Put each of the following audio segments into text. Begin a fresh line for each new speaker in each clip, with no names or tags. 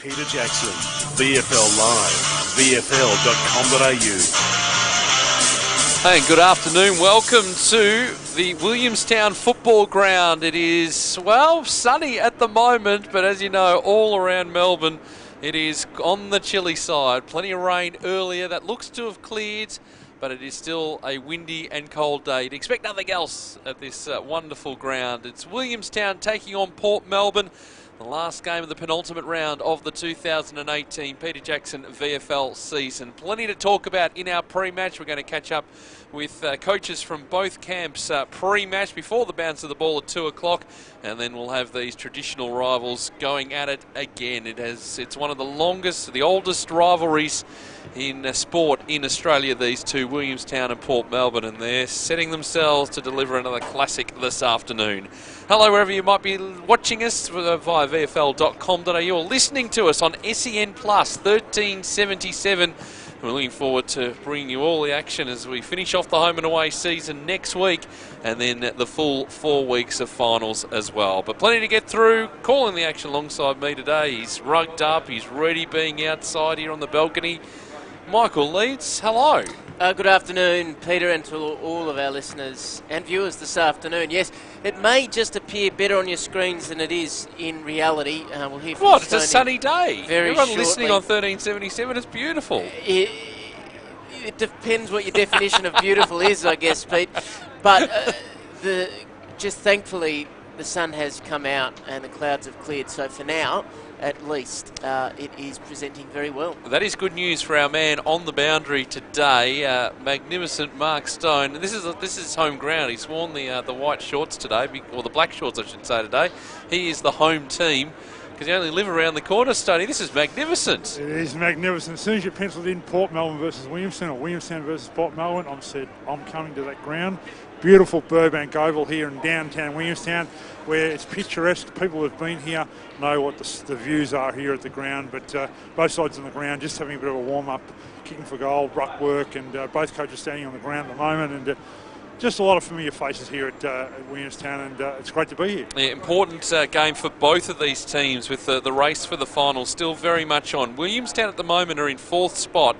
Peter Jackson, VFL Live, VFL.com.au.
Hey, good afternoon. Welcome to the Williamstown football ground. It is, well, sunny at the moment, but as you know, all around Melbourne, it is on the chilly side. Plenty of rain earlier. That looks to have cleared, but it is still a windy and cold day. You'd expect nothing else at this wonderful ground. It's Williamstown taking on Port Melbourne. The last game of the penultimate round of the 2018 Peter Jackson VFL season. Plenty to talk about in our pre-match. We're going to catch up with coaches from both camps pre-match before the bounce of the ball at 2 o'clock, and then we'll have these traditional rivals going at it again. It's one of the oldest rivalries in sport in Australia, these two, Williamstown and Port Melbourne, and they're setting themselves to deliver another classic this afternoon. Hello, wherever you might be watching us via VFL.com.au or listening to us on SEN Plus 1377. We're looking forward to bringing you all the action as we finish off the home and away season next week, and then the full 4 weeks of finals as well. But plenty to get through. Calling the action alongside me today. He's rugged up. He's ready, being outside here on the balcony. Michael Leeds, hello.
Good afternoon, Peter, and to all of our listeners and viewers this afternoon. Yes, it may just appear better on your screens than it is in reality. We'll hear from
It's a sunny day. Everyone
shortly.
Listening on 1377, it's beautiful.
It depends what your definition of beautiful is, I guess, Pete. But just thankfully, the sun has come out and the clouds have cleared. So for now, at least, it is presenting very well.
That is good news for our man on the boundary today, magnificent Mark Stone. This is home ground. He's worn the white shorts today, or the black shorts, I should say, today. He is the home team because you only live around the corner, Stoney. This is magnificent.
It is magnificent. As soon as you penciled in Port Melbourne versus Williamstown, or Williamstown versus Port Melbourne, I'm coming to that ground. Beautiful Burbank Oval here in downtown Williamstown, where it's picturesque. People who have been here know what the views are here at the ground, but both sides on the ground just having a bit of a warm-up, kicking for goal, ruck work, and both coaches standing on the ground at the moment, and just a lot of familiar faces here at Williamstown, and it's great to be here.
Yeah, important game for both of these teams, with the race for the final still very much on. Williamstown at the moment are in 4th spot.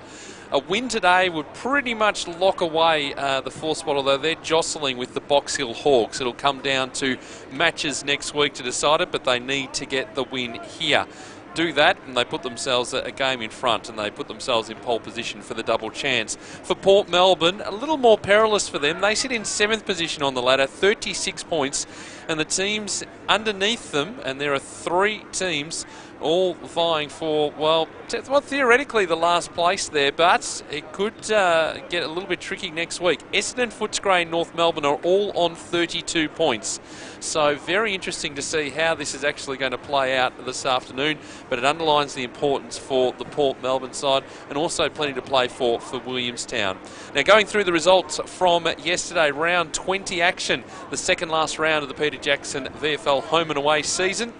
A win today would pretty much lock away the 4th spot, although they're jostling with the Box Hill Hawks. It'll come down to matches next week to decide it, but they need to get the win here. Do that, and they put themselves a game in front, and they put themselves in pole position for the double chance. For Port Melbourne, a little more perilous for them. They sit in 7th position on the ladder, 36 points, and the teams underneath them, and there are 3 teams all vying for, well, theoretically the last place there, but it could get a little bit tricky next week. Essendon, Footscray and North Melbourne are all on 32 points. So very interesting to see how this is actually going to play out this afternoon, but it underlines the importance for the Port Melbourne side, and also plenty to play for Williamstown. Now, going through the results from yesterday, round 20 action, the second last round of the Peter Jackson VFL home and away season.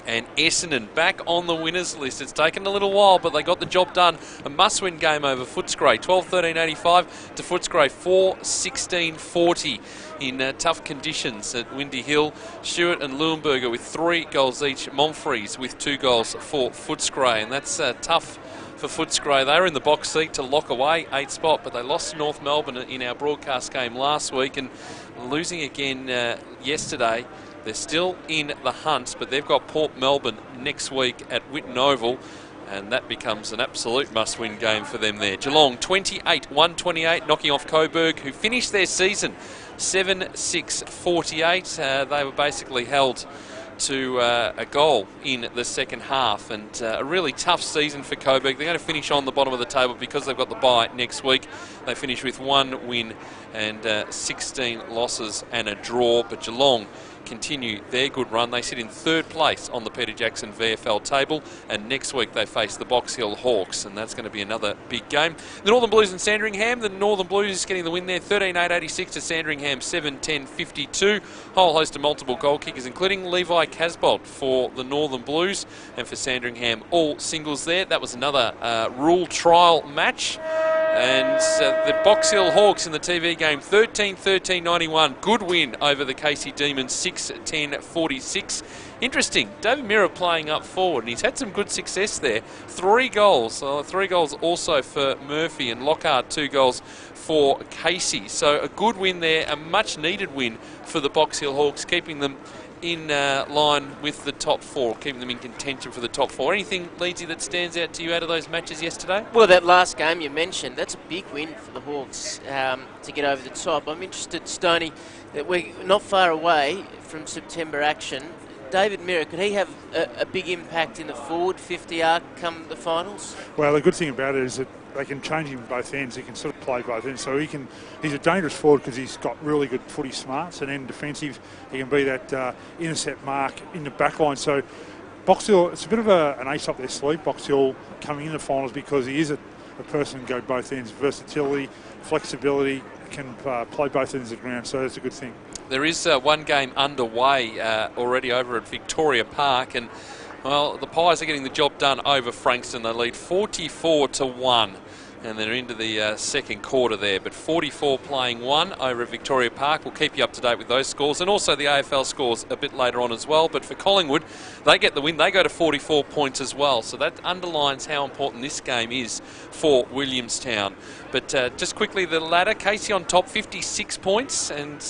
And Essendon back on the winners list. It's taken a little while, but they got the job done. A must-win game over Footscray, 12-13-85 to Footscray, 4-16-40 in tough conditions at Windy Hill. Stewart and Leuenberger with 3 goals each. Monfries with 2 goals for Footscray, and that's tough for Footscray. They were in the box seat to lock away 8th spot, but they lost to North Melbourne in our broadcast game last week, and losing again yesterday. They're still in the hunt, but they've got Port Melbourne next week at Whitten Oval, and that becomes an absolute must-win game for them there. Geelong 28-128, knocking off Coburg, who finished their season 7-6-48. They were basically held to a goal in the second half, and a really tough season for Coburg. They're going to finish on the bottom of the table because they've got the bye next week. They finish with 1 win and 16 losses and a draw, but Geelong continue their good run. They sit in 3rd place on the Peter Jackson VFL table, and next week they face the Box Hill Hawks, and that's going to be another big game. The Northern Blues and Sandringham. The Northern Blues getting the win there, 13-8-86 to Sandringham, 7-10-52. Whole host of multiple goal kickers, including Levi Casbolt for the Northern Blues, and for Sandringham all singles there. That was another rule trial match. And the Box Hill Hawks in the TV game, 13-13-91. Good win over the Casey Demons, 6-10-46. Interesting, David Mirror playing up forward, and he's had some good success there. 3 goals. 3 goals also for Murphy, and Lockhart 2 goals for Casey. So a good win there, a much-needed win for the Box Hill Hawks, keeping them in line with the top 4, keeping them in contention for the top 4. Anything, Leedsy, that stands out to you out of those matches yesterday?
Well, that last game you mentioned, that's a big win for the Hawks to get over the top. I'm interested, Stoney, that we're not far away from September action. David Mirror, could he have a big impact in the forward 50 arc come the finals?
Well, the good thing about it is that they can change him both ends. He can sort of play both ends. So he's a dangerous forward because he's got really good footy smarts, and then defensive, he can be that intercept mark in the back line. So Box Hill, it's a bit of an ace up their sleeve, Box Hill coming in the finals, because he is a person who can go both ends. Versatility, flexibility, can play both ends of the ground, so that's a good thing.
There is one game underway already over at Victoria Park, and well, the Pies are getting the job done over Frankston. They lead 44-1, and they're into the second quarter there. But 44 playing 1 over at Victoria Park. We'll keep you up to date with those scores, and also the AFL scores a bit later on as well. But for Collingwood, they get the win. They go to 44 points as well. So that underlines how important this game is for Williamstown. But just quickly, the ladder, Casey on top, 56 points, and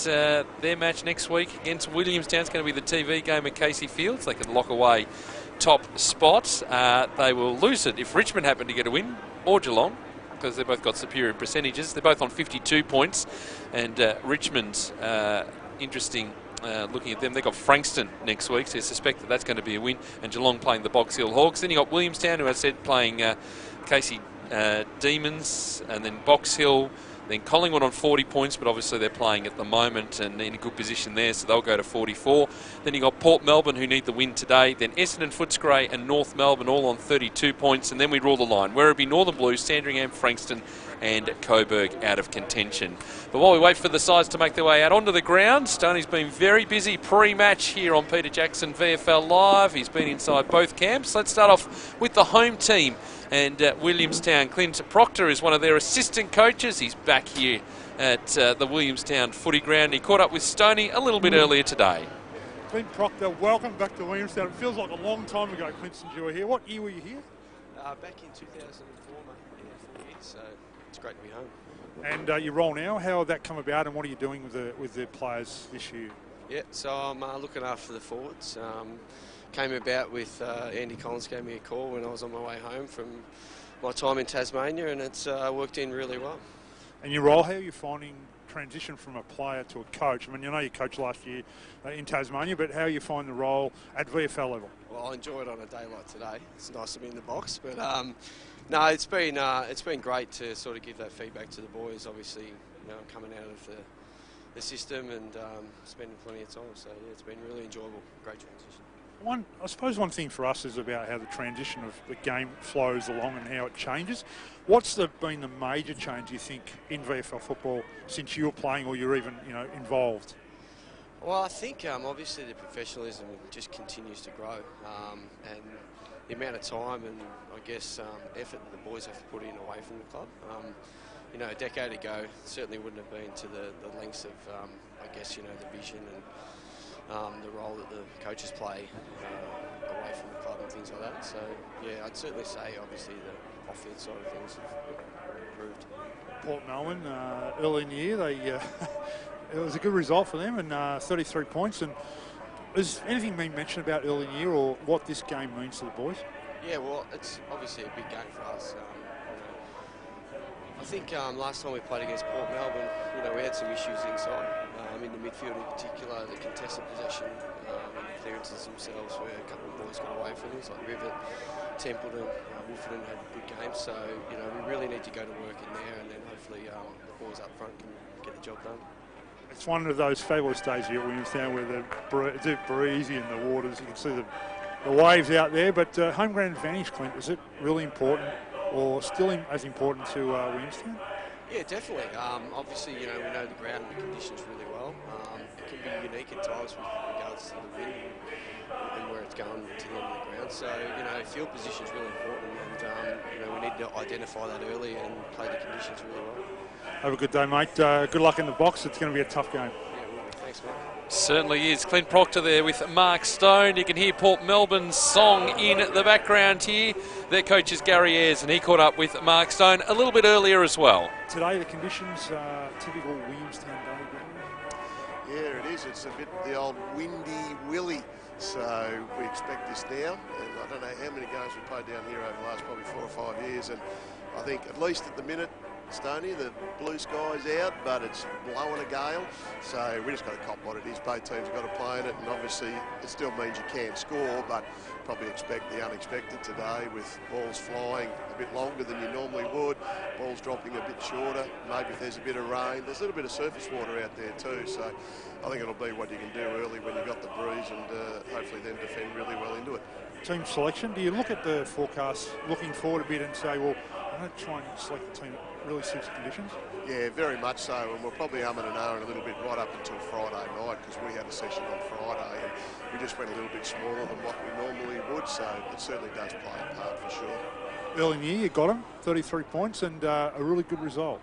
their match next week against Williamstown is going to be the TV game at Casey Fields. They could lock away top spots. They will lose it if Richmond happen to get a win, or Geelong, because they've both got superior percentages. They're both on 52 points, and Richmond's interesting. Looking at them, they've got Frankston next week, so you suspect that that's going to be a win, and Geelong playing the Box Hill Hawks. Then you got Williamstown, who I said playing Casey Demons, and then Box Hill. Then Collingwood on 40 points, but obviously they're playing at the moment and in a good position there, so they'll go to 44. Then you got Port Melbourne, who need the win today. Then Essendon, Footscray and North Melbourne all on 32 points. And then we rule the line. Werribee, Northern Blues, Sandringham, Frankston and Coburg out of contention. But while we wait for the sides to make their way out onto the ground, Stoney's been very busy pre-match here on Peter Jackson VFL Live. He's been inside both camps. Let's start off with the home team. And Williamstown, Clint Proctor is one of their assistant coaches. He's back here at the Williamstown footy ground. He caught up with Stoney a little bit earlier today.
Clint Proctor, welcome back to Williamstown. It feels like a long time ago, Clint, since you were here. What year were you here?
Back in 2004, mate. Yeah, 4 years, so it's great to be home.
And your role now, how did that come about, and what are you doing with the players this year?
Yeah, so I'm looking after the forwards. Came about with Andy Collins gave me a call when I was on my way home from my time in Tasmania, and it's worked in really well. And
your role, how are you finding transition from a player to a coach? I mean, you know you coached last year in Tasmania, but how you find the role at VFL level?
Well, I enjoy it on a day like today. It's nice to be in the box, but no, it's been great to sort of give that feedback to the boys. Obviously, you know, I'm coming out of the system and spending plenty of time, so yeah, it's been really enjoyable. Great transition.
I suppose one thing for us is about how the transition of the game flows along and how it changes. What's been the major change, you think, in VFL football since you were playing or you're even involved?
Well, I think obviously the professionalism just continues to grow, and the amount of time and I guess effort that the boys have to put in away from the club. You know, a decade ago, certainly wouldn't have been to the lengths of, I guess, you know, the vision and the role that the coaches play away from the club and things like that. So, yeah, I'd certainly say, obviously, the off-field side of things have improved.
Port Melbourne, early in the year, it was a good result for them, and 33 points. And has anything been mentioned about early in the year or what this game means to the boys?
Yeah, well, it's obviously a big game for us. I think last time we played against Port Melbourne, you know, we had some issues inside. In the midfield in particular, the contested possession and clearances themselves where a couple of boys got away from us, like Rivet, Templeton, Wolferton had good games. So, you know, we really need to go to work in there, and then hopefully the boys up front can get the job done.
It's one of those fabulous days here at Williamstown where it's breezy in the waters. You can see the waves out there, but home ground advantage, Clint, is it really important or still as important to Williamstown?
Yeah, definitely. Obviously, you know, we know the ground and the conditions really well. It can be unique at times with regards to the wind and where it's going to the end of the ground. So, you know, field position is really important, and you know, we need to identify that early and play the conditions conditions really well.
Have a good day, mate. Good luck in the box. It's going to be a tough game.
Yeah, will be. Thanks, mate.
Certainly is. Clint Proctor there with Mark Stone. You can hear Port Melbourne's song in the background here. Their coach is Gary Ayres, and he caught up with Mark Stone a little bit earlier as well.
Today the conditions are typical Williamstown day.
Yeah, it is. It's a bit the old windy willy. So we expect this now. And I don't know how many games we've played down here over the last probably 4 or 5 years. And I think at least at the minute, Stoney, the blue sky's out, but it's blowing a gale. So we just got to cop what it is. Both teams have got to play in it, and obviously it still means you can score, but probably expect the unexpected today with balls flying a bit longer than you normally would, balls dropping a bit shorter. Maybe if there's a bit of rain, there's a little bit of surface water out there too. So I think it'll be what you can do early when you've got the breeze, and hopefully then defend really well into it.
Team selection, do you look at the forecast looking forward a bit and say, well, I'm going to try and select a team that really suits the conditions?
Yeah, very much so, and we're probably humming and ahhing a little bit right up until Friday night, because we had a session on Friday and we just went a little bit smaller than what we normally would, so it certainly does play a part for sure.
Early in the year, you got them, 33 points and a really good result.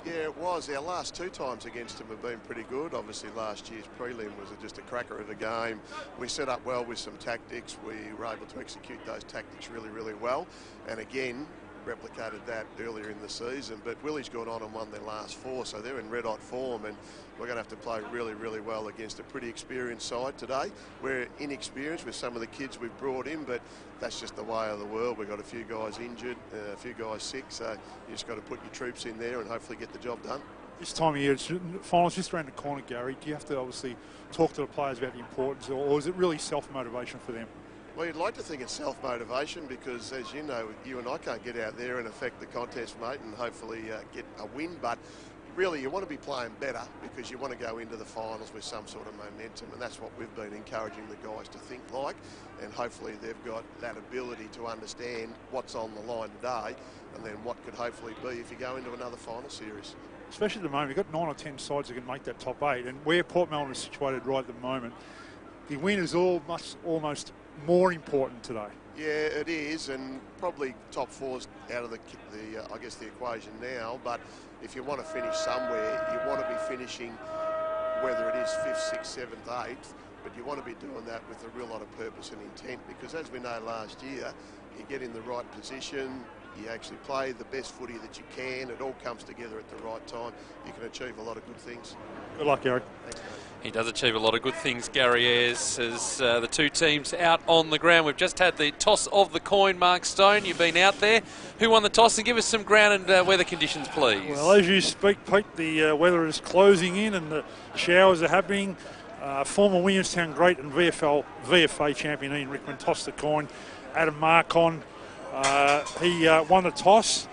Yeah, it was. Our last 2 times against him have been pretty good. Obviously, last year's prelim was just a cracker of a game. We set up well with some tactics. We were able to execute those tactics really, really well. And again, replicated that earlier in the season. But Willie's gone on and won their last 4, so they're in red-hot form. And we're going to have to play really, really well against a pretty experienced side today. We're inexperienced with some of the kids we've brought in, but that's just the way of the world. We've got a few guys injured, a few guys sick, so you just got to put your troops in there and hopefully get the job done.
This time of year, it's finals just around the corner, Gary. Do you have to obviously talk to the players about the importance, or is it really self-motivation for them?
Well, you'd like to think it's self-motivation because, as you know, you and I can't get out there and affect the contest, mate, and hopefully get a win. But really, you want to be playing better because you want to go into the finals with some sort of momentum, and that's what we've been encouraging the guys to think like. And hopefully they've got that ability to understand what's on the line today and then what could hopefully be if you go into another final series.
Especially at the moment, you've got 9 or 10 sides that can make that top 8, and where Port Melbourne is situated right at the moment, the win is almost more important today.
Yeah, it is, and probably top 4's out of the I guess the equation now. But if you want to finish somewhere, you want to be finishing, whether it is 5th, 6th, 7th, 8th. But you want to be doing that with a real lot of purpose and intent, because as we know last year, you get in the right position, you actually play the best footy that you can, it all comes together at the right time, you can achieve a lot of good things.
Good luck, Gary.
Thanks, mate.
He does achieve a lot of good things, Gary Ayres, as the 2 teams out on the ground. We've just had the toss of the coin. Mark Stone, you've been out there. Who won the toss? And give us some ground and weather conditions, please.
Well, as you speak, Pete, the weather is closing in and the showers are happening. Former Williamstown great and VFA champion Ian Rickman tossed the coin. Adam Marcon, he won the toss.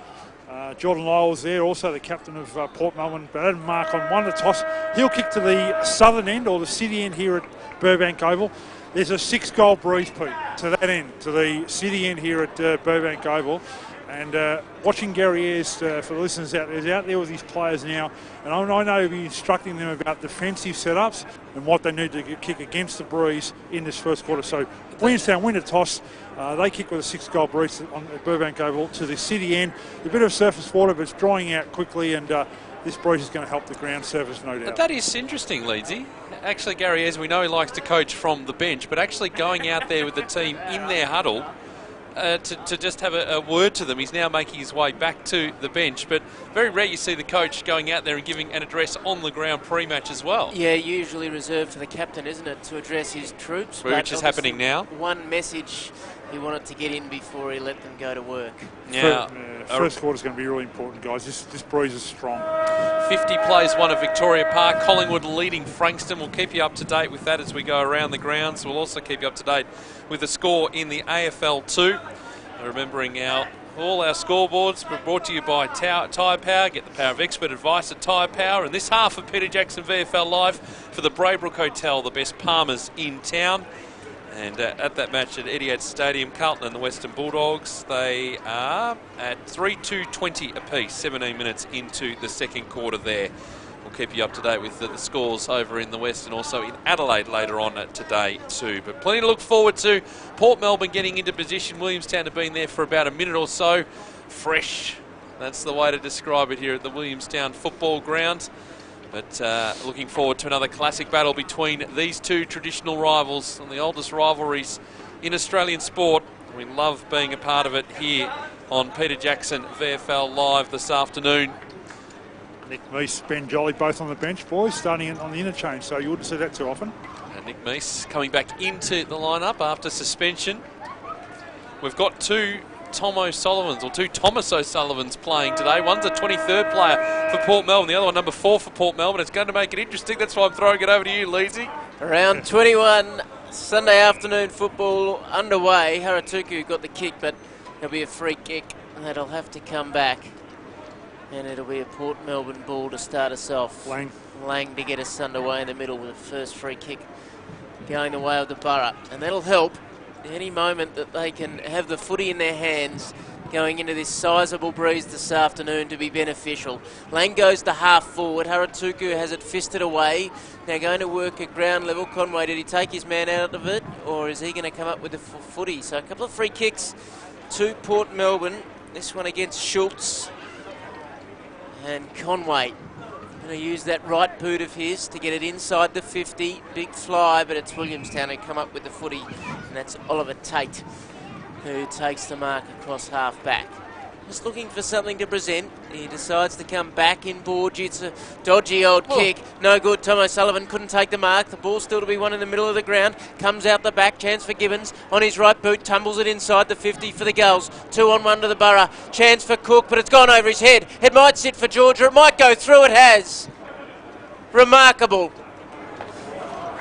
Jordan Lyle was there, also the captain of Port Melbourne, but Adam Marcon won the toss. He'll kick to the southern end, or the city end here at Burbank Oval. There's a 6-goal breeze, Pete, to that end, to the city end here at Burbank Oval. And watching Gary Ayres, for the listeners out there, is out there with his players now. And I know he'll be instructing them about defensive setups and what they need to kick against the breeze in this first quarter. So Williamstown win the toss. They kick with a 6-goal breeze on Burbank Oval to the city end. A bit of surface water, but it's drying out quickly, and this breeze is going to help the ground surface, no doubt.
That is interesting, Leedsy. Actually, Gary Ayres, we know he likes to coach from the bench, but actually going out there with the team in their huddle to just have a word to them. He's now making his way back to the bench, but very rare you see the coach going out there and giving an address on the ground pre-match as well.
Yeah, usually reserved for the captain, isn't it, to address his troops.
Which is happening now.
One message he wanted to get in before he let them go to work.
Now,
first quarter is going to be really important, guys. This breeze is strong.
50 plays one at Victoria Park. Collingwood leading Frankston. We'll keep you up to date with that as we go around the grounds. We'll also keep you up to date with the score in the AFL 2. Remembering all our scoreboards were brought to you by Tyre Power. Get the power of expert advice at Tyre Power. And this half of Peter Jackson VFL Live for the Braybrook Hotel, the best Palmers in town. And at that match at Etihad Stadium, Carlton and the Western Bulldogs, they are at 3-2-20 apiece, 17 minutes into the second quarter there. We'll keep you up to date with the scores over in the West and also in Adelaide later on today too. But plenty to look forward to. Port Melbourne getting into position. Williamstown have been there for about a minute or so. Fresh That's the way to describe it here at the Williamstown football ground. But looking forward to another classic battle between these two traditional rivals and the oldest rivalries in Australian sport. We love being a part of it here on Peter Jackson VFL Live this afternoon.
Nick Meese, Ben Jolly, both on the bench, boys, starting on the interchange, so you wouldn't see that too often.
And Nick Meese coming back into the lineup after suspension. We've got two Tom O'Sullivans, or two Thomas O'Sullivans playing today. One's a 23rd player for Port Melbourne, the other one number 4 for Port Melbourne. It's going to make it interesting. That's why I'm throwing it over to you, Leesy.
Round 21, Sunday afternoon football underway. Haratuku got the kick, but there'll be a free kick that'll have to come back. And it'll be a Port Melbourne ball to start us off. Lang to get us underway in the middle with the first free kick going the way of the Borough. And that'll help any moment that they can have the footy in their hands going into this sizable breeze this afternoon to be beneficial. Lang goes to half forward. Haratuku has it fisted away. Now going to work at ground level. Conway, did he take his man out of it, or is he going to come up with the footy? So a couple of free kicks to Port Melbourne. This one against Schultz. And Conway going to use that right boot of his to get it inside the 50. Big fly, but it's Williamstown who come up with the footy. And that's Oliver Tate who takes the mark across half back. Just looking for something to present. He decides to come back inboard. It's a dodgy old kick. No good. Tom O'Sullivan couldn't take the mark. The ball still to be won in the middle of the ground. Comes out the back. Chance for Gibbons on his right boot. Tumbles it inside the 50 for the Gulls. 2-on-1 to the Borough. Chance for Cook, but it's gone over his head. It might sit for Georgia. It might go through. It has. Remarkable.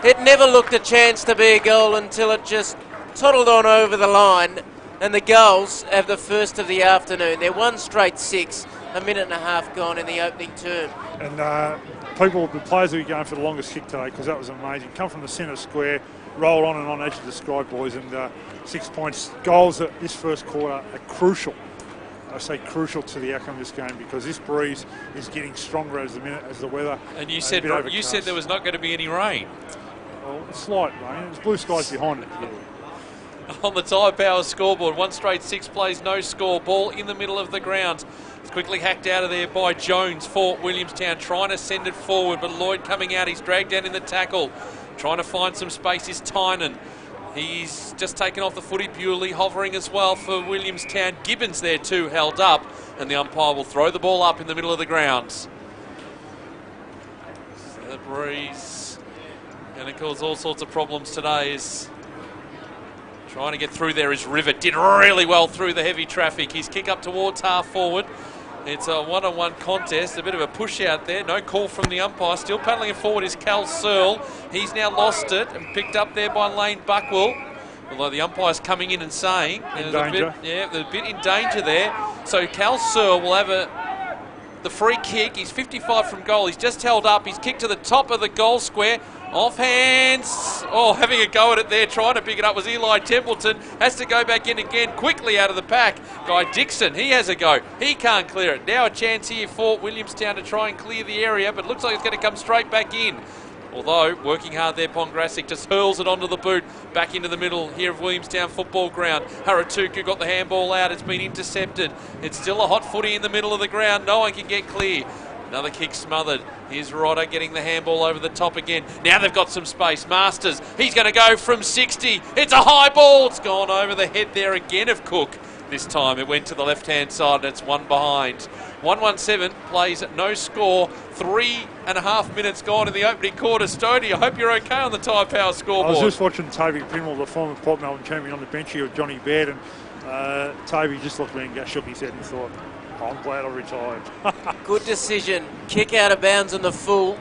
It never looked a chance to be a goal until it just toddled on over the line. And the Gulls have the first of the afternoon. They're one straight 6, a minute and a half gone in the opening term.
And the players will be going for the longest kick today because that was amazing. Come from the centre square, roll on and on as you described, boys, and 6 points. Goals at this first quarter are crucial. I say crucial to the outcome of this game because this breeze is getting stronger as the weather.
And you said there was not going to be any rain.
Well, it's light rain. There's blue skies behind it. Yeah.
On the Tyre Power scoreboard, one straight 6 plays, no score. Ball in the middle of the ground. It's quickly hacked out of there by Jones for Williamstown, trying to send it forward, but Lloyd coming out. He's dragged down in the tackle. Trying to find some space is Tynan. He's just taken off the footy. Bewley hovering as well for Williamstown. Gibbons there too, held up, and the umpire will throw the ball up in the middle of the ground. So the breeze going to cause all sorts of problems today. Is trying to get through there is Rivet. Did really well through the heavy traffic. His kick up towards half forward. It's a one-on-one contest. A bit of a push out there. No call from the umpire. Still paddling it forward is Cal Searle. He's now lost it and picked up there by Lane Buckwell. Although the umpire's coming in and saying there's a bit in danger there. So Cal Searle will have the free kick. He's 55 from goal. He's just held up. He's kicked to the top of the goal square. Off hands. Oh, having a go at it there, trying to pick it up was Eli Templeton. Has to go back in again, quickly out of the pack. Guy Dixon, he has a go. He can't clear it. Now a chance here for Williamstown to try and clear the area, but looks like it's going to come straight back in. Although, working hard there, Pongrassic just hurls it onto the boot, back into the middle here of Williamstown football ground. Haratuku got the handball out. It's been intercepted. It's still a hot footy in the middle of the ground. No one can get clear. Another kick smothered. Here's Rodder getting the handball over the top again. Now they've got some space. Masters, he's going to go from 60. It's a high ball. It's gone over the head there again of Cook. This time it went to the left-hand side and it's one behind. 1-1-7 plays no score. 3.5 minutes gone in the opening quarter. Stoney, I hope you're okay on the Tyre Power scoreboard.
I was just watching Toby Pinwell, the former Port Melbourne champion, on the bench here with Johnny Baird, and Toby just looked around and shook his head and thought, I'm glad I retired.
Good decision. Kick out of bounds on the full.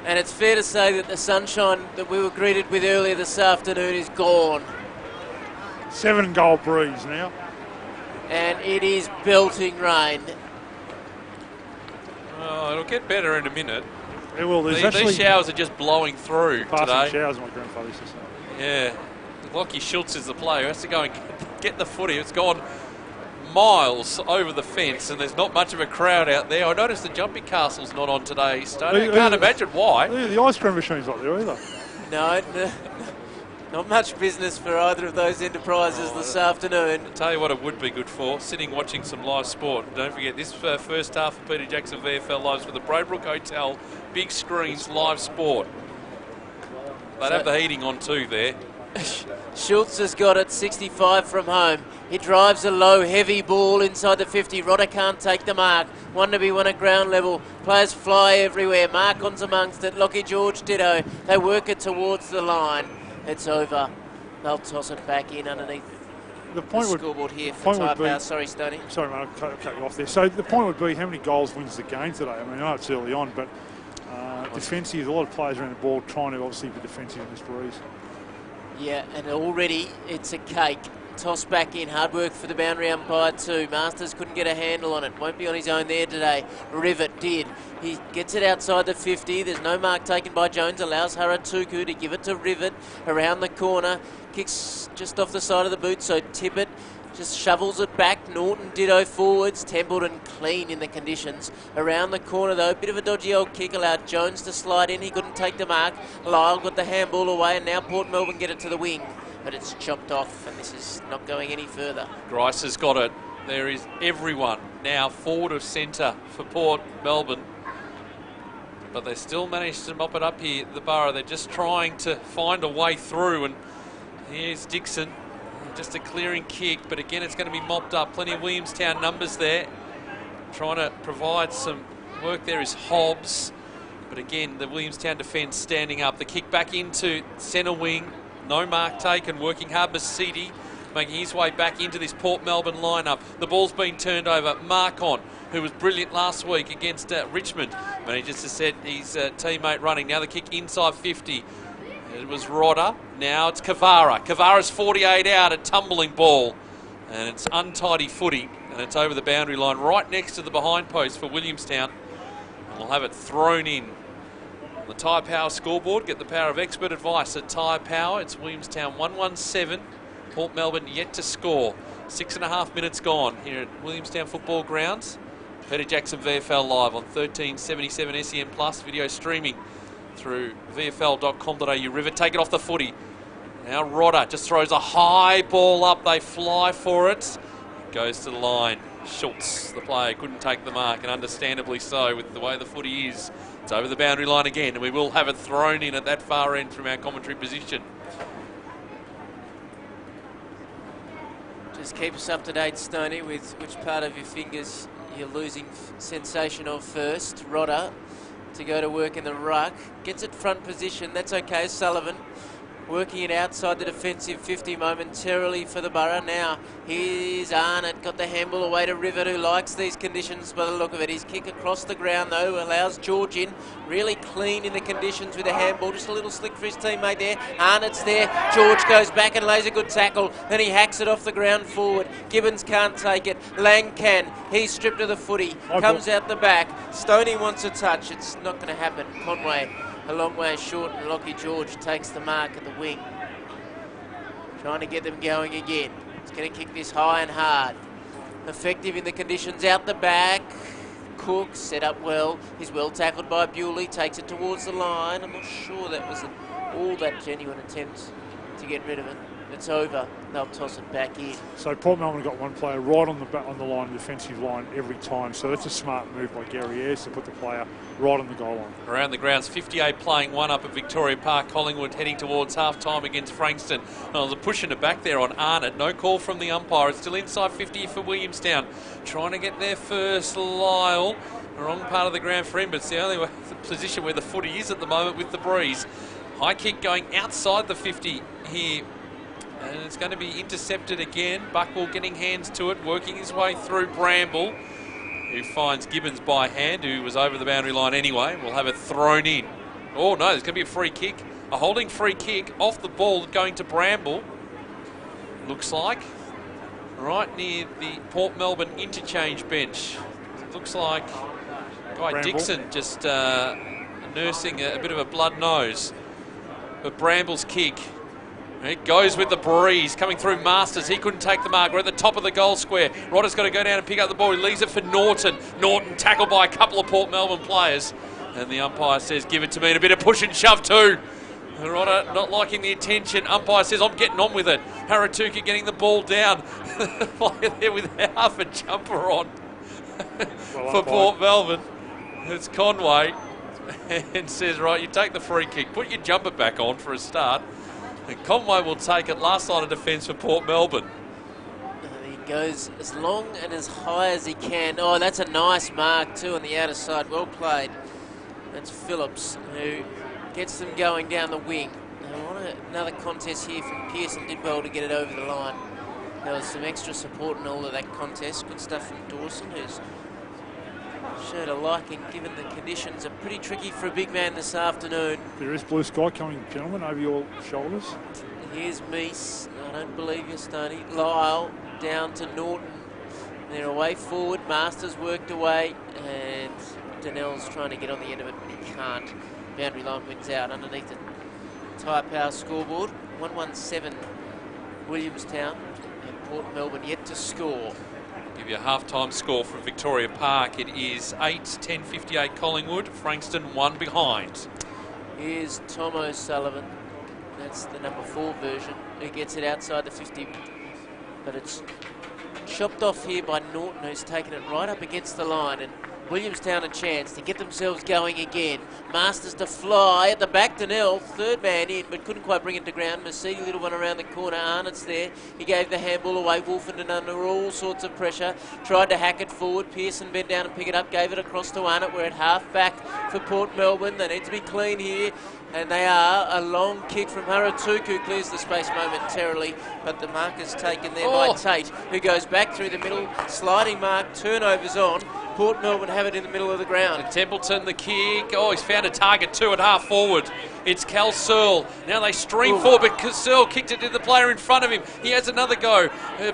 And it's fair to say that the sunshine that we were greeted with earlier this afternoon is gone.
7-goal breeze now.
And it is belting rain.
Oh, it'll get better in a minute.
It will.
These showers are just blowing through today.
Showers, my grandfather used to say.
Yeah. Lockie Schultz is the player who has to go and get the footy. It's gone miles over the fence and there's not much of a crowd out there. I noticed the jumping castle's not on today, Stoney. I can't imagine why.
The ice cream machine's not there either.
No, Not much business for either of those enterprises this afternoon.
I'll tell you what it would be good for, sitting watching some live sport. Don't forget, this first half of Peter Jackson VFL Lives for the Braybrook Hotel, big screens, live sport. They'd have the heating on too there.
Schultz has got it, 65 from home. He drives a low, heavy ball inside the 50. Rodder can't take the mark. One to be won at ground level. Players fly everywhere. Markon's amongst it. Lockie George ditto. They work it towards the line. It's over. They'll toss it back in underneath the scoreboard here for Tyre Power. Sorry, Stoney.
Sorry, mate, I'll cut you off there. So the point would be how many goals wins the game today. I mean, I know it's early on, but defensive, a lot of players around the ball trying to obviously be defensive in this breeze. Yeah,
and already it's a cake. Toss back in, hard work for the boundary umpire too. Masters couldn't get a handle on it. Won't be on his own there today. Rivet did. He gets it outside the 50. There's no mark taken by Jones. Allows Haratuku to give it to Rivet around the corner. Kicks just off the side of the boot, so Tippett just shovels it back. Norton ditto forwards. Templeton clean in the conditions. Around the corner though, bit of a dodgy old kick. Allowed Jones to slide in. He couldn't take the mark. Lyle got the handball away, and now Port Melbourne get it to the wing. But it's chopped off, and this is not going any further.
Grice has got it. There is everyone now forward of centre for Port Melbourne. But they still managed to mop it up here at the Borough. They're just trying to find a way through, and here's Dixon. Just a clearing kick, but again it's going to be mopped up. Plenty of Williamstown numbers there. Trying to provide some work there is Hobbs. But again, the Williamstown defence standing up. The kick back into centre wing. No mark taken, working hard. Masidi making his way back into this Port Melbourne lineup. The ball's been turned over. Markon, who was brilliant last week against Richmond, manages to set his teammate running. Now the kick inside 50. It was Rodder. Now it's Kavara. Kavara's 48 out, a tumbling ball. And it's untidy footy. And it's over the boundary line right next to the behind post for Williamstown. And we'll have it thrown in. The Tyre Power scoreboard, get the power of expert advice at Tyre Power. It's Williamstown 117, Port Melbourne yet to score. 6.5 minutes gone here at Williamstown Football Grounds. Peter Jackson VFL Live on 1377 SEN Plus, video streaming through vfl.com.au. River, take it off the footy. Now Rodder just throws a high ball up, they fly for it. Goes to the line. Schultz, the player, couldn't take the mark, and understandably so with the way the footy is. It's over the boundary line again, and we will have it thrown in at that far end from our commentary position.
Just keep us up to date, Stoney, with which part of your fingers you're losing sensation of first. Rodder to go to work in the ruck. Gets it front position, that's okay. Sullivan working it outside the defensive 50 momentarily for the Borough. Now here's Arnott, got the handball away to Rivet, who likes these conditions by the look of it. His kick across the ground though allows George in, really clean in the conditions with a handball, just a little slick for his teammate there. Arnott's there, George goes back and lays a good tackle, then he hacks it off the ground forward. Gibbons can't take it, Lang can, he's stripped of the footy, comes out the back. Stoney wants a touch, it's not going to happen. Conway a long way short, and Lockie George takes the mark at the wing. Trying to get them going again. He's going to kick this high and hard. Effective in the conditions out the back. Cook set up well. He's well tackled by Bewley. Takes it towards the line. I'm not sure that was all that genuine attempt to get rid of it. It's over. They'll toss it back in.
So Port Melbourne got one player right on the line, defensive line every time. So that's a smart move by Gary Ayres to put the player right on the goal line.
Around the grounds, 58 playing one up at Victoria Park. Collingwood heading towards half-time against Frankston. There's a push in the back there on Arnott. No call from the umpire. It's still inside 50 for Williamstown. Trying to get there first, Lyle. The wrong part of the ground for him, but it's the only position where the footy is at the moment with the breeze. High kick going outside the 50 here. And it's going to be intercepted again. Buckwell getting hands to it, working his way through Bramble, who finds Gibbons by hand, who was over the boundary line anyway. We'll have it thrown in. Oh no, there's going to be a free kick. A holding free kick off the ball going to Bramble. Looks like. Right near the Port Melbourne interchange bench. Looks like Guy
Bramble.
Dixon just nursing a bit of a blood nose. But Bramble's kick. It goes with the breeze coming through Masters. He couldn't take the mark. We're at the top of the goal square. Rodder's got to go down and pick up the ball. He leaves it for Norton. Norton tackled by a couple of Port Melbourne players. And the umpire says, give it to me. And a bit of push and shove too. Righto, not liking the attention. Umpire says, I'm getting on with it. Haratuka getting the ball down. Player there with half a jumper on for Port Melbourne. It's Conway. And says, right, you take the free kick. Put your jumper back on for a start. And Conway will take it. Last line of defence for Port Melbourne.
He goes as long and as high as he can. Oh, that's a nice mark too on the outer side. Well played. That's Phillips who gets them going down the wing. I want another contest here from Pearson. Did well to get it over the line. There was some extra support in all of that contest. Good stuff from Dawson, who's showed a liking given the conditions are pretty tricky for a big man this afternoon.
There is blue sky coming, gentlemen, over your shoulders.
Here's Meese. I don't believe you're Stoney. Lyle down to Norton. They're away forward. Masters worked away, and Donnell's trying to get on the end of it, but he can't. Boundary line wins out underneath the Tyre Power scoreboard. 117 Williamstown, and Port Melbourne yet to score.
Give you a half-time score from Victoria Park. It is 8-10-58 Collingwood. Frankston 1 behind.
Here's Tom O'Sullivan. That's the number 4 version. Who gets it outside the 50. But it's chopped off here by Norton, who's taken it right up against the line. And Williamstown a chance to get themselves going again. Masters to fly at the back. Donnell, third man in, but couldn't quite bring it to ground. Mercedes, little one around the corner. Arnott's there. He gave the handball away. Wolfenden under all sorts of pressure. Tried to hack it forward. Pearson bent down and pick it up. Gave it across to Arnott. We're at half back for Port Melbourne. They need to be clean here. And they are. A long kick from Haratuku clears the space momentarily. But the mark is taken there by Tate, who goes back through the middle. Sliding mark. Turnovers on. Port Melbourne have it in the middle of the ground.
And Templeton the kick. Oh, he's found a target too at half forward. It's Cal Searle. Now they stream forward, but Searle kicked it to the player in front of him. He has another go.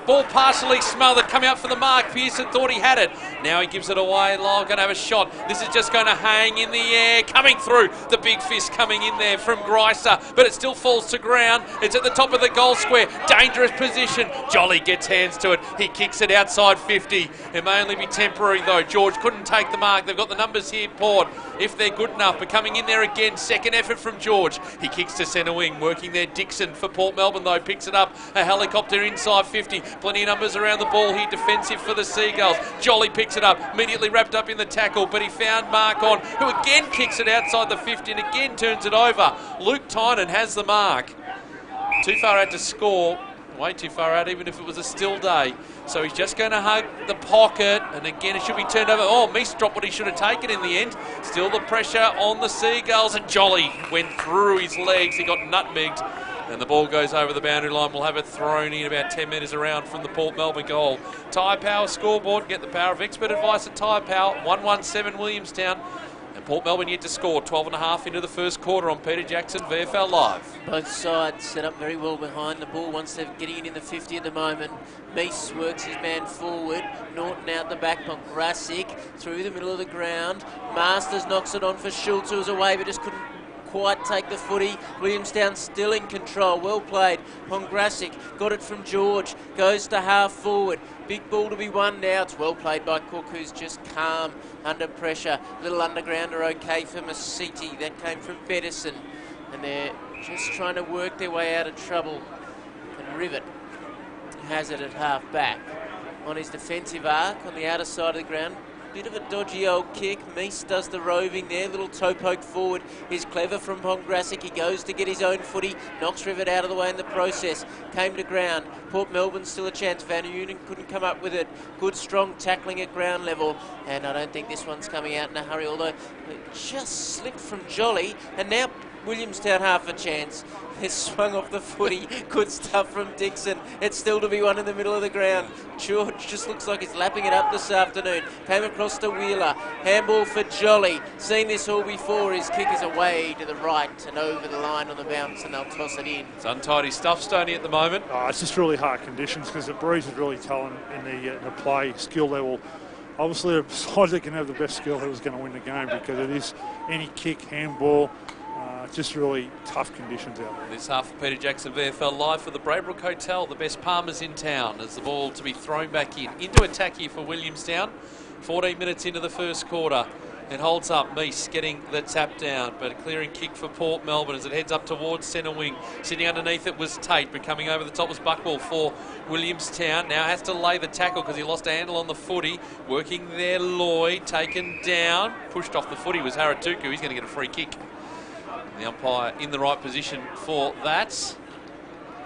Ball partially smothered, come out for the mark. Pearson thought he had it. Now he gives it away. Lyle going to have a shot. This is just going to hang in the air. Coming through. The big fist coming in there from Greiser, but it still falls to ground. It's at the top of the goal square. Dangerous position. Jolly gets hands to it. He kicks it outside 50. It may only be temporary though. George couldn't take the mark. They've got the numbers here, Port, if they're good enough. But coming in there again, second effort from George. He kicks to centre wing, working there. Dixon for Port Melbourne though, picks it up. A helicopter inside 50. Plenty of numbers around the ball here, defensive for the Seagulls. Jolly picks it up, immediately wrapped up in the tackle, but he found Mark on, who again kicks it outside the 50 and again turns it over. Luke Tynan has the mark. Too far out to score. Way too far out, even if it was a still day. So he's just going to hug the pocket, and again it should be turned over. Oh, Meese dropped what he should have taken in the end. Still the pressure on the Seagulls, and Jolly went through his legs. He got nutmegged, and the ball goes over the boundary line. We'll have it thrown in about 10 metres around from the Port Melbourne goal. Tyre Power scoreboard. Get the power of expert advice at Tyre Power. 117 Williamstown. And Port Melbourne yet to score. 12.5 into the first quarter on Peter Jackson, VFL Live.
Both sides set up very well behind the ball once they're getting it in the 50 at the moment. Meese works his man forward. Norton out the back. Pongracic through the middle of the ground. Masters knocks it on for Schultz, who was away but just couldn't quite take the footy. Williamstown still in control. Well played. Pongracic got it from George. Goes to half forward. Big ball to be won now. It's well played by Cook, who's just calm under pressure. Little undergrounder okay for Masiti. That came from Bettison. And they're just trying to work their way out of trouble. And Rivet has it at half back. On his defensive arc on the outer side of the ground. Bit of a dodgy old kick. Meese does the roving there. Little toe poke forward is clever from Pongracic. He goes to get his own footy. Knocks Rivet out of the way in the process. Came to ground. Port Melbourne still a chance. Van Unen couldn't come up with it. Good strong tackling at ground level. And I don't think this one's coming out in a hurry, although it just slipped from Jolly. And now Williamstown half a chance. It's swung off the footy. Good stuff from Dixon. It's still to be one in the middle of the ground. George just looks like he's lapping it up this afternoon. Came across to Wheeler. Handball for Jolly. Seen this all before. His kick is away to the right and over the line on the bounce, and they'll toss it in.
It's untidy stuff, Stoney, at the moment.
Oh, it's just really hard conditions because the breeze is really telling in the play skill level. Obviously, the side that can have the best skill is going to win the game because it is any kick, handball. Just really tough conditions out there.
This half of Peter Jackson VFL Live for the Braybrook Hotel, the best Palmers in town, as the ball to be thrown back in. Into attack here for Williamstown. 14 minutes into the first quarter. It holds up. Meese getting the tap down, but a clearing kick for Port Melbourne as it heads up towards centre wing. Sitting underneath it was Tate, but coming over the top was Buckwell for Williamstown. Now has to lay the tackle because he lost a handle on the footy. Working there, Lloyd, taken down. Pushed off the footy was Haratuku. He's going to get a free kick. The umpire in the right position for that.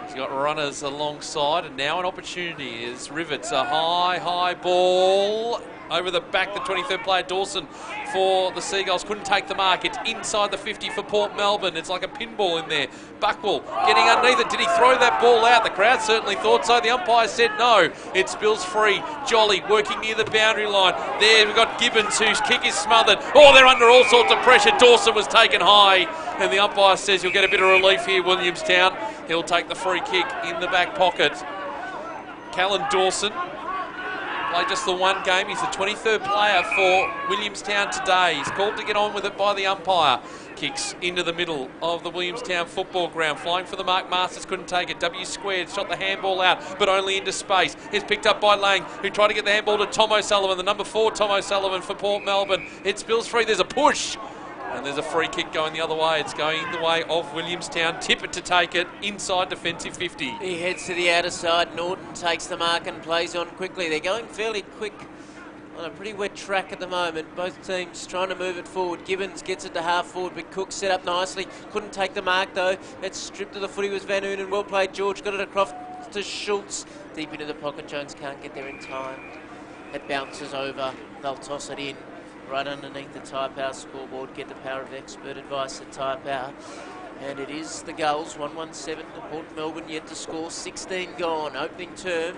He's got runners alongside, and now an opportunity is Rivets. A high ball over the back. The 23rd player, Dawson, for the Seagulls. Couldn't take the mark. It's inside the 50 for Port Melbourne. It's like a pinball in there. Buckwell getting underneath it. Did he throw that ball out? The crowd certainly thought so. The umpire said no. It spills free. Jolly working near the boundary line. There we've got Gibbons, whose kick is smothered. Oh, they're under all sorts of pressure. Dawson was taken high, and the umpire says you'll get a bit of relief here, Williamstown. He'll take the free kick in the back pocket. Callan Dawson played just the one game. He's the 23rd player for Williamstown today. He's called to get on with it by the umpire. Kicks into the middle of the Williamstown football ground. Flying for the mark. Masters couldn't take it. W squared shot the handball out, but only into space. It's picked up by Lang, who tried to get the handball to Tom O'Sullivan, the number 4 Tom O'Sullivan for Port Melbourne. It spills free. There's a push. And there's a free kick going the other way. It's going the way of Williamstown. Tippett to take it inside defensive 50.
He heads to the outer side. Norton takes the mark and plays on quickly. They're going fairly quick on a pretty wet track at the moment. Both teams trying to move it forward. Gibbons gets it to half forward, but Cook set up nicely. Couldn't take the mark though. That's stripped of the footy was Van Oonen. Well played, George. Got it across to Schultz. Deep into the pocket. Jones can't get there in time. It bounces over. They'll toss it in. Right underneath the Tyre Power scoreboard. Get the power of expert advice at Tyre Power. And it is the Gulls, 117 to Port Melbourne, yet to score, 16 gone. Opening term.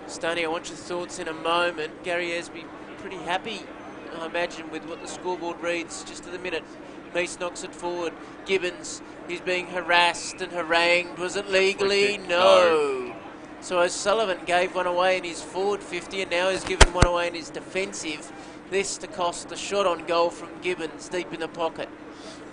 Stoney, I want your thoughts in a moment. Gary Esby pretty happy, I imagine, with what the scoreboard reads just at the minute. Meese knocks it forward. Gibbons, he's being harassed and harangued. Was it legally? No. So O'Sullivan gave one away in his forward 50, and now he's given one away in his defensive. This to cost a shot on goal from Gibbons deep in the pocket.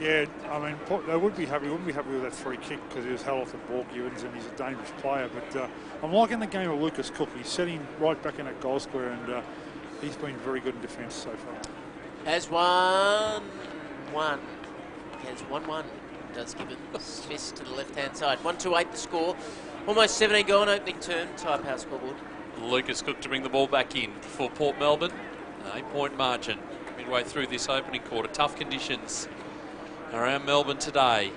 Yeah, I mean, they wouldn't be happy with that free kick because he was held off the ball, Gibbons, and he's a dangerous player. But I'm liking the game of Lucas Cook. He's setting right back in that goal square, and he's been very good in defence so far.
Has 1-1. Has 1-1. Does Gibbons miss to the left-hand side. 1-2-8 the score. Almost 17 gone opening turn. Tyre Power scoreboard.
Lucas Cook to bring the ball back in for Port Melbourne. 8-point margin midway through this opening quarter. Tough conditions around Melbourne today.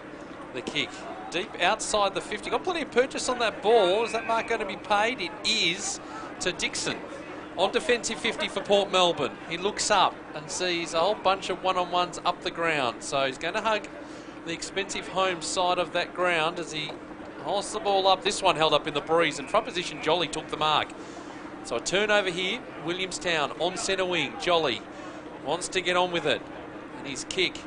The kick deep outside the 50. Got plenty of purchase on that ball. Is that mark going to be paid? It is to Dixon on defensive 50 for Port Melbourne. He looks up and sees a whole bunch of one-on-ones up the ground. So he's going to hug the expensive home side of that ground as he holds the ball up. This one held up in the breeze. In front position, Jolly took the mark. So a turnover here. Williamstown on centre wing. Jolly wants to get on with it. And his kick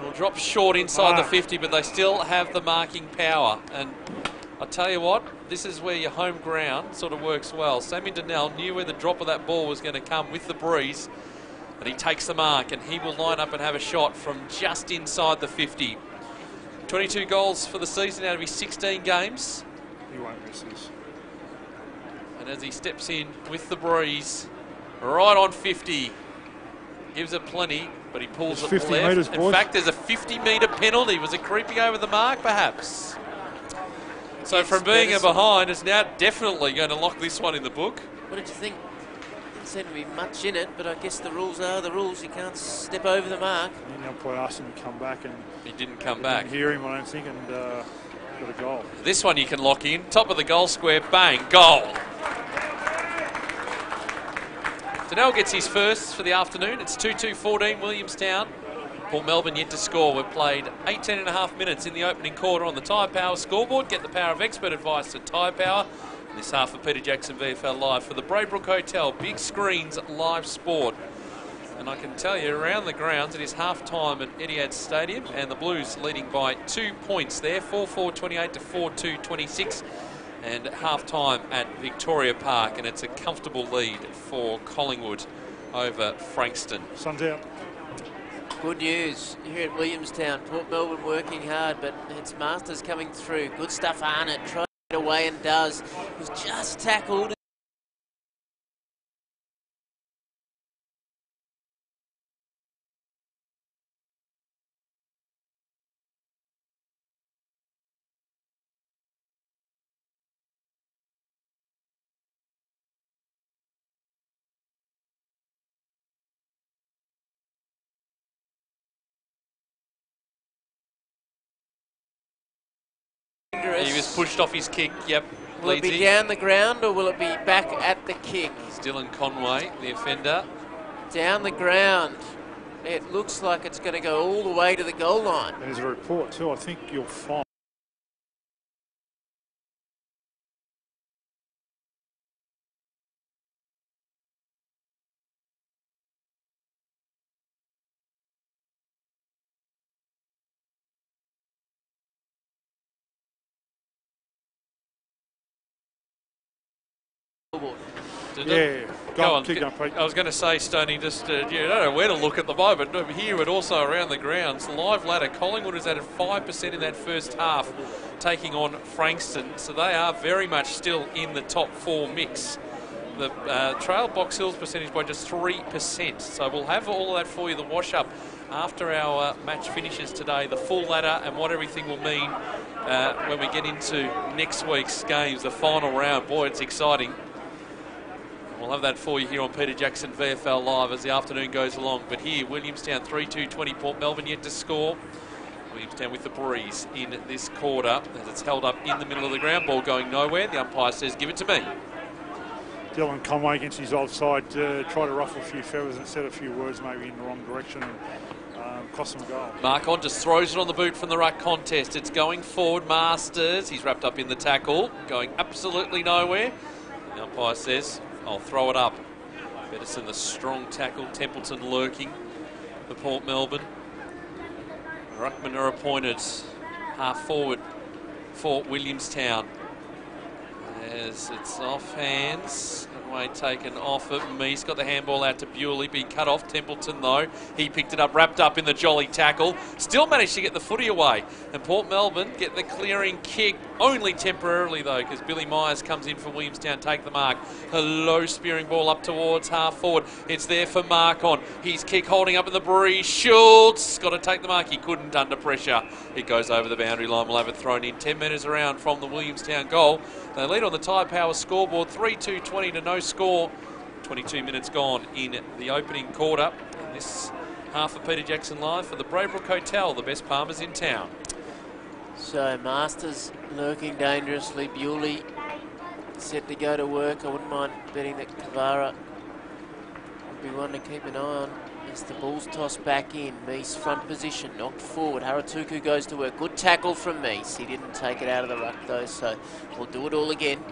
will drop short inside the 50, but they still have the marking power. And I tell you what, this is where your home ground sort of works well. Sammy Donnell knew where the drop of that ball was going to come with the breeze. And he takes the mark, and he will line up and have a shot from just inside the 50. 22 goals for the season out of his 16 games.
He won't miss this.
And as he steps in with the breeze, right on 50, gives it plenty, but he pulls it
50
left.
metres,
In
boys.
fact, there's a 50-metre penalty. Was it creeping over the mark, perhaps? So
Yes,
from being a
Madison.
behind, it's now definitely going to lock this one in the book.
What did you think? Didn't seem to be much in it, but I guess the rules are the rules. You can't step over the mark.
And the umpire asked him to come back, and
He didn't come
didn't
back.
hear him, I don't think, and got a goal.
This one you can lock in. Top of the goal square, bang, goal. Donnell gets his first for the afternoon. It's 2-2-14 Williamstown. Port Melbourne yet to score. We've played 18.5 minutes in the opening quarter on the Tyre Power scoreboard. Get the power of expert advice at Tyre Power. And this half of Peter Jackson VFL Live for the Braybrook Hotel. Big screens, live sport. And I can tell you, around the grounds, it is half-time at Etihad Stadium, and the Blues leading by 2 points there, 4-4-28 to 4-2-26. And half-time at Victoria Park, and it's a comfortable lead for Collingwood over Frankston.
Sun's out.
Good news here at Williamstown. Port Melbourne working hard, but it's Masters coming through. Good stuff, Arnott. Tries to get away and does. Was just tackled.
He was pushed off his kick, yep.
Will it be down the ground or will it be back at the kick?
It's Dylan Conway, the offender.
Down the ground. It looks like it's going to go all the way to the goal line.
There's a report too. I think you'll find. Yeah,
Go on.
keep going, Pete.
I was going to say, Stoney, just you don't know where to look at the moment. Here, but also around the grounds. Live ladder. Collingwood has added 5% in that first half, taking on Frankston. So they are very much still in the top 4 mix. The trail Box Hills percentage by just 3%. So we'll have all of that for you, the wash up, after our match finishes today. The full ladder and what everything will mean when we get into next week's games, the final round. Boy, it's exciting. We'll have that for you here on Peter Jackson VFL Live as the afternoon goes along. But here, Williamstown 3-2-20, Port Melbourne yet to score. Williamstown with the breeze in this quarter as it's held up in the middle of the ground. Ball going nowhere. The umpire says, give it to me.
Dylan Conway against his old side try to ruffle a few feathers and said a few words maybe in the wrong direction and cost them a goal.
Marcon just throws it on the boot from the ruck contest. It's going forward. Masters, he's wrapped up in the tackle, going absolutely nowhere. The umpire says, I'll throw it up. Bettison, the strong tackle. Templeton lurking for Port Melbourne. Ruckman are appointed half forward for Williamstown. As it's off hands. Conway taken off of Meese. Got the handball out to Bewley. Being cut off. Templeton, though. He picked it up, wrapped up in the jolly tackle. Still managed to get the footy away. And Port Melbourne get the clearing kick. Only temporarily, though, because Billy Myers comes in for Williamstown. Take the mark. A low spearing ball up towards half forward. It's there for Marcon. His kick holding up in the breeze. Schultz got to take the mark. He couldn't under pressure. It goes over the boundary line. We'll have it thrown in 10 metres around from the Williamstown goal. They lead on the Tide Power scoreboard 3-2-20 to no score. 22 minutes gone in the opening quarter. And this half of Peter Jackson Live for the Braybrook Hotel, the best Palmers in town.
So Masters lurking dangerously. Bewley set to go to work. I wouldn't mind betting that Kavara would be one to keep an eye on. As the ball's tossed back in, Meese front position, knocked forward. Haratuku goes to work. Good tackle from Meese. He didn't take it out of the ruck though, so we'll do it all again.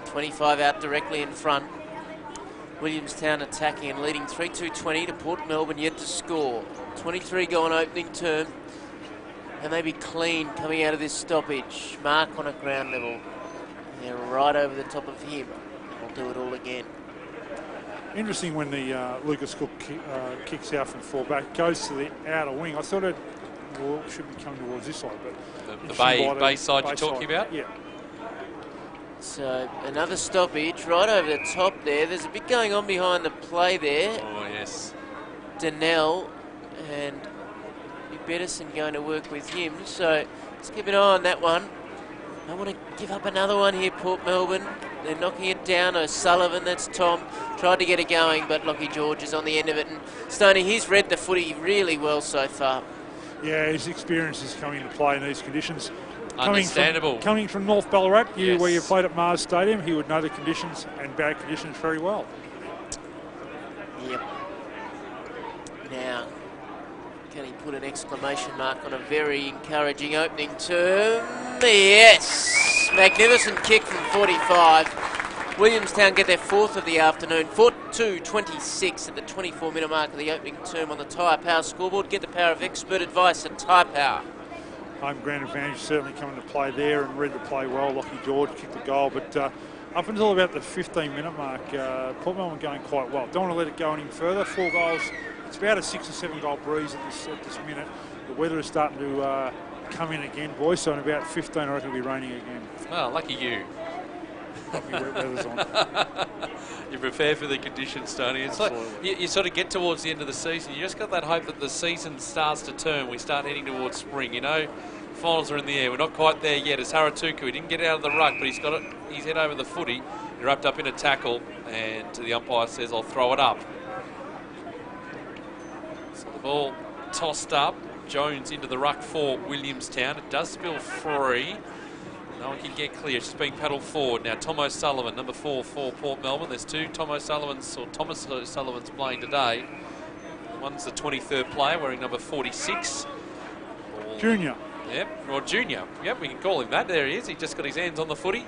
25 out directly in front. Williamstown attacking and leading 3-2-20 to Port Melbourne yet to score. 23 go on opening term. And they be clean coming out of this stoppage. Mark on a ground level. They're right over the top of him. We'll do it all again.
Interesting when the Lucas Cook kicks out from full back, goes to the outer wing. I thought it should be coming towards this side, but
the bay side you're talking about?
Yeah.
So another stoppage right over the top there. There's a bit going on behind the play there.
Oh, yes.
Donnell and Bettison going to work with him. So let's keep an eye on that one. I want to give up another one here, Port Melbourne. They're knocking it down. O'Sullivan, that's Tom. Tried to get it going, but Lockie George is on the end of it. And Stoney, he's read the footy really well so far.
Yeah, his experience is coming into play in these conditions.
Understandable.
Coming from North Ballarat,
Yes.
where you played at Mars Stadium, he would know the conditions and bad conditions very well.
Yep. Now, can he put an exclamation mark on a very encouraging opening term? Yes! Magnificent kick from 45. Williamstown get their fourth of the afternoon. 4-2-26 at the 24-minute mark of the opening term on the Tyre Power scoreboard. Get the power of expert advice at Tyre Power.
Home ground advantage certainly coming to play there and read the play well. Lockie George kicked the goal, but up until about the 15-minute mark, Port Melbourne going quite well. Don't want to let it go any further. 4 goals. It's about a 6 or 7 goal breeze at this minute. The weather is starting to come in again, boys. So in about 15, I reckon it'll be raining again.
Well, lucky you.
Wet weather's on.
You prepare for the conditions, Tony. It's like you sort of get towards the end of the season. You just got that hope that the season starts to turn. We start heading towards spring. You know, finals are in the air. We're not quite there yet. It's Haratuku. He didn't get it out of the ruck, but he's got it. His head over the footy. He wrapped up in a tackle, and the umpire says, "I'll throw it up." So the ball tossed up. Jones into the ruck for Williamstown. It does spill free. No one can get clear. It's just being paddled forward. Now Tom O'Sullivan, number 4 for Port Melbourne. There's two Thomas O'Sullivans playing today. One's the 23rd player wearing number 46.
Junior.
Yep, or Junior. Yep, we can call him that. There he is. He just got his hands on the footy.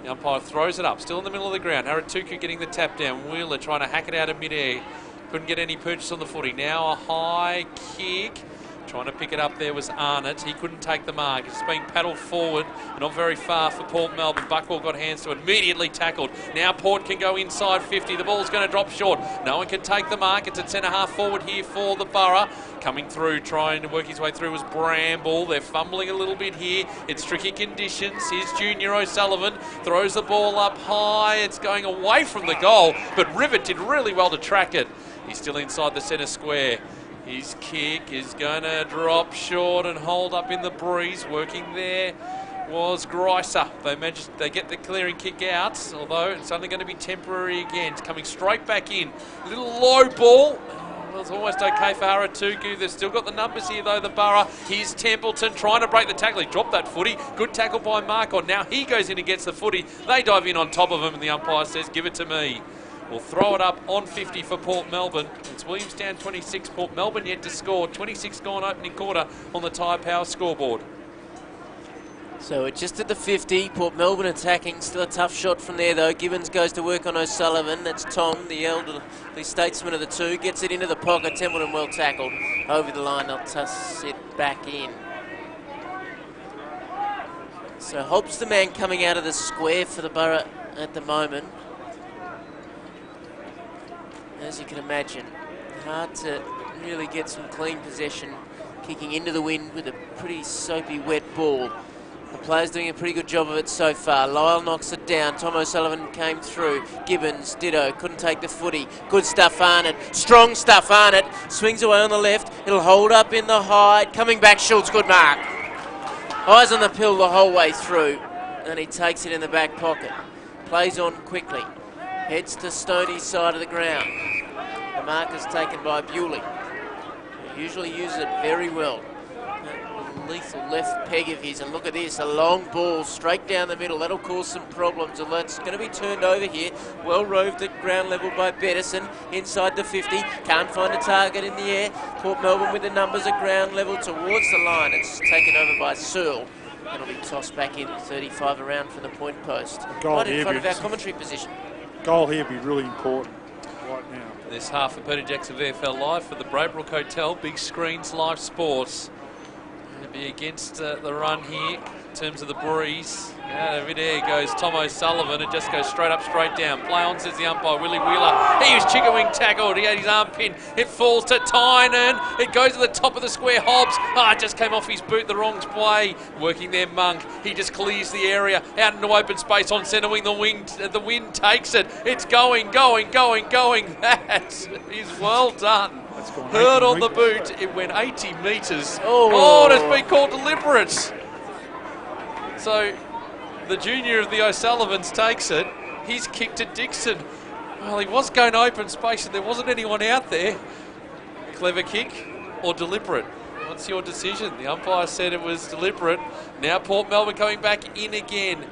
The umpire throws it up. Still in the middle of the ground. Haratuku getting the tap down. Wheeler trying to hack it out of midair. Couldn't get any purchase on the footy. Now a high kick. Trying to pick it up there was Arnott. He couldn't take the mark. It's being paddled forward, not very far for Port Melbourne. Buckwell got hands to it, immediately tackled. Now Port can go inside 50. The ball's going to drop short. No one can take the mark. It's at centre half forward here for the Borough. Coming through, trying to work his way through was Bramble. They're fumbling a little bit here. It's tricky conditions. Here's Junior O'Sullivan. Throws the ball up high. It's going away from the goal, but Rivet did really well to track it. He's still inside the centre square. His kick is going to drop short and hold up in the breeze. Working there was Greiser. They get the clearing kick out, although it's only going to be temporary again. It's coming straight back in. Little low ball. Well, it's almost okay for Haratuku. They've still got the numbers here, though, the Borough. Here's Templeton trying to break the tackle. He dropped that footy. Good tackle by Marcon. Now he goes in and gets the footy. They dive in on top of him, and the umpire says, give it to me. We'll throw it up on 50 for Port Melbourne. It's Williamstown 26, Port Melbourne yet to score. 26 gone opening quarter on the Tyre Power scoreboard.
So it's just at the 50, Port Melbourne attacking. Still a tough shot from there though. Gibbons goes to work on O'Sullivan. That's Tong, the elderly statesman of the two. Gets it into the pocket. Templeton well tackled. Over the line, they'll toss it back in. So Hobbs the man coming out of the square for the Borough at the moment. As you can imagine, hard to really get some clean possession kicking into the wind with a pretty soapy wet ball. The player's doing a pretty good job of it so far. Lyle knocks it down. Tom O'Sullivan came through. Gibbons, ditto, couldn't take the footy. Good stuff, Arnott. Strong stuff, Arnott. Swings away on the left. It'll hold up in the hide. Coming back, Schultz, good mark. Eyes on the pill the whole way through. And he takes it in the back pocket. Plays on quickly. Heads to Stoney's side of the ground. The mark is taken by Bewley. He usually uses it very well. That lethal left peg of his, and look at this, a long ball straight down the middle. That'll cause some problems. Although it's going to be turned over here. Well roved at ground level by Bettison. Inside the 50. Can't find a target in the air. Port Melbourne with the numbers at ground level towards the line. It's taken over by Searle. And it'll be tossed back in 35 around from the point post. Right in front of our commentary position.
Goal here would be really important right now.
This half for Peter Jackson VFL Live for the Braybrook Hotel. Big screens, live sports. Going to be against the run here in terms of the breeze. Out of midair goes Tom O'Sullivan. It just goes straight up, straight down. Play on, says the umpire, Willie Wheeler. He was chicken wing tackled. He had his arm pinned. It falls to Tynan. It goes to the top of the square. Hobbs. It just came off his boot the wrong way. Working there, Monk. He just clears the area out into open space on centre wing. The wind takes it. It's going. That is well done. Hurt on the boot. It went 80 metres. Oh, it's been called deliberate. So the junior of the O'Sullivans takes it. He's kicked at Dixon. Well, he was going open space and there wasn't anyone out there. Clever kick or deliberate? What's your decision? The umpire said it was deliberate. Now Port Melbourne coming back in again.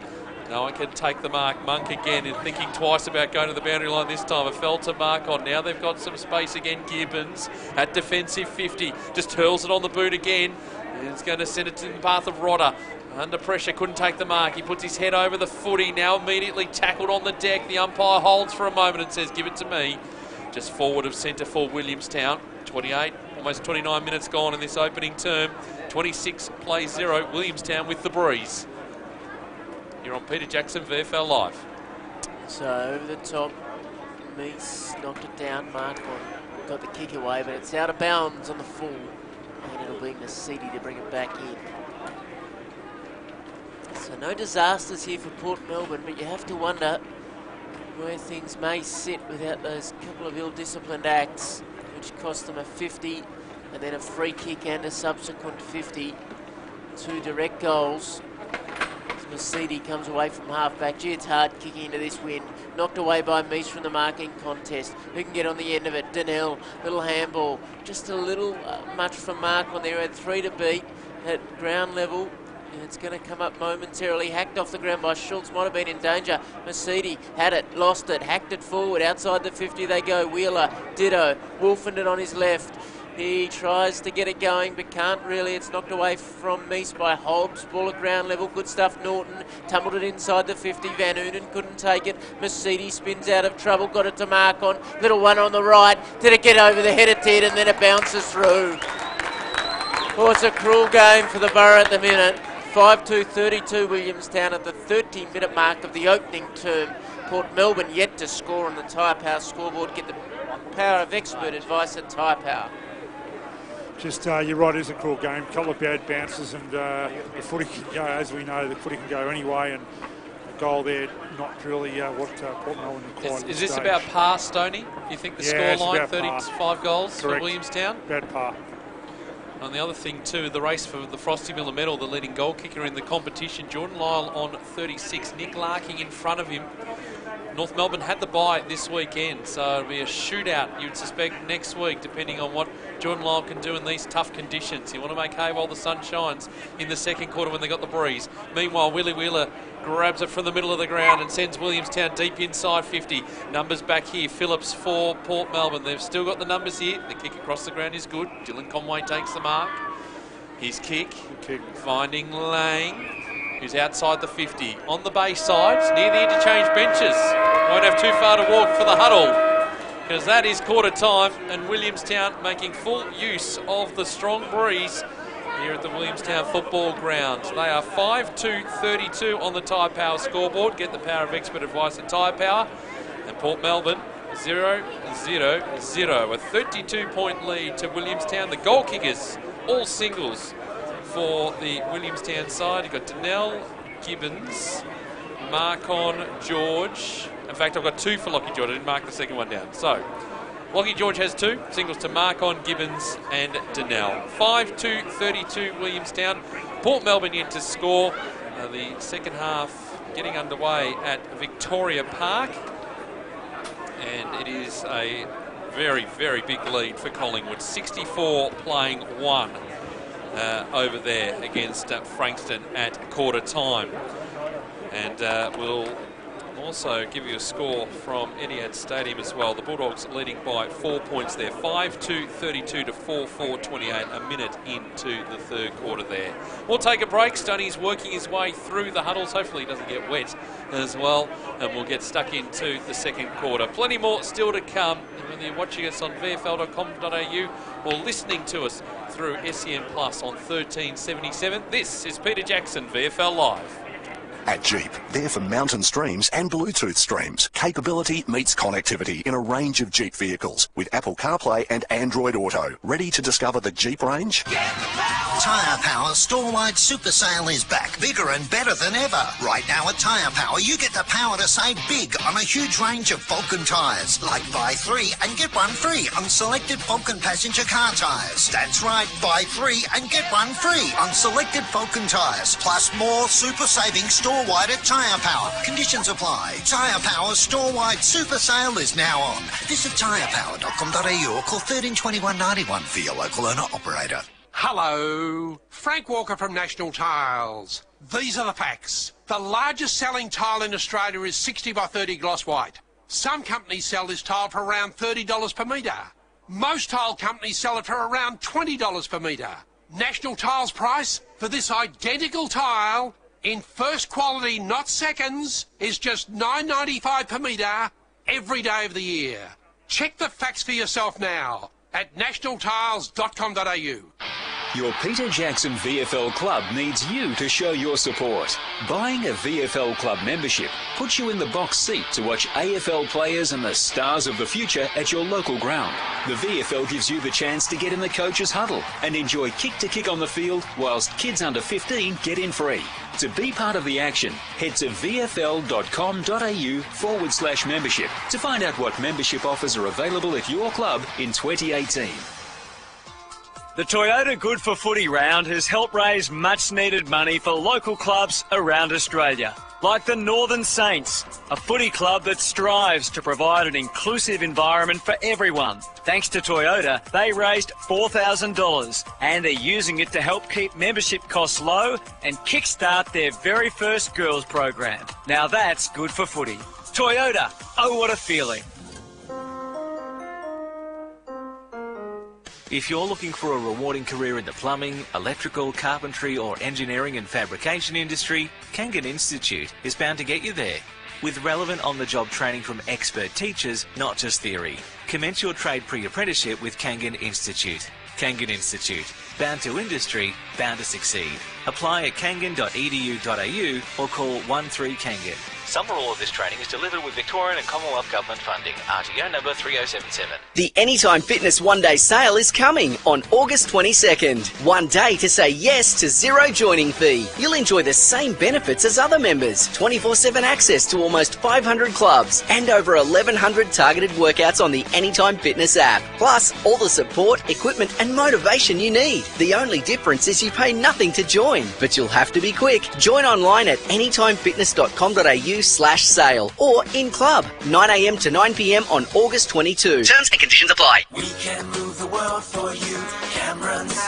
No one can take the mark. Monk again and thinking twice about going to the boundary line this time. It fell to Marcon. Now they've got some space again. Gibbons at defensive 50. Just hurls it on the boot again. And it's going to send it to the path of Rodder. Under pressure, couldn't take the mark. He puts his head over the footy. Now immediately tackled on the deck. The umpire holds for a moment and says, give it to me. Just forward of centre for Williamstown. 28, almost 29 minutes gone in this opening term. 26 plays 0. Williamstown with the breeze. You're on Peter Jackson, VFL Live.
So over the top, Meese knocked it down. Marcon got the kick away, but it's out of bounds on the full. And it'll be Nasidi to bring it back in. So no disasters here for Port Melbourne, but you have to wonder where things may sit without those couple of ill-disciplined acts, which cost them a 50 and then a free kick and a subsequent 50. 2 direct goals. Nasidi comes away from half-back. Gee, it's hard kicking into this wind. Knocked away by Meese from the marking contest. Who can get on the end of it? Donnell, little handball. Just a little much from Mark when they had 3 to beat at ground level. It's going to come up momentarily. Hacked off the ground by Schultz. Might have been in danger. Mercedes had it, lost it, hacked it forward. Outside the 50 they go. Wheeler, ditto. Wolfened it on his left. He tries to get it going, but can't really. It's knocked away from Meese by Hobbs. Ball at ground level. Good stuff, Norton. Tumbled it inside the 50. Van Oonen couldn't take it. Mercedes spins out of trouble. Got it to Marcon. Little one on the right. Did it get over the head of Ted, and then it bounces through. Oh, it's a cruel game for the Borough at the minute. 5-2-32 Williamstown at the 13-minute mark of the opening term. Port Melbourne yet to score on the Tyre Power scoreboard. Get the power of expert advice at Tyre Power.
Just, you're right, it is a cruel game. A couple of bad bounces, and the footy can go, as we know, the footy can go anyway, and a goal there, not really what Port Melbourne required.
Is this about par, Stoney? You think the scoreline, 35 goals for Williamstown?
Bad par.
And the other thing too, the race for the Frosty Miller medal, the leading goal kicker in the competition, Jordan Lyle on 36, Nick Larking in front of him. North Melbourne had the bye this weekend, so it'll be a shootout, you'd suspect, next week, depending on what Jordan Lyle can do in these tough conditions. You want to make hay while the sun shines in the second quarter when they got the breeze. Meanwhile, Willie Wheeler grabs it from the middle of the ground and sends Williamstown deep inside 50. Numbers back here. Phillips for Port Melbourne. They've still got the numbers here. The kick across the ground is good. Dylan Conway takes the mark. His kick. Finding Lang, who's outside the 50. On the base side, near the interchange benches. Won't have too far to walk for the huddle, because that is quarter time, and Williamstown making full use of the strong breeze here at the Williamstown football ground. They are 5-2-32 on the Tyre Power scoreboard. Get the power of expert advice at Tyre Power. And Port Melbourne 0-0-0. A 32-point lead to Williamstown. The goal kickers, all singles for the Williamstown side. You've got Donnell, Gibbons, Marcon, George. In fact, I've got two for Lockie George. I didn't mark the second one down. So, Lockie George has two, singles to Marcon, Gibbons and Donnell. 5-2-32 Williamstown. Port Melbourne yet to score. The second half getting underway at Victoria Park. And it is a very, very big lead for Collingwood. 64 playing 1 over there against Frankston at quarter time. And we'll also give you a score from Etihad Stadium as well. The Bulldogs leading by 4 points there. 5-2-32 to 4-4-28, a minute into the third quarter there. We'll take a break. Stoney's working his way through the huddles. Hopefully he doesn't get wet as well. And we'll get stuck into the second quarter. Plenty more still to come. Whether you're watching us on VFL.com.au or listening to us through SEN Plus on 1377, this is Peter Jackson, VFL Live.
At Jeep, they're for mountain streams and Bluetooth streams. Capability meets connectivity in a range of Jeep vehicles with Apple CarPlay and Android Auto. Ready to discover the Jeep range?
Tyre Power store-wide super sale is back, bigger and better than ever. Right now at Tyre Power, you get the power to save big on a huge range of Vulcan tyres, like buy 3 and get 1 free on selected Vulcan passenger car tyres. That's right, buy 3 and get 1 free on selected Vulcan tyres, plus more super savings store-wide at Tyre Power. Conditions apply. Tyre Power's store-wide super sale is now on. Visit tyrepower.com.au or call 13 21 91 for your local owner-operator.
Hello, Frank Walker from National Tiles. These are the facts. The largest selling tile in Australia is 60 by 30 gloss white. Some companies sell this tile for around $30 per metre. Most tile companies sell it for around $20 per metre. National Tiles price for this identical tile in first quality, not seconds, is just $9.95 per metre every day of the year. Check the facts for yourself now at nationaltiles.com.au.
Your Peter Jackson VFL club needs you to show your support. Buying a VFL club membership puts you in the box seat to watch AFL players and the stars of the future at your local ground. The VFL gives you the chance to get in the coach's huddle and enjoy kick-to-kick on the field whilst kids under 15 get in free. To be part of the action, head to vfl.com.au/membership to find out what membership offers are available at your club in 2018.
The Toyota Good for Footy round has helped raise much needed money for local clubs around Australia. Like the Northern Saints, a footy club that strives to provide an inclusive environment for everyone. Thanks to Toyota, they raised $4,000 and they're using it to help keep membership costs low and kickstart their very first girls program. Now that's good for footy. Toyota, oh what a feeling.
If you're looking for a rewarding career in the plumbing, electrical, carpentry or engineering and fabrication industry, Kangan Institute is bound to get you there. With relevant on-the-job training from expert teachers, not just theory. Commence your trade pre-apprenticeship with Kangan Institute. Kangan Institute. Bound to industry, bound to succeed. Apply at kangan.edu.au or call 13Kangan. Some or all of this training is delivered with Victorian and Commonwealth Government funding. RTO number 3077.
The Anytime Fitness one-day sale is coming on August 22nd. 1 day to say yes to zero joining fee. You'll enjoy the same benefits as other members. 24/7 access to almost 500 clubs and over 1,100 targeted workouts on the Anytime Fitness app. Plus, all the support, equipment and motivation you need. The only difference is you pay nothing to join, but you'll have to be quick. Join online at anytimefitness.com.au/sale or in club 9 a.m. to 9 p.m. on August 22. Terms and conditions apply.
We can move the world for you, Camerons.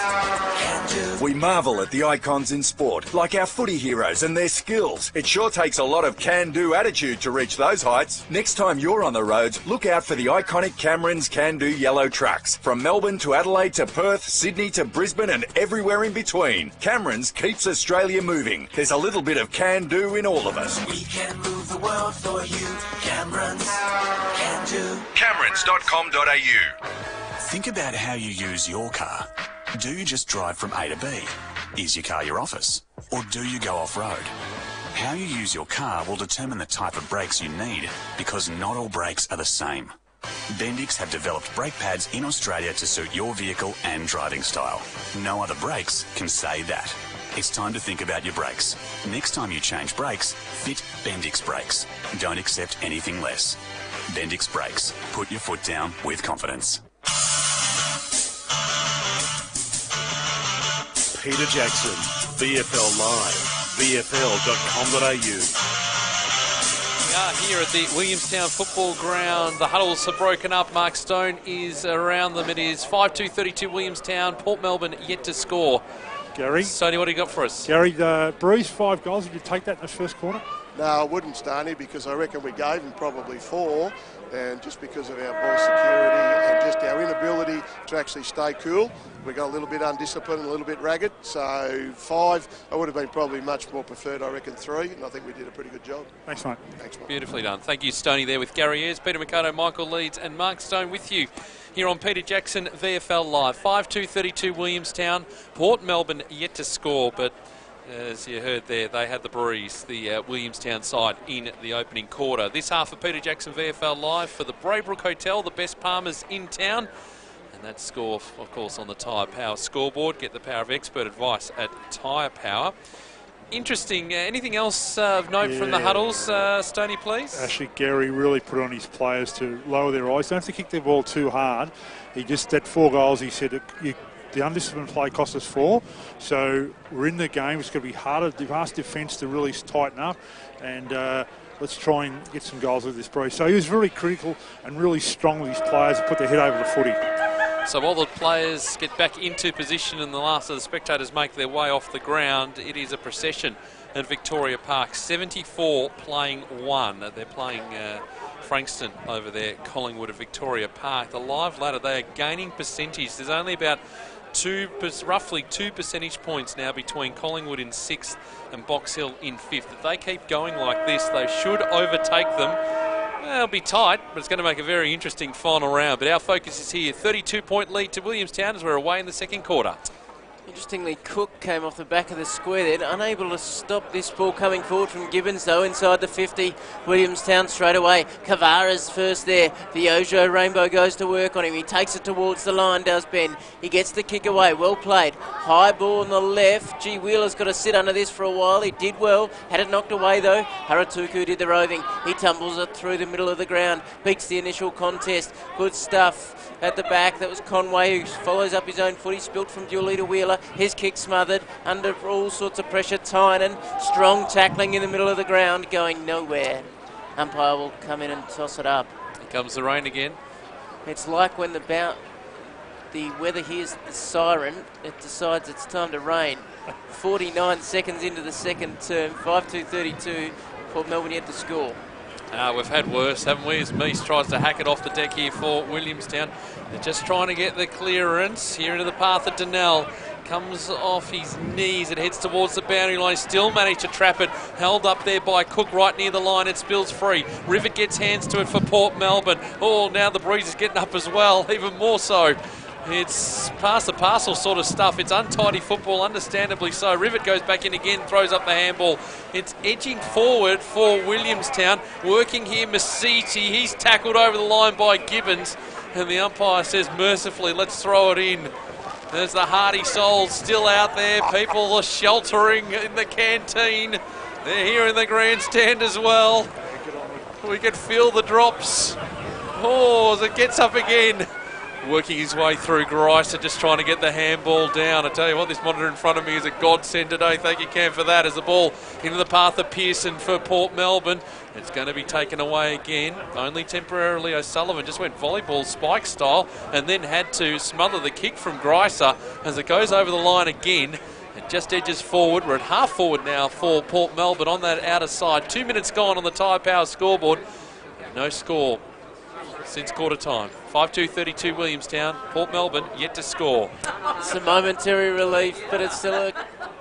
Can do.
We marvel at the icons in sport, like our footy heroes and their skills. It sure takes a lot of can-do attitude to reach those heights. Next time you're on the roads, look out for the iconic Camerons can-do yellow trucks. From Melbourne to Adelaide to Perth, Sydney to Brisbane and everywhere in between. Camerons keeps Australia moving. There's a little bit of can-do in all of us.
We can move the world for you, Camerons. Can do.
Camerons.com.au.
Think about how you use your car. Do you just drive from A to B? Is your car your office? Or do you go off-road? How you use your car will determine the type of brakes you need, because not all brakes are the same. Bendix have developed brake pads in Australia to suit your vehicle and driving style. No other brakes can say that. It's time to think about your brakes. Next time you change brakes, fit Bendix brakes. Don't accept anything less. Bendix brakes. Put your foot down with confidence.
Peter Jackson, VFL Live, VFL.com.au.
We are here at the Williamstown football ground. The huddles have broken up. Mark Stone is around them. It is 5-2-32 Williamstown. Port Melbourne yet to score.
Gary.
Stoney, what do you got for us?
Gary, Breeze, 5 goals. Did you take that in the first quarter?
No, I wouldn't, Stoney, because I reckon we gave him probably 4, and just because of our ball security and just our inability to actually stay cool, we got a little bit undisciplined, a little bit ragged. So 5, I would have been probably much more preferred, I reckon 3, and I think we did a pretty good job.
Thanks, mate.
Thanks, mate.
Beautifully done. Thank you, Stoney, there with Gary Ayres, Peter Mercado, Michael Leeds and Mark Stone with you here on Peter Jackson VFL Live. 5-2-32 Williamstown. Port Melbourne yet to score, but as you heard there, they had the breeze, the Williamstown side, in the opening quarter. This half of Peter Jackson VFL Live for the Braybrook Hotel, the best Palmers in town. And that score, of course, on the Tyre Power scoreboard. Get the power of expert advice at Tyre Power. Interesting. Anything else of note from the huddles, Stoney, please?
Actually, Gary really put on his players to lower their eyes. Don't have to kick their ball too hard. He just, that 4 goals, he said, the undisciplined play cost us 4, so we're in the game. It's going to be harder. They've asked defence to really tighten up, and let's try and get some goals with this breeze. So he was really critical and really strong with his players to put their head over the footy.
So while the players get back into position and the last of the spectators make their way off the ground, it is a procession at Victoria Park. 74 playing 1. They're playing Frankston over there, Collingwood at Victoria Park. The live ladder, they are gaining percentage. There's only about roughly 2 percentage points now between Collingwood in 6th and Box Hill in 5th. If they keep going like this, they should overtake them. Well, it'll be tight, but it's going to make a very interesting final round. But our focus is here. 32-point lead to Williamstown as we're away in the second quarter.
Interestingly, Cook came off the back of the square there, unable to stop this ball coming forward from Gibbons, though, inside the 50. Williamstown straight away. Cavara's first there. The Ojo Rainbow goes to work on him. He takes it towards the line, does Ben. He gets the kick away. Well played. High ball on the left. Gee, Wheeler's got to sit under this for a while. He did well. Had it knocked away, though. Haratuku did the roving. He tumbles it through the middle of the ground. Beats the initial contest. Good stuff at the back. That was Conway, who follows up his own footy. Spilt from Julie to Wheeler. over. His kick smothered under all sorts of pressure. Tynan, strong tackling in the middle of the ground, going nowhere. Umpire will come in and toss it up.
Here comes the rain again.
It's like when the weather hears the siren, it decides it's time to rain. 49 seconds into the second term, 5-2-32, Port Melbourne yet to score.
We've had worse, haven't we? As Meese tries to hack it off the deck here for Williamstown. They're just trying to get the clearance here into the path of Donnell. Comes off his knees, it heads towards the boundary line. Still managed to trap it. Held up there by Cook right near the line. It spills free. Rivet gets hands to it for Port Melbourne. Oh, now the breeze is getting up as well, even more so. It's pass the parcel sort of stuff. It's untidy football, understandably so. Rivet goes back in again, throws up the handball. It's edging forward for Williamstown. Working here, Masiti. He's tackled over the line by Gibbons. And the umpire says mercifully, let's throw it in. There's the Hardy Souls still out there. People are sheltering in the canteen. They're here in the grandstand as well. We can feel the drops. Oh, as it gets up again. Working his way through, Greiser just trying to get the handball down. I tell you what, this monitor in front of me is a godsend today. Thank you, Cam, for that. As the ball into the path of Pearson for Port Melbourne. It's going to be taken away again. Only temporarily. O'Sullivan just went volleyball spike style and then had to smother the kick from Greiser as it goes over the line again. It just edges forward. We're at half forward now for Port Melbourne on that outer side. 2 minutes gone on the Tyre Power scoreboard. No score since quarter time. 5-2-32 Williamstown. Port Melbourne yet to score.
It's a momentary relief, but it's still a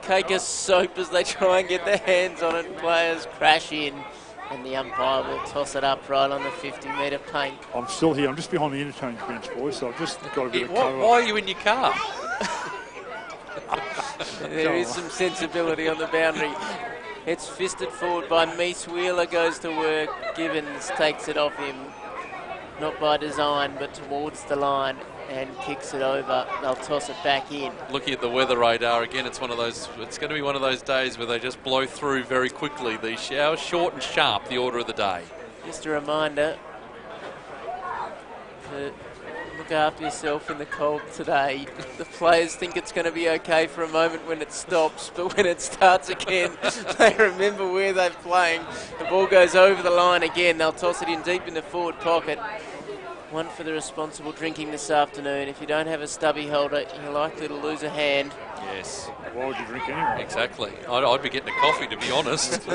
cake of soap as they try and get their hands on it. Players crash in, and the umpire will toss it up right on the 50-metre paint.
I'm still here. I'm just behind the interchange bench, boys, so I've just got a bit of cover.
Why are you in your car?
There is some sensibility on the boundary. It's fisted forward by Meese. Wheeler goes to work. Gibbons takes it off him. Not by design, but towards the line and kicks it over. They'll toss it back in.
Looking at the weather radar again, it's one of those. It's going to be one of those days where they just blow through very quickly. These showers, short and sharp, the order of the day.
Just a reminder to look after yourself in the cold today. The players think it's going to be okay for a moment when it stops, but when it starts again, they remember where they're playing. The ball goes over the line again. They'll toss it in deep in the forward pocket. One for the responsible drinking this afternoon. If you don't have a stubby holder, you're likely to lose a hand.
Yes.
Why would you drink anyway?
Exactly. I'd be getting a coffee, to be honest.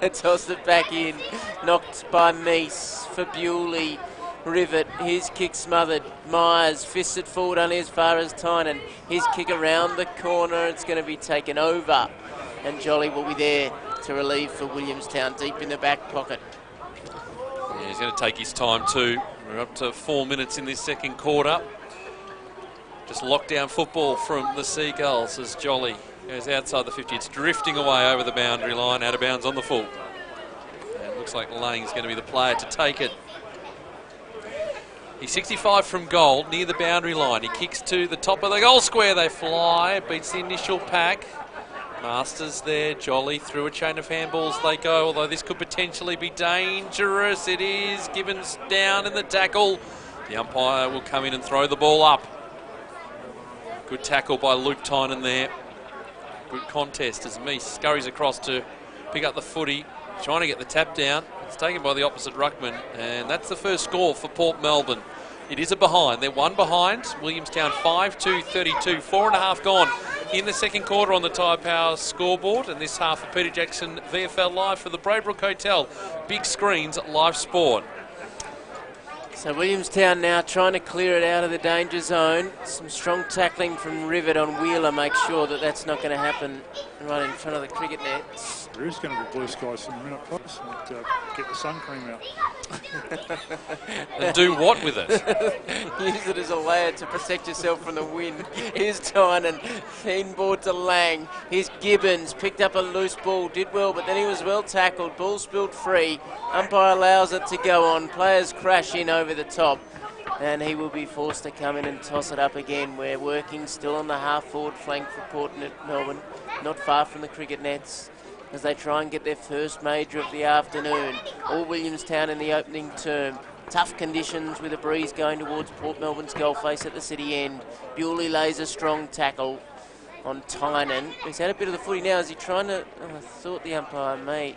They tossed it back in. Knocked by Meese for Bewley. Rivet, his kick smothered. Myers fists it forward only as far as Tynan. His kick around the corner. It's going to be taken over. And Jolly will be there to relieve for Williamstown deep in the back pocket.
Yeah, he's going to take his time too. We're up to 4 minutes in this second quarter. Just lockdown football from the Seagulls as Jolly goes outside the 50. It's drifting away over the boundary line, out of bounds on the full. And it looks like Lane's going to be the player to take it. He's 65 from goal, near the boundary line. He kicks to the top of the goal square. They fly, beats the initial pack. Masters there, Jolly through a chain of handballs they go, although this could potentially be dangerous. It is. Gibbons down in the tackle. The umpire will come in and throw the ball up. Good tackle by Luke Tynan there. Good contest as Meese scurries across to pick up the footy, trying to get the tap down. It's taken by the opposite ruckman, and that's the first score for Port Melbourne. It is a behind. They're one behind. Williamstown 5-2-32. 4.5 gone in the second quarter on the Tyre Power scoreboard. And this half of Peter Jackson VFL Live for the Braybrook Hotel. Big screens, live sport.
So Williamstown now trying to clear it out of the danger zone. Some strong tackling from Rivet on Wheeler makes sure that that's not going to happen right in front of the cricket nets.
There is going to be blue skies in a minute, folks. And, get the sun cream out.
And do what with it?
Use it as a layer to protect yourself from the wind. Here's Tynan, thin board to Lang. Here's Gibbons, picked up a loose ball, did well, but then he was well tackled. Ball spilled free. Umpire allows it to go on. Players crash in over the top. And he will be forced to come in and toss it up again. We're working still on the half-forward flank for Port Melbourne, not far from the cricket nets, as they try and get their first major of the afternoon. All Williamstown in the opening term. Tough conditions with a breeze going towards Port Melbourne's goal face at the city end. Bewley lays a strong tackle. on Tynan. He's had a bit of the footy now. Is he trying to... Oh, I thought the umpire may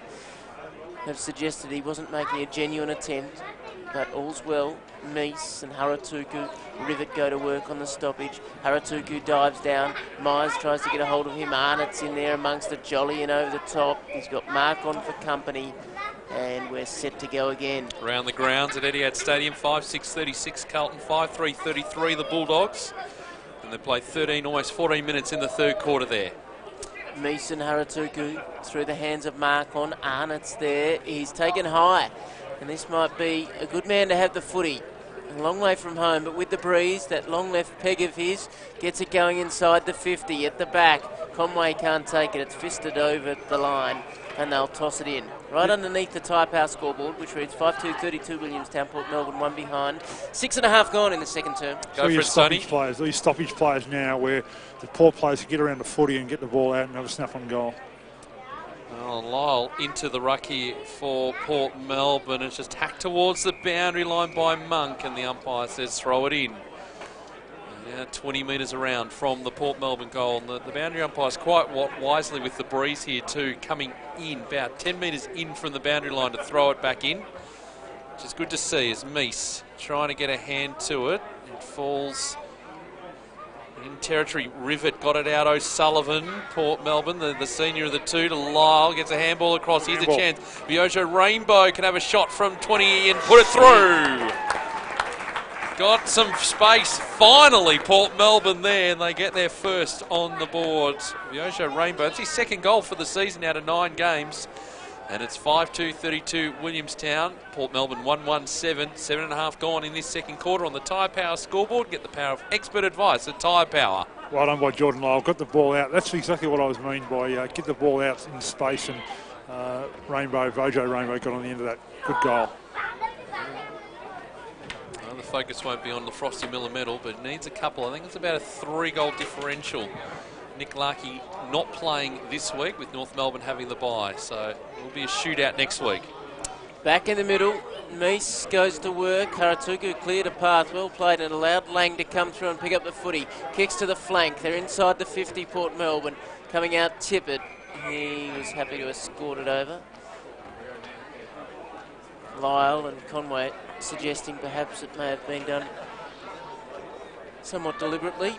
have suggested he wasn't making a genuine attempt, but all's well. Meese and Haratuku Rivet go to work on the stoppage. Haratuku dives down. Myers tries to get a hold of him. Arnott's in there amongst the jolly and over the top. He's got Mark on for company, and we're set to go again.
Around the grounds at Etihad Stadium, 5-6-36 Carlton, 5-3-33 the Bulldogs. And they play 13, almost 14 minutes in the third quarter there.
Meese and Haratuku through the hands of Mark on. Arnott's there. He's taken high, and this might be a good man to have the footy. A long way from home, but with the breeze, that long left peg of his gets it going inside the 50 at the back. Conway can't take it. It's fisted over the line, and they'll toss it in. Right underneath the Tyre Power scoreboard, which reads 5-2-32 Williamstown, Port Melbourne, 1 behind. 6.5 gone in the second term.
Go for it, Sonny. These stoppage players now, where the poor players can get around the footy and get the ball out and have a snap on goal.
Well, Lyle into the ruck here for Port Melbourne. It's just hacked towards the boundary line by Monk, and the umpire says throw it in. Yeah, 20 metres around from the Port Melbourne goal. And the boundary umpire's quite wisely with the breeze here too, coming in about 10 metres in from the boundary line to throw it back in, which is good to see as Meese trying to get a hand to it. It falls in territory. Rivet got it out. O'Sullivan, Port Melbourne, the senior of the two, to Lyle. Gets a handball across. Here's a chance. Biojo Rainbow can have a shot from 20 and put it through. Got some space. Finally, Port Melbourne there, and they get their first on the board. Biojo Rainbow. It's his second goal for the season out of 9 games. And it's 5-2-32 Williamstown. Port Melbourne 1-1-7. 7.5 gone in this second quarter on the Tyre Power scoreboard. Get the power of expert advice at Tyre Power.
Well done by Jordan Lyle. Got the ball out. That's exactly what I was meaning by get the ball out in space, and Vojo Rainbow got on the end of that. Good goal.
Well, the focus won't be on the Frosty Miller medal, but it needs a couple. I think it's about a 3-goal differential. Nick Larkey not playing this week with North Melbourne having the bye, so it will be a shootout next week.
Back in the middle, Meese goes to work. Haratuku cleared a path, well played, and allowed Lang to come through and pick up the footy. Kicks to the flank. They're inside the 50, Port Melbourne. Coming out Tippett. He was happy to escort it over. Lyle and Conway suggesting perhaps it may have been done somewhat deliberately.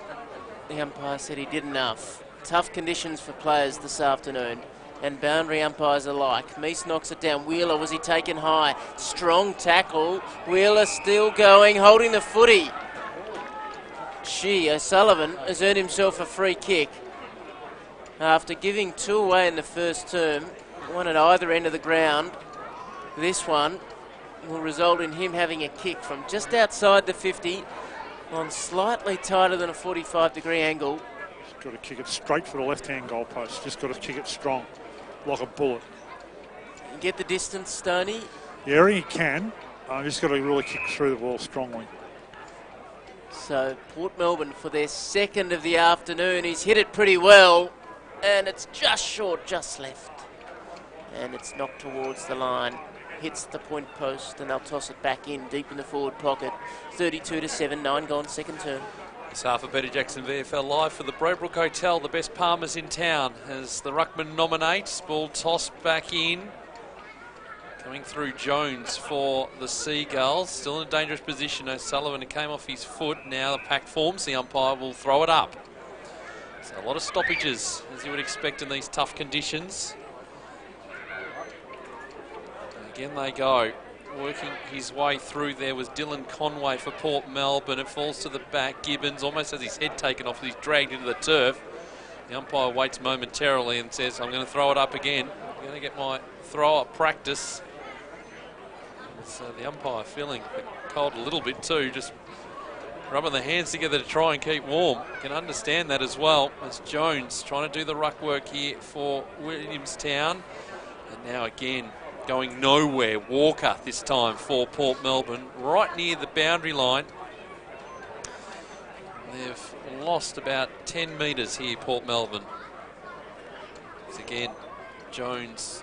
The umpire said he did enough. Tough conditions for players this afternoon, and boundary umpires alike. Meese knocks it down. Wheeler, was he taken high? Strong tackle. Wheeler still going, holding the footy. O'Sullivan has earned himself a free kick after giving 2 away in the first term, one at either end of the ground. This one will result in him having a kick from just outside the 50 on slightly tighter than a 45-degree angle.
Just got to kick it straight for the left-hand goalpost. Just got to kick it strong, like a bullet.
Get the distance, Stoney.
Yeah, he can. Just got to really kick through the ball strongly.
So Port Melbourne for their second of the afternoon. He's hit it pretty well, and it's just short, just left. And it's knocked towards the line. Hits the point post, and they'll toss it back in deep in the forward pocket. 32-7, 9 gone, second term.
It's half of Peter Jackson VFL Live for the Brobrook Hotel, the best Palmers in town, as the ruckman nominates. Ball tossed back in. Coming through Jones for the Seagulls. Still in a dangerous position. O'Sullivan came off his foot. Now the pack forms. The umpire will throw it up. So a lot of stoppages, as you would expect in these tough conditions. Again they go. Working his way through there was Dylan Conway for Port Melbourne. It falls to the back. Gibbons almost has his head taken off. He's dragged into the turf. The umpire waits momentarily and says, I'm going to throw it up again. I'm going to get my throw-up practice. So the umpire feeling cold a little bit too, just rubbing the hands together to try and keep warm. Can understand that as well. As Jones trying to do the ruck work here for Williamstown. And now again, going nowhere. Walker this time for Port Melbourne, right near the boundary line. They've lost about 10 metres here, Port Melbourne. It's again Jones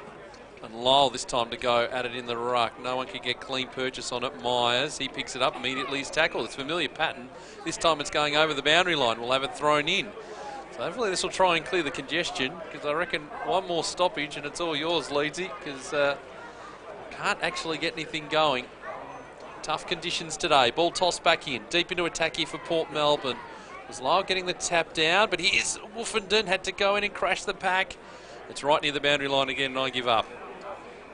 and Lyle this time to go at it in the ruck. No one can get clean purchase on it. Myers, he picks it up immediately. He's tackled. It's a familiar pattern. This time it's going over the boundary line. We'll have it thrown in. So hopefully this will try and clear the congestion, because I reckon one more stoppage and it's all yours, Leedsy, because can't actually get anything going. Tough conditions today. Ball tossed back in. Deep into attack here for Port Melbourne. Was Lyle getting the tap down, but here's Wolfenden, had to go in and crash the pack. It's right near the boundary line again, and I give up.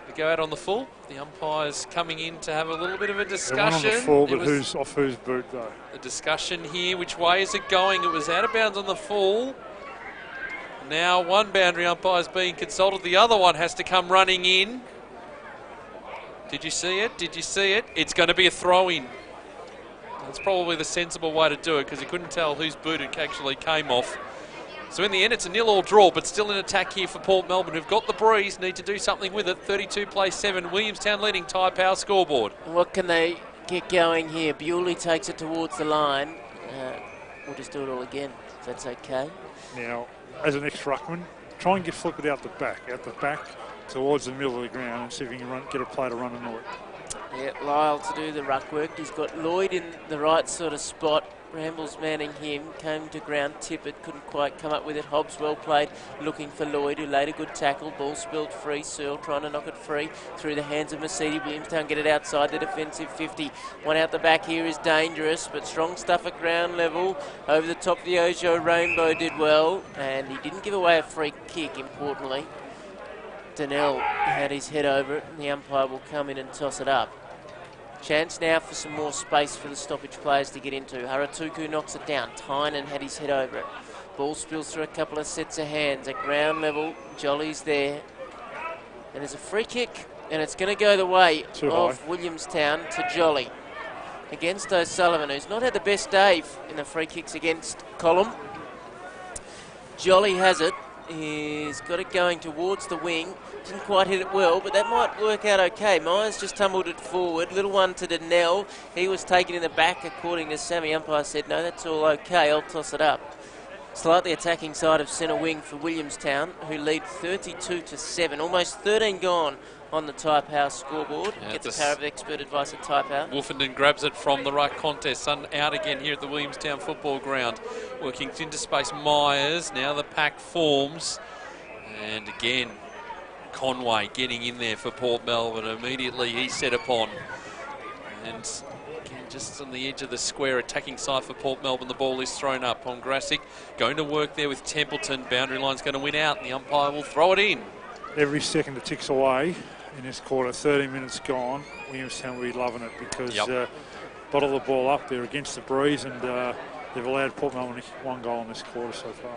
We go out on the full. The umpire's coming in to have a little bit of a discussion.
On the full, but who's off whose boot, though?
The discussion here, which way is it going? It was out of bounds on the full. Now one boundary umpire is being consulted. The other one has to come running in. Did you see it? Did you see it? It's going to be a throw-in. That's probably the sensible way to do it, because he couldn't tell whose boot it actually came off. So in the end, it's a 0-all draw, but still in attack here for Port Melbourne, who've got the breeze, need to do something with it. 32 plays 7. Williamstown leading Tyre Power scoreboard.
What can they get going here? Bewley takes it towards the line. We'll just do it all again, if that's okay.
Now, as an ex-ruckman, try and flip it out the back towards the middle of the ground, and see if you can get a play to run into it.
Yeah, Lyle to do the ruck work. He's got Lloyd in the right sort of spot. Brambles manning him, came to ground, Tippett couldn't quite come up with it. Hobbs well played, looking for Lloyd, who laid a good tackle. Ball spilled free. Searle trying to knock it free through the hands of Mercedes. Williamstown get it outside the defensive 50. One out the back here is dangerous, but strong stuff at ground level. Over the top, the Ojo Rainbow did well, and he didn't give away a free kick, importantly. Donnell had his head over it, and the umpire will come in and toss it up. Chance now for some more space for the stoppage players to get into. Haratuku knocks it down. Tynan had his head over it. Ball spills through a couple of sets of hands. At ground level, Jolly's there. And there's a free kick, and it's going to go the way of Williamstown to Jolly. Against O'Sullivan, who's not had the best day in the free kicks against Column. Jolly has it. He's got it going towards the wing. Didn't quite hit it well, but that might work out okay. Myers just tumbled it forward. Little one to Donnell. He was taken in the back, according to Sammy. Umpire said, no, that's all okay. I'll toss it up. Slightly attacking side of centre wing for Williamstown, who lead 32-7. Almost 13 gone on the Tyre Power scoreboard.
Yeah,
get the power of expert advice at Tyre Power.
Wolfenden grabs it from the ruck contest. Sun out again here at the Williamstown football ground. Working into space, Myers. Now the pack forms. And again, Conway getting in there for Port Melbourne. Immediately he's set upon. And again, just on the edge of the square, attacking side for Port Melbourne. The ball is thrown up on Grassick. Going to work there with Templeton. Boundary line's going to win out, and the umpire will throw it in.
Every second that ticks away in this quarter, 30 minutes gone, Williamstown will be loving it, because bottle the ball up, they're against the breeze, and they've allowed Port Melbourne one goal in this quarter so far.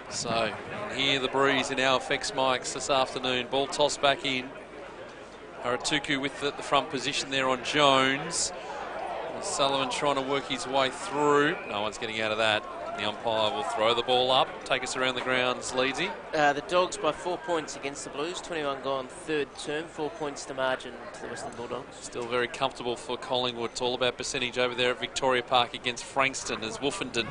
So, here the breeze in our effects mics this afternoon. Ball tossed back in. Haratuku with the front position there on Jones. Sullivan trying to work his way through. No one's getting out of that. The umpire will throw the ball up, take us around the grounds, Leedsy.
The Dogs by 4 points against the Blues. 21 gone, third term. 4 points to margin to the Western Bulldogs. Still
very comfortable for Collingwood. It's all about percentage over there at Victoria Park against Frankston, as Wolfenden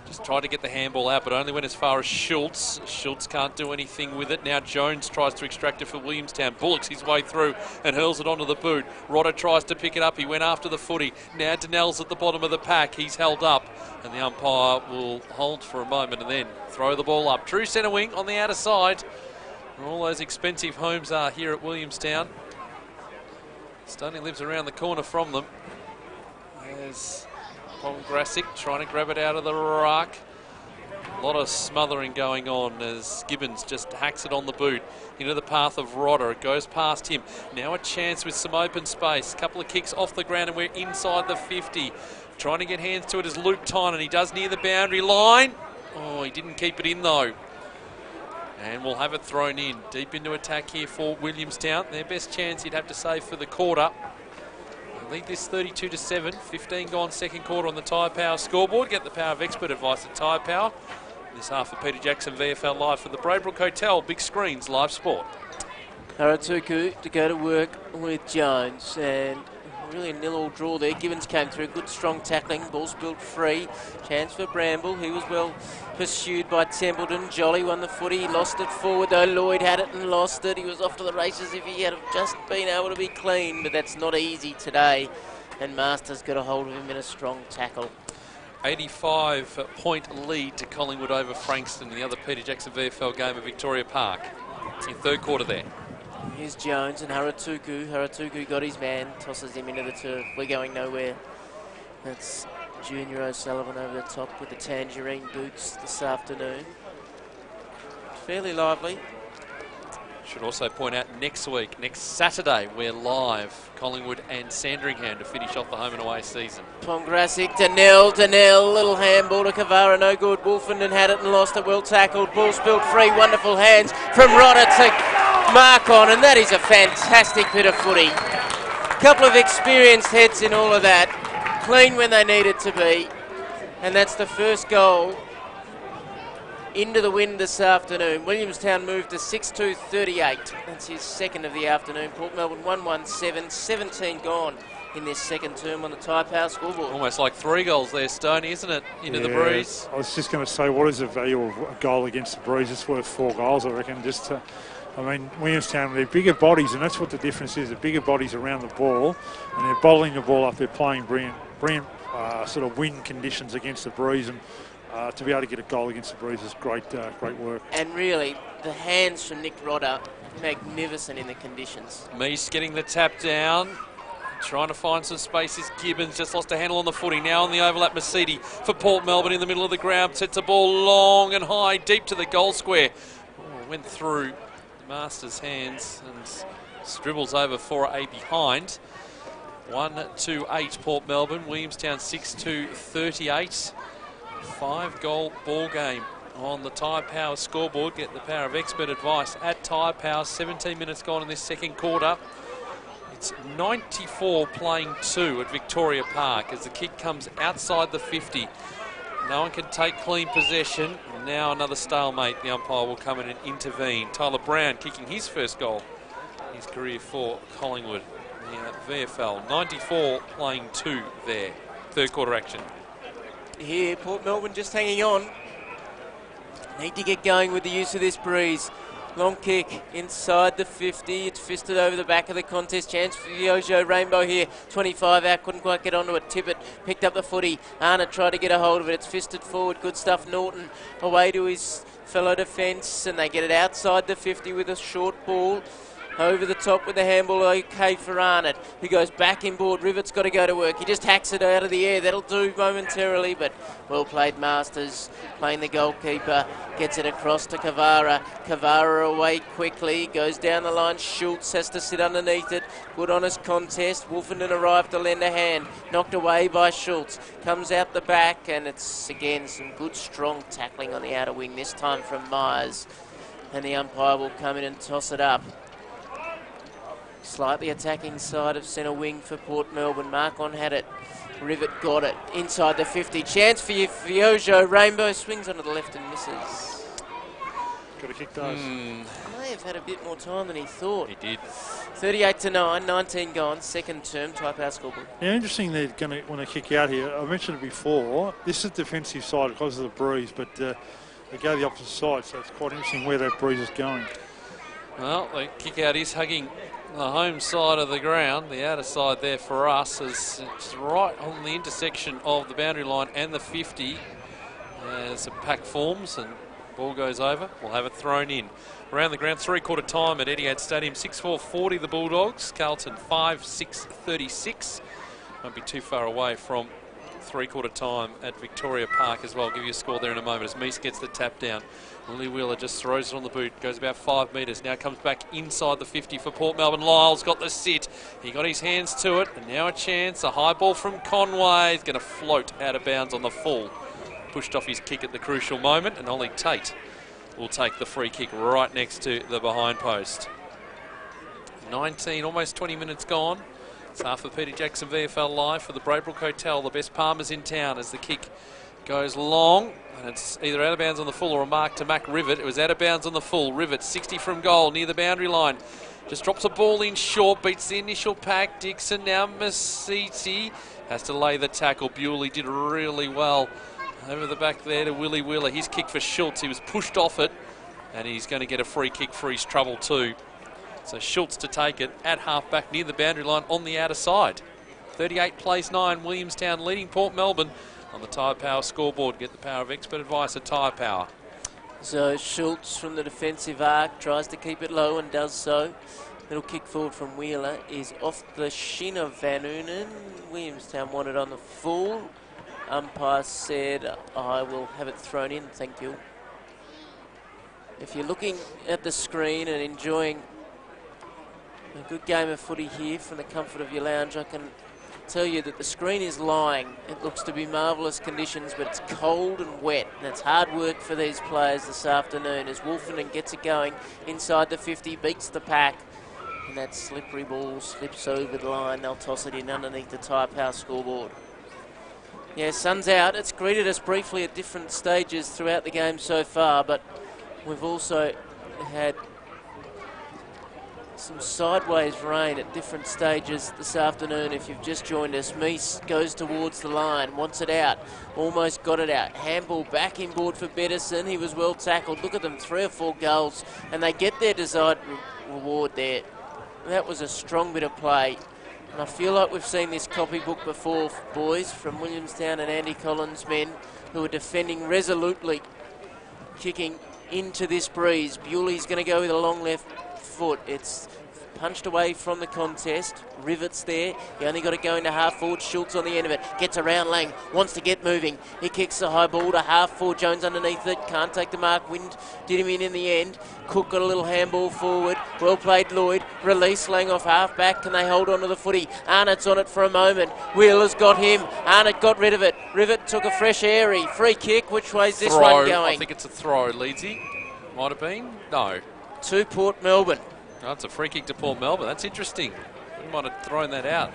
just tried to get the handball out, but only went as far as Schultz. Schultz can't do anything with it. Now Jones tries to extract it for Williamstown. Bullocks his way through and hurls it onto the boot. Rodder tries to pick it up. He went after the footy. Now Donnell's at the bottom of the pack. He's held up, and the umpire will hold for a moment and then throw the ball up. True centre wing on the outer side. Where all those expensive homes are here at Williamstown. Stoney lives around the corner from them. There's Paul Grassick trying to grab it out of the ruck. A lot of smothering going on as Gibbons just hacks it on the boot into the path of Rodder. It goes past him. Now a chance with some open space. A couple of kicks off the ground, and we're inside the 50. Trying to get hands to it is Luke Tynan. He does near the boundary line. Oh, he didn't keep it in though. And we'll have it thrown in. Deep into attack here for Williamstown. Their best chance, you'd have to say, for the quarter. Lead this 32-7. 15 gone second quarter on the Tyre Power scoreboard. Get the power of expert advice at Tyre Power. This half of Peter Jackson VFL Live for the Braybrook Hotel. Big screens, live sport.
Haratuku to go to work with Jones, and really a 0-all draw there. Gibbons came through, good strong tackling, ball spilled free. Chance for Bramble, he was well pursued by Templeton. Jolly won the footy, he lost it forward though. Lloyd had it and lost it. He was off to the races if he had just been able to be clean, but that's not easy today. And Masters got a hold of him in a strong tackle.
85-point lead to Collingwood over Frankston, the other Peter Jackson VFL game at Victoria Park. In third quarter there.
Here's Jones and Haratuku. Haratuku got his man, tosses him into the turf. We're going nowhere. That's Junior O'Sullivan over the top with the tangerine boots this afternoon. Fairly lively.
Should also point out next Saturday, we're live, Collingwood and Sandringham, to finish off the home and away season.
Pongrassic, Danell, little handball to Kavara, no good. Wolfenden had it and lost it, well tackled. Ball spilled free, wonderful hands from Rodder to mark on, and that is a fantastic bit of footy. Couple of experienced heads in all of that, clean when they needed to be, and that's the first goal into the wind this afternoon. Williamstown moved to 6-2-38. That's his second of the afternoon. Port Melbourne 1-1-7, 17 gone in this second term on the Tyre Power scoreboard.
Almost like 3 goals there, Stoney, isn't it? Into the breeze.
I was just going to say, what is the value of a goal against the breeze? It's worth 4 goals, I reckon. Williamstown, they're bigger bodies, and that's what the difference is. The bigger bodies around the ball, and they're bowling the ball up. They're playing brilliant sort of wind conditions against the breeze, and to be able to get a goal against the breeze is great work.
And really, the hands from Nick Rodder, magnificent in the conditions.
Meese getting the tap down, trying to find some spaces. Gibbons just lost a handle on the footy. Now on the overlap, Mercedes for Port Melbourne in the middle of the ground. Sets a ball long and high, deep to the goal square. Went through Masters' hands and dribbles over for a behind. 1-2-8 Port Melbourne. Williamstown 6-2-38. 5-goal ball game on the Tyre Power scoreboard. Get the power of expert advice at Tyre Power. 17 minutes gone in this second quarter. It's 94 playing 2 at Victoria Park as the kick comes outside the 50. No one can take clean possession. Now another stalemate. The umpire will come in and intervene. Tyler Brown kicking his first goal in his career for Collingwood. The VFL 94 playing 2 there. Third quarter action.
Here, Port Melbourne just hanging on. Need to get going with the use of this breeze. Long kick inside the 50. It's fisted over the back of the contest. Chance for Yojo Rainbow here. 25 out. Couldn't quite get onto it. Tippett picked up the footy. Arnott tried to get a hold of it. It's fisted forward. Good stuff. Norton away to his fellow defence. And they get it outside the 50 with a short ball. Over the top with the handball, okay for Arnott, who goes back inboard. Rivet's got to go to work. He just hacks it out of the air. That'll do momentarily, but well played Masters, playing the goalkeeper. Gets it across to Kavara. Kavara away quickly, goes down the line. Schultz has to sit underneath it. Good honest contest. Wolfenden arrived to lend a hand. Knocked away by Schultz. Comes out the back, and it's again some good strong tackling on the outer wing, this time from Myers. And the umpire will come in and toss it up. Slightly attacking side of centre wing for Port Melbourne. Mark-on had it. Rivet got it. Inside the 50. Chance for Yojo. Rainbow swings onto the left and misses.
Got to kick those.
May have had a bit more time than he thought.
He did.
38-9, 19 gone. Second term, Type House scoreboard.
Yeah, interesting they're going to want to kick out here. I mentioned it before. This is defensive side because of the breeze, but they go the opposite side, so it's quite interesting where that breeze is going.
Well, the kick out is hugging the home side of the ground. The outer side there for us is it's right on the intersection of the boundary line and the 50. As the pack forms and ball goes over, we'll have it thrown in. Around the ground, 3-quarter time at Etihad Stadium. 6-4-40 the Bulldogs. Carlton 5-6-36. Won't be too far away from 3-quarter time at Victoria Park as well. I'll give you a score there in a moment as Meese gets the tap down. Willie Wheeler just throws it on the boot, goes about 5 metres, now comes back inside the 50 for Port Melbourne. Lyle's got the sit, he got his hands to it, and now a chance, a high ball from Conway, he's going to float out of bounds on the full. Pushed off his kick at the crucial moment, and Ollie Tate will take the free kick right next to the behind post. 19, almost 20 minutes gone. It's half of Peter Jackson VFL Live for the Braybrook Hotel, the best palmers in town, as the kick goes long, and it's either out of bounds on the full or a mark to Mac Rivet. It was out of bounds on the full. Rivet 60 from goal near the boundary line. Just drops a ball in short, beats the initial pack. Dixon now Masiti has to lay the tackle. Bewley did really well over the back there to Willie Wheeler. His kick for Schultz. He was pushed off it, and he's going to get a free kick for his trouble too. So Schultz to take it at half back near the boundary line on the outer side. 38 plays 9. Williamstown leading Port Melbourne on the Tyre Power scoreboard. Get the power of expert advice at Tyre Power.
So Schultz from the defensive arc tries to keep it low and does so. Little kick forward from Wheeler is off the shin of Van Unen. Williamstown wanted on the full. Umpire said, I will have it thrown in, thank you. If you're looking at the screen and enjoying a good game of footy here from the comfort of your lounge, I can tell you that the screen is lying. It looks to be marvellous conditions, but it's cold and wet, and it's hard work for these players this afternoon as Wolfenden gets it going inside the 50, beats the pack, and that slippery ball slips over the line. They'll toss it in underneath the Tyre Power scoreboard. Yeah, sun's out. It's greeted us briefly at different stages throughout the game so far, but we've also had some sideways rain at different stages this afternoon. If you've just joined us, Meese goes towards the line, wants it out, almost got it out. Handball back inboard for Bettison. He was well tackled. Look at them, 3 or 4 goals, and they get their desired reward there. That was a strong bit of play. And I feel like we've seen this copybook before, boys, from Williamstown and Andy Collins' men who are defending resolutely, kicking into this breeze. Bewley's going to go with a long left foot. It's punched away from the contest. Rivets there. He only got to go into half forward. Schultz on the end of it. Gets around Lang. Wants to get moving. He kicks the high ball to half forward. Jones underneath it. Can't take the mark. Wind did him in the end. Cook got a little handball forward. Well played, Lloyd. Release Lang off half back. Can they hold on to the footy? Arnott's on it for a moment. Wheeler's got him. Arnott got rid of it. Rivet took a fresh airy. Free kick. Which way's this one going?
I think it's a throw, Leedsy. Might have been. No.
To Port Melbourne.
Oh, it's a free kick to Port Melbourne. That's interesting. We might have thrown that out.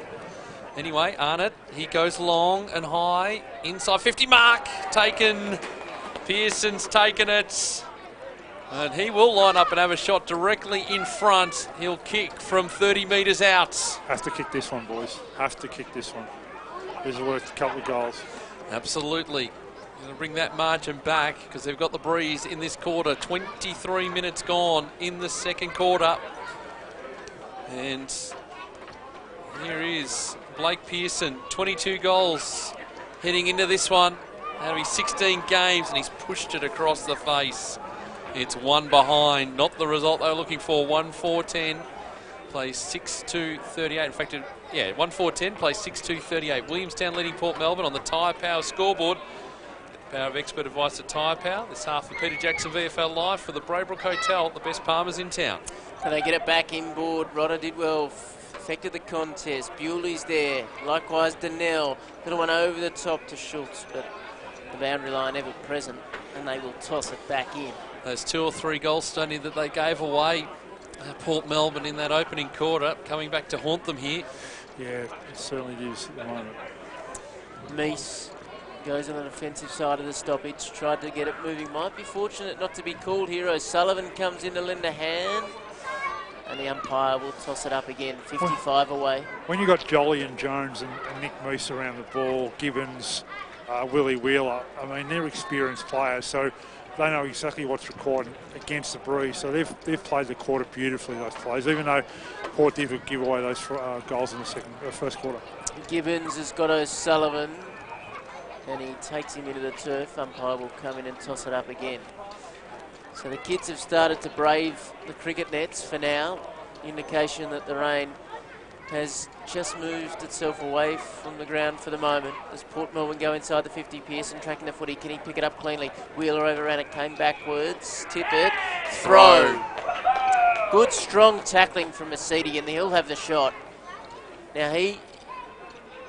Anyway, Arnott, he goes long and high. Inside 50 mark. Taken. Pearson's taken it. And he will line up and have a shot directly in front. He'll kick from 30 metres out.
Have to kick this one, boys. Have to kick this one. This is worth a couple of goals.
Absolutely. Going to bring that margin back because they've got the breeze in this quarter. 23 minutes gone in the second quarter. And here is Blake Pearson, 22 goals heading into this one. That'll be 16 games, and he's pushed it across the face. It's one behind, not the result they were looking for. 1-4-10, plays 6-2-38. In fact, 1-4-10, plays 6-2-38. Williamstown leading Port Melbourne on the Tyre Power scoreboard. Power of expert advice at Tyre Power. This half of Peter Jackson VFL Live for the Braybrook Hotel, the best Palmers in town.
Can they get it back inboard? Rodder did well, affected the contest. Bewley's there, likewise Donnell. Little one over the top to Schultz, but the boundary line ever present, and they will toss it back in.
Those 2 or 3 goals, Stoney, that they gave away Port Melbourne in that opening quarter, coming back to haunt them here.
Yeah, it certainly is at the moment.
Meese goes on the defensive side of the stoppage, tried to get it moving. Might be fortunate not to be called here. O'Sullivan comes in to lend a hand, and the umpire will toss it up again, 55 away.
When you got Jolly and Jones and Nick Meese around the ball, Gibbons, Willie Wheeler, I mean, they're experienced players, so they know exactly what's required against the breeze. So they've played the quarter beautifully, those players, even though Port did give away those goals in the first quarter.
Gibbons has got O'Sullivan, and he takes him into the turf. Umpire will come in and toss it up again. So the kids have started to brave the cricket nets for now. Indication that the rain has just moved itself away from the ground for the moment. As Port Melbourne go inside the 50, Pearson tracking the footy. Can he pick it up cleanly? Wheeler overran it, came backwards. Tip it. Throw. Good strong tackling from Masidi, and he'll have the shot. Now he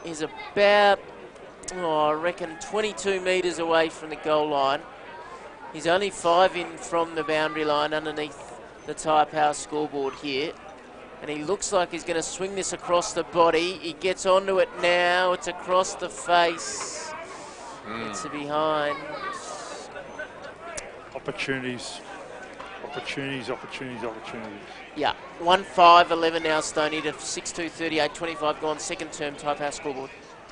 is about, I reckon, 22 metres away from the goal line. He's only 5 in from the boundary line underneath the Tyre Power scoreboard here. And he looks like he's going to swing this across the body. He gets onto it now. It's across the face. It's a behind.
Opportunities.
Yeah, 1-5-11 now, Stoney to 6-2-38, 25 gone, second term, Tyre Power scoreboard.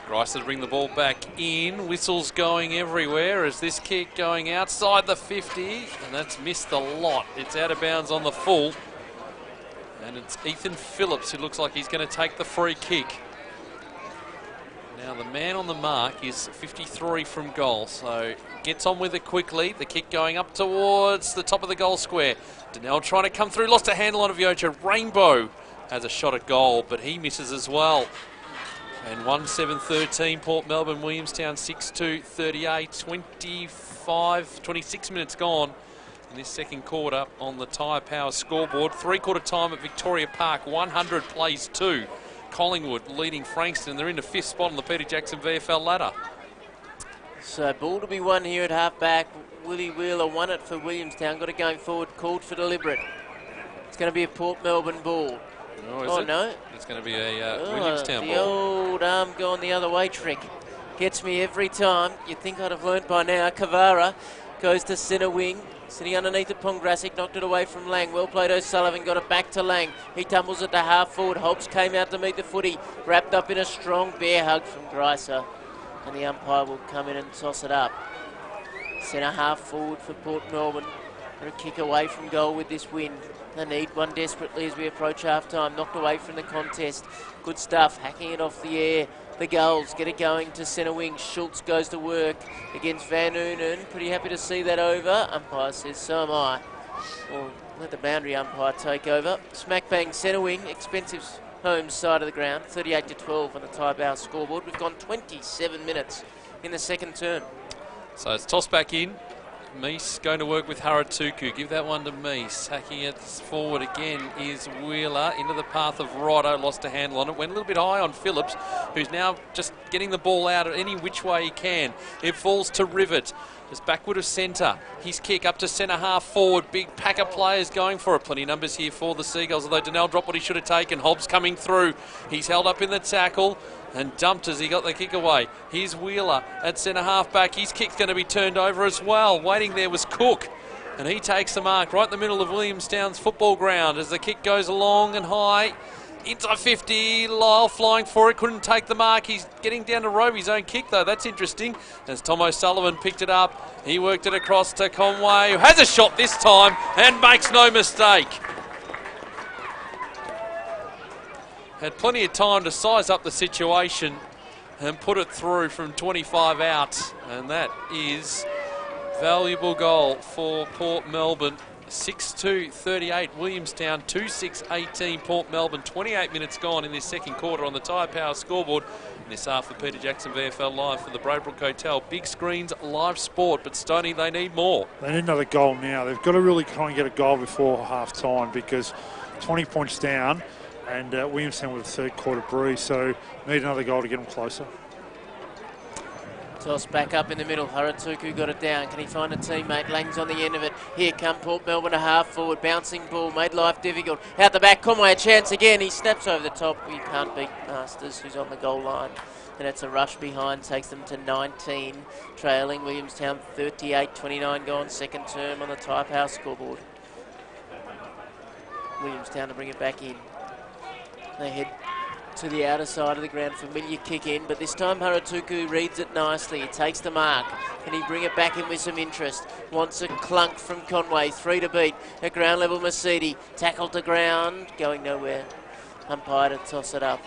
Grice to bring the ball back in. Whistles going everywhere as this kick going outside the 50, and that's missed a lot. It's out of bounds on the full. And it's Ethan Phillips who looks like he's going to take the free kick. Now the man on the mark is 53 from goal, so gets on with it quickly. The kick going up towards the top of the goal square. Donnell trying to come through, lost a handle on Viocha. Rainbow has a shot at goal, but he misses as well. And 1-7-13, Port Melbourne, Williamstown 6-2-38, 26 minutes gone in this second quarter on the Tyre Power scoreboard. Three-quarter time at Victoria Park, 100 plays 2. Collingwood leading Frankston. They're in the 5th spot on the Peter Jackson VFL ladder.
So ball to be won here at half-back. Willie Wheeler won it for Williamstown. Got it going forward, called for deliberate. It's going to be a Port Melbourne ball.
Oh,
no.
It's going to be a Williamstown
the
ball.
old arm going the other way trick. Gets me every time. You'd think I'd have learnt by now. Kavara goes to centre wing. Sitting underneath it, Pongrassic knocked it away from Lang. Well played O'Sullivan, got it back to Lang. He tumbles it to half forward. Hobbs came out to meet the footy. Wrapped up in a strong bear hug from Greiser. And the umpire will come in and toss it up. Centre half forward for Port Melbourne. They're a kick away from goal with this win. They need one desperately as we approach half-time. Knocked away from the contest. Good stuff, hacking it off the air. The Gulls get it going to centre wing. Schultz goes to work against Van Oonen. Pretty happy to see that over. Umpire says, so am I. Well, let the boundary umpire take over. Smack bang centre wing. Expensive home side of the ground. 38-12 on the Tyre Power scoreboard. We've gone 27 minutes in the second term.
So it's tossed back in. Meese going to work with Haratuku. Give that one to Meese. Hacking it forward again is Wheeler into the path of Rotto. Lost a handle on it. Went a little bit high on Phillips, who's now just getting the ball out any which way he can. It falls to Rivet. Just backward of centre. His kick up to centre half forward. Big pack of players going for it. Plenty of numbers here for the Seagulls, although Donnell dropped what he should have taken. Hobbs coming through. He's held up in the tackle and dumped as he got the kick away. Here's Wheeler at centre half back. His kick's going to be turned over as well. Waiting there was Cook, and he takes the mark right in the middle of Williamstown's football ground as the kick goes along and high. Inside 50, Lyle flying for it, couldn't take the mark. He's getting down to Roby's own kick though, that's interesting. As Tom O'Sullivan picked it up, he worked it across to Conway, who has a shot this time and makes no mistake. Had plenty of time to size up the situation and put it through from 25 out, and that is valuable goal for Port Melbourne. 6-2-38 Williamstown, 2-6-18 Port Melbourne. 28 minutes gone in this second quarter on the Tyre Power scoreboard. And this half for Peter Jackson VFL Live for the Braybrook Hotel. Big screens, live sport, but Stoney, they need more.
They need another goal now. They've got to really try and get a goal before half time because 20 points down and Williamstown with a third quarter breeze, so need another goal to get them closer.
Toss back up in the middle. Haratuku got it down. Can he find a teammate? Lang's on the end of it. Here come Port Melbourne a half forward. Bouncing ball. Made life difficult. Out the back. Conway a chance again. He snaps over the top. We can't beat Masters, who's on the goal line. And it's a rush behind. Takes them to 19. Trailing Williamstown 38-29 gone. Second term on the Tyre Power scoreboard. Williamstown to bring it back in. They head to the outer side of the ground. Familiar kick in, but this time Haratuku reads it nicely. He takes the mark. Can he bring it back in with some interest? Wants a clunk from Conway. 3 to beat. At ground level, Mercedes. Tackled to ground. Going nowhere. Umpire to toss it up.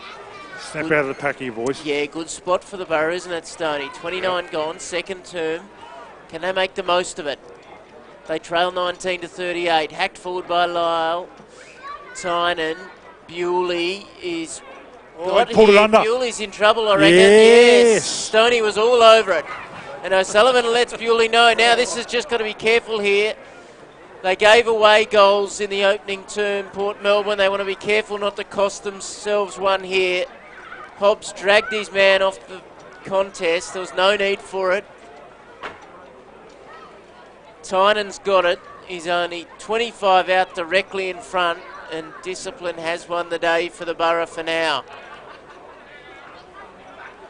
Snap out of the pack here, boys.
Yeah, good spot for the Borough, isn't it, Stoney? 29 gone, second term. Can they make the most of it? They trail 19-38. Hacked forward by Lyle. Tynan. Bewley is...
Oh, pulled it under.
Bewley's in trouble, I reckon.
Yes.
Stoney was all over it. And O'Sullivan lets Bewley know. Now this has just got to be careful here. They gave away goals in the opening term, Port Melbourne. They want to be careful not to cost themselves one here. Hobbs dragged his man off the contest. There was no need for it. Tynan's got it. He's only 25 out directly in front. And discipline has won the day for the Borough for now.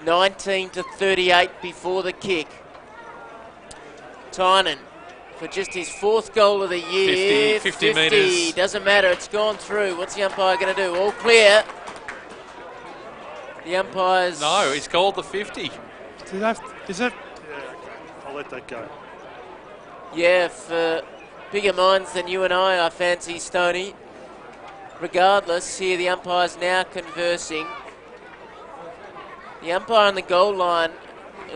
19-38 before the kick. Tynan for just his 4th goal of the year.
50 metres.
Doesn't matter, it's gone through. What's the umpire going to do? All clear. The umpire's...
No, he's called the 50.
Is that... Yeah, okay. I'll let that go.
Yeah, for bigger minds than you and I fancy, Stoney. Regardless, here the umpire's now conversing. The umpire on the goal line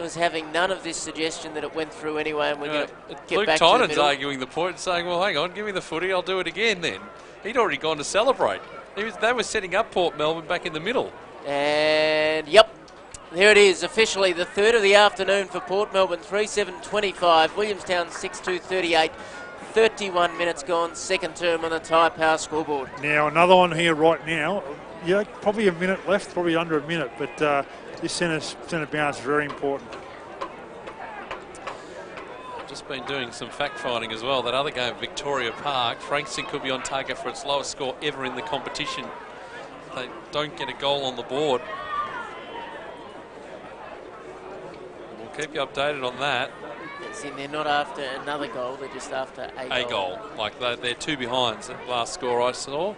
was having none of this suggestion that it went through anyway, and we're going to get
Luke
back to the
Tynan's
middle.
arguing the point, saying, well, hang on, give me the footy, I'll do it again then. He'd already gone to celebrate. They were setting up Port Melbourne back in the middle.
And, yep, there it is, officially the third of the afternoon for Port Melbourne, 3-7-25. Williamstown 6-2-38. 31 minutes gone, second term on the Tyre Power scoreboard.
Now, another one here right now. Yeah, probably a minute left, probably under a minute, but this centre bounce is very important.
Just been doing some fact-finding as well. That other game at Victoria Park, Frankston could be on target for its lowest score ever in the competition. They don't get a goal on the board. We'll keep you updated on that.
See, they're not after another goal, they're just after a goal.
Like they're two behinds. That last score I saw.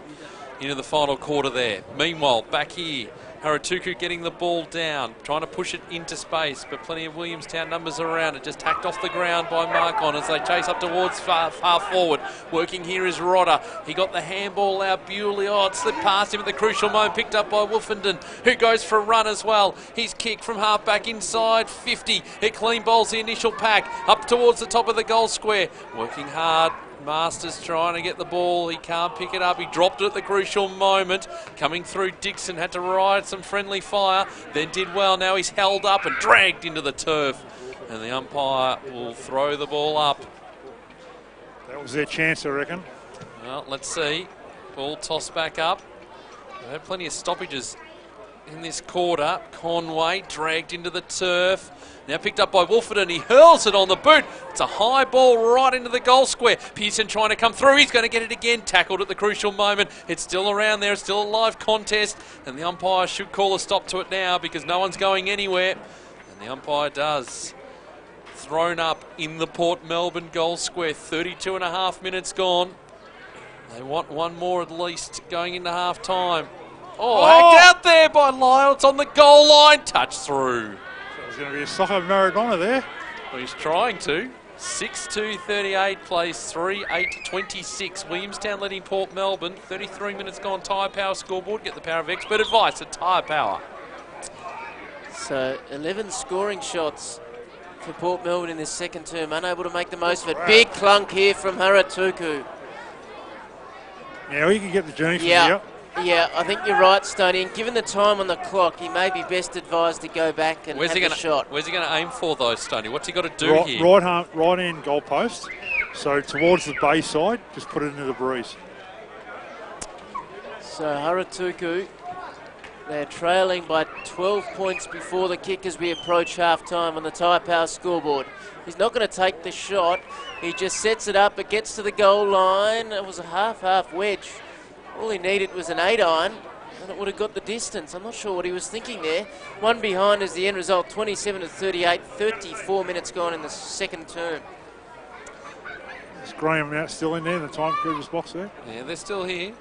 Into the final quarter there. Meanwhile, back here, Haratuku getting the ball down, trying to push it into space, but plenty of Williamstown numbers around it. Just tacked off the ground by Markon as they chase up towards far forward. Working here is Rodder. He got the handball out. Bewley, it slipped past him at the crucial moment, picked up by Wolfenden, who goes for a run as well. His kick from half back inside 50. It clean bowls the initial pack up towards the top of the goal square. Working hard. Masters trying to get the ball. He can't pick it up. He dropped it at the crucial moment. Coming through, Dixon had to ride some friendly fire. Then did well. Now he's held up and dragged into the turf. And the umpire will throw the ball up.
That was their chance, I reckon.
Well, let's see. Ball tossed back up. They've had plenty of stoppages in this quarter. Conway dragged into the turf. Now picked up by Wolford and he hurls it on the boot. It's a high ball right into the goal square. Pearson trying to come through. He's going to get it again. Tackled at the crucial moment. It's still around there. It's still a live contest. And the umpire should call a stop to it now because no one's going anywhere. And the umpire does. Thrown up in the Port Melbourne goal square. 32 and a half minutes gone. They want one more at least going into half time. Hacked out there by Lyle. It's on the goal line. Touch through.
There's going to be a soccer Maradona there.
Well, he's trying to. 6-2-38 plays 3-8-26. Williamstown leading Port Melbourne. 33 minutes gone. Tyre Power scoreboard. Get the power of expert advice at Tyre Power.
So 11 scoring shots for Port Melbourne in this second term. Unable to make the most of it. Big clunk here from Haratuku.
Yeah, he can get the journey from here.
Yeah, I think you're right, Stoney. And given the time on the clock, he may be best advised to go back and have a shot.
Where's he going to aim for, though, Stoney? What's he got to do here?
Right hand goal post. So towards the bay side, just put it into the breeze.
So Haratuku, they're trailing by 12 points before the kick as we approach half-time on the Tyre Power scoreboard. He's not going to take the shot. He just sets it up. It gets to the goal line. It was a half-half wedge. All he needed was an 8-iron, and it would have got the distance. I'm not sure what he was thinking there. One behind is the end result, 27-38, 34 minutes gone in the second term.
Is Graham out still in there in the timekeeper's box there?
Yeah, they're still here.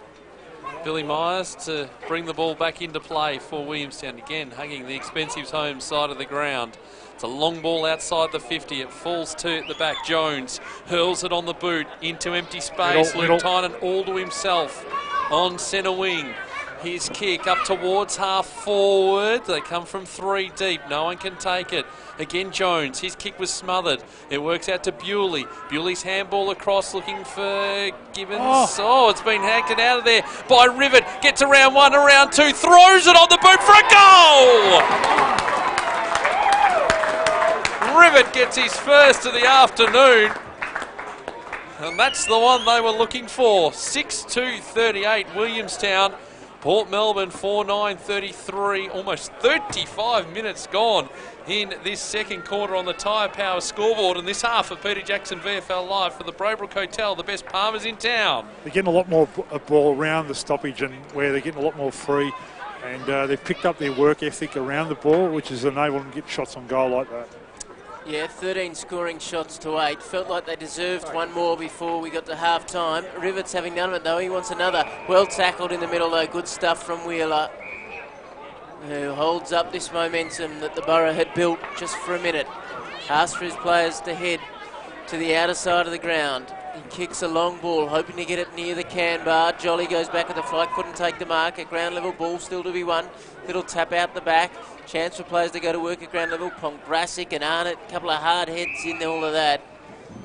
Billy Myers to bring the ball back into play for Williamstown. Again, hugging the expensive home side of the ground. It's a long ball outside the 50. It falls to the back. Jones hurls it on the boot into empty space. Luke Tynan all to himself on centre wing. His kick up towards half forward. They come from 3 deep. No one can take it. Again, Jones. His kick was smothered. It works out to Bewley. Bewley's handball across looking for Gibbons. Oh, it's been hacked it out of there by Rivet. Gets around 1, around 2. Throws it on the boot for a goal! Rivet gets his first of the afternoon. And that's the one they were looking for. 6-2-38 Williamstown. Port Melbourne 4-9-33. Almost 35 minutes gone in this second quarter on the Tyre Power scoreboard. And this half of Peter Jackson VFL Live for the Braybrook Hotel, the best palmers in town.
They're getting a lot more ball around the stoppage and where they're getting a lot more free. And they've picked up their work ethic around the ball, which has enabled them to get shots on goal like that.
Yeah, 13 scoring shots to 8. Felt like they deserved one more before we got to half-time. Rivet's having none of it, though. He wants another. Well tackled in the middle, though. Good stuff from Wheeler, who holds up this momentum that the Borough had built just for a minute. Asks for his players to head to the outer side of the ground. He kicks a long ball, hoping to get it near the can bar. Jolly goes back at the flight, couldn't take the mark. At ground level, ball still to be won. Little tap out the back. Chance for players to go to work at ground level. Pongrassic and Arnott, a couple of hard heads in all of that.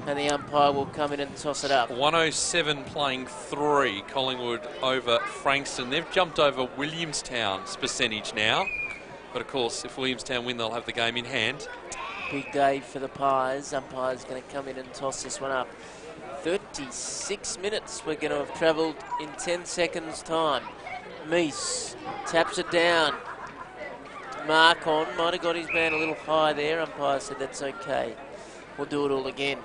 And the umpire will come in and toss it up.
107 playing 3, Collingwood over Frankston. They've jumped over Williamstown's percentage now. But of course, if Williamstown win, they'll have the game in hand.
Big day for the Pies. Umpire's going to come in and toss this one up. 36 minutes we're going to have travelled in 10 seconds time. Meese taps it down. Mark on, might have got his man a little high there. Umpire said that's okay. We'll do it all again.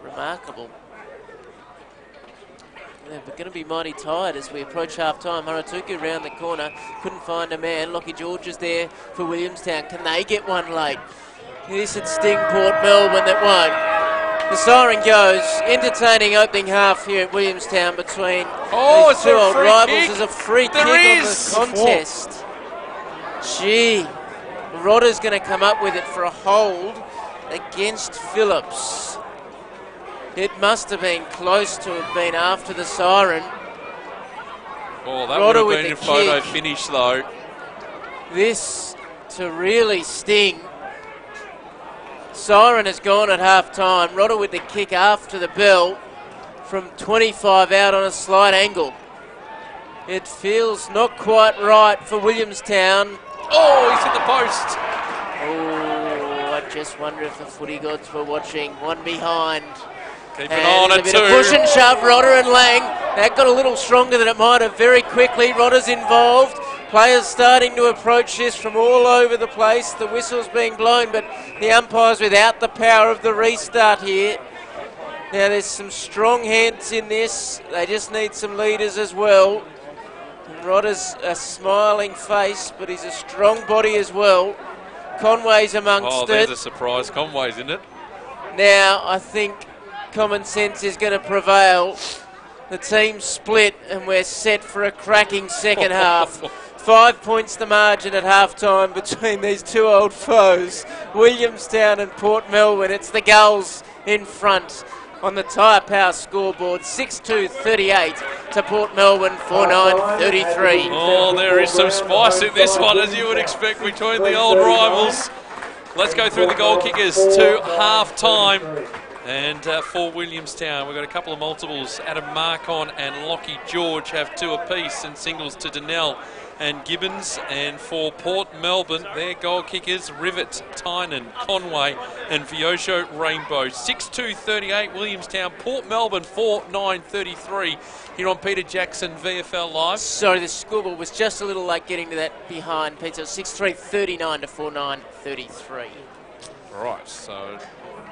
Remarkable. Yeah, we're going to be mighty tired as we approach half-time. Haratuku round the corner, couldn't find a man. Lockie George is there for Williamstown. Can they get one late? This would sting Port Melbourne, that won't. The siren goes. Entertaining opening half here at Williamstown between these two old rivals. There's a free kick on the contest. Gee, Rodder's going to come up with it for a hold against Phillips. It must have been close to have been after the siren.
Oh, that would have been a photo finish, though.
This to really sting. Siren has gone at half-time. Rodder with the kick after the bell from 25 out on a slight angle. It feels not quite right for Williamstown.
Oh, he's hit the post.
Oh, I just wonder if the footy gods were watching. One behind.
Keep an eye on it
too. A bit of push and shove, Rodder and Lang. That got a little stronger than it might have very quickly. Rodder's involved. Players starting to approach this from all over the place. The whistle's being blown, but the umpire's without the power of the restart here. Now there's some strong heads in this. They just need some leaders as well. And Rodder's a smiling face, but he's a strong body as well. Conway's amongst it.
Oh, there's a surprise. Conway's in it.
Now I think common sense is going to prevail. The team's split and we're set for a cracking second half. 5 points the margin at half-time between these two old foes, Williamstown and Port Melbourne. It's the Gulls in front on the Tyre Power scoreboard, 6-2-38 to Port Melbourne, 4-9-33.
Oh, there is some spice in this one, as you would expect, between the old rivals. Let's go through the goal kickers to half-time. And for Williamstown, we've got a couple of multiples. Adam Marcon and Lockie George have 2 apiece, and singles to Donnell and Gibbons. And for Port Melbourne, their goal kickers, Rivet, Tynan, Conway and Viosho Rainbow. 6-2-38 Williamstown, Port Melbourne 4-9-33 here on Peter Jackson VFL Live.
Sorry, the scoreboard was just a little late getting to that behind, Peter. 6-3-39 to 4-9-33.
Right, so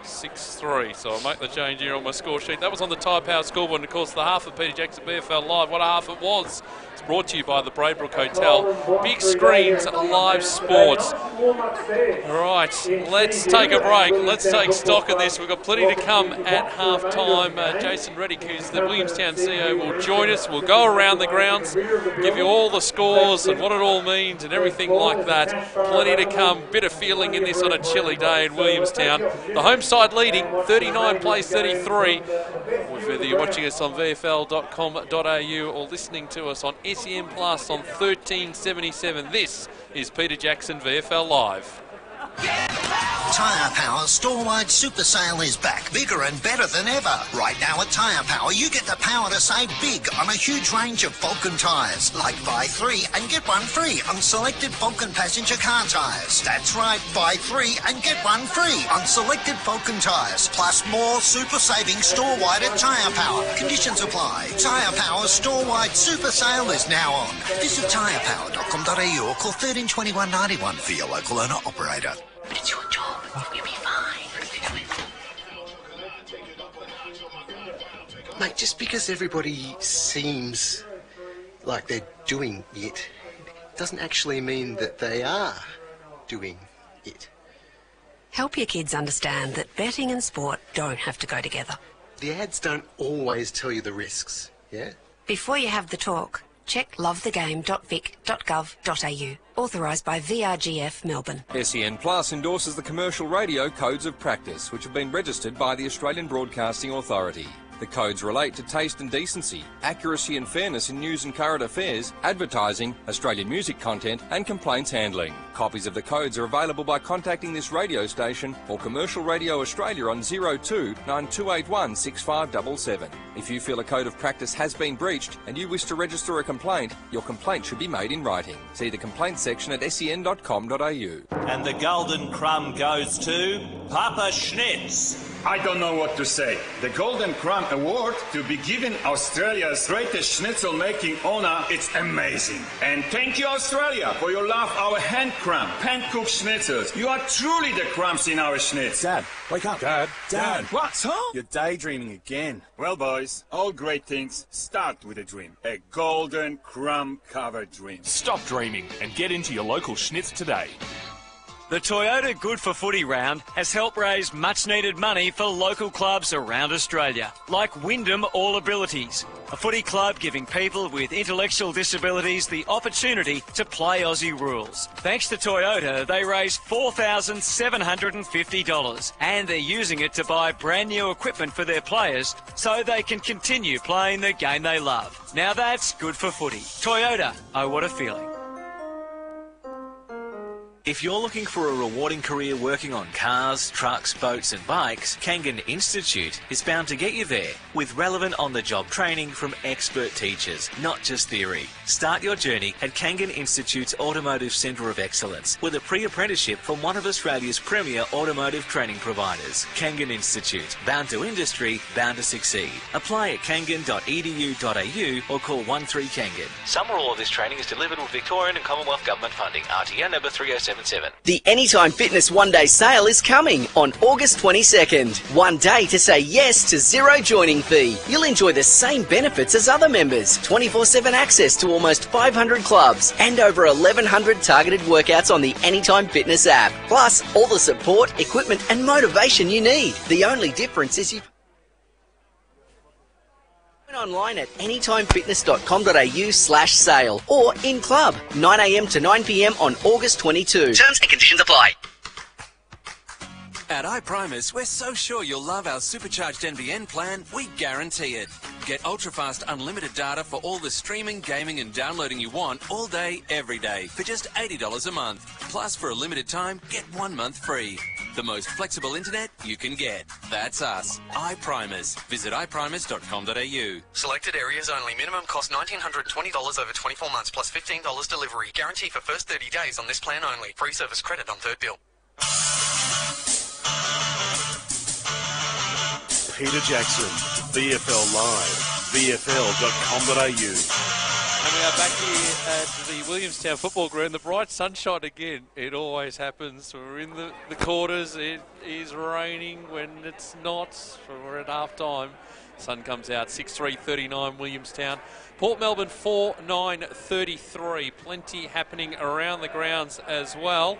6-3. So I'll make the change here on my score sheet. That was on the Tyre Power scoreboard, and of course the half of Peter Jackson VFL Live. What a half it was. It's brought to you by the Braybrook Hotel. Big screens, live sports. Right, let's take a break. Let's take stock of this. We've got plenty to come at half time. Jason Reddick, who's the Williamstown CEO, will join us. We'll go around the grounds, give you all the scores and what it all means and everything like that. Plenty to come. Bit of feeling in this on a chilly day in Williamstown. The home side leading 39 plays 33. Whether you're watching us on VFL.com.au or listening to us on SEM Plus on 1377, this is Peter Jackson VFL Live.
Tyre Power store-wide super sale is back, bigger and better than ever. Right now at Tyre Power, you get the power to save big on a huge range of Vulcan tyres, like buy 3 and get 1 free on selected Vulcan passenger car tyres. That's right, buy 3 and get 1 free on selected Vulcan tyres, plus more super savings store-wide at Tyre Power. Conditions apply. Tyre Power store-wide super sale is now on. Visit tyrepower.com.au or call 13 21 91 for your local owner operator.
But it's your job. You'll be fine.
Mate, just because everybody seems like they're doing it doesn't actually mean that they are doing it.
Help your kids understand that betting and sport don't have to go together.
The ads don't always tell you the risks, yeah?
Before you have the talk, check lovethegame.vic.gov.au. Authorised by VRGF Melbourne.
SEN Plus endorses the commercial radio codes of practice, which have been registered by the Australian Broadcasting Authority. The codes relate to taste and decency, accuracy and fairness in news and current affairs, advertising, Australian music content and complaints handling. Copies of the codes are available by contacting this radio station or Commercial Radio Australia on 02 9281 6577. If you feel a code of practice has been breached and you wish to register a complaint, your complaint should be made in writing. See the complaints section at sen.com.au.
And the Golden Crumb goes to Papa Schnitz.
I don't know what to say. The Golden Crumb Award to be given Australia's greatest schnitzel making owner, it's amazing. And thank you, Australia, for your love our hand crumb, pan-cooked schnitzels. You are truly the crumbs in our schnitz.
Dad, wake up. Dad.
What, huh?
You're daydreaming again.
Well, boys, all great things start with a dream. A golden crumb-covered dream.
Stop dreaming and get into your local schnitz today.
The Toyota Good for Footy round has helped raise much-needed money for local clubs around Australia, like Wyndham All Abilities, a footy club giving people with intellectual disabilities the opportunity to play Aussie rules. Thanks to Toyota, they raised $4,750 and they're using it to buy brand new equipment for their players so they can continue playing the game they love. Now that's good for footy. Toyota, oh what a feeling.
If you're looking for a rewarding career working on cars, trucks, boats and bikes, Kangan Institute is bound to get you there with relevant on-the-job training from expert teachers, not just theory. Start your journey at Kangan Institute's Automotive Centre of Excellence with a pre-apprenticeship from one of Australia's premier automotive training providers. Kangan Institute, bound to industry, bound to succeed. Apply at kangan.edu.au or call 13Kangan. Some or all of this training is delivered with Victorian and Commonwealth Government funding. RTO number 307.
The Anytime Fitness one-day sale is coming on August 22nd. 1 day to say yes to zero joining fee. You'll enjoy the same benefits as other members. 24/7 access to almost 500 clubs and over 1,100 targeted workouts on the Anytime Fitness app. Plus, all the support, equipment and motivation you need. The only difference is you online at anytimefitness.com.au/sale or in club 9 a.m. to 9 p.m. on August 22. Terms and conditions apply.
At iPrimus, we're so sure you'll love our supercharged NBN plan, we guarantee it. Get ultra-fast unlimited data for all the streaming, gaming and downloading you want all day, every day for just $80 a month. Plus, for a limited time, get 1 month free. The most flexible internet you can get. That's us, iPrimus. Visit iprimus.com.au.
Selected areas only. Minimum cost $1,920 over 24 months plus $15 delivery. Guarantee for first 30 days on this plan only. Free service credit on third bill.
Peter Jackson, VFL Live, VFL.com.au.
And we are back here at the Williamstown football ground. The bright sunshine again. It always happens. We're in the quarters. It is raining when it's not. We're at half time. Sun comes out 6:3:39 Williamstown. Port Melbourne 4:9:33. Plenty happening around the grounds as well.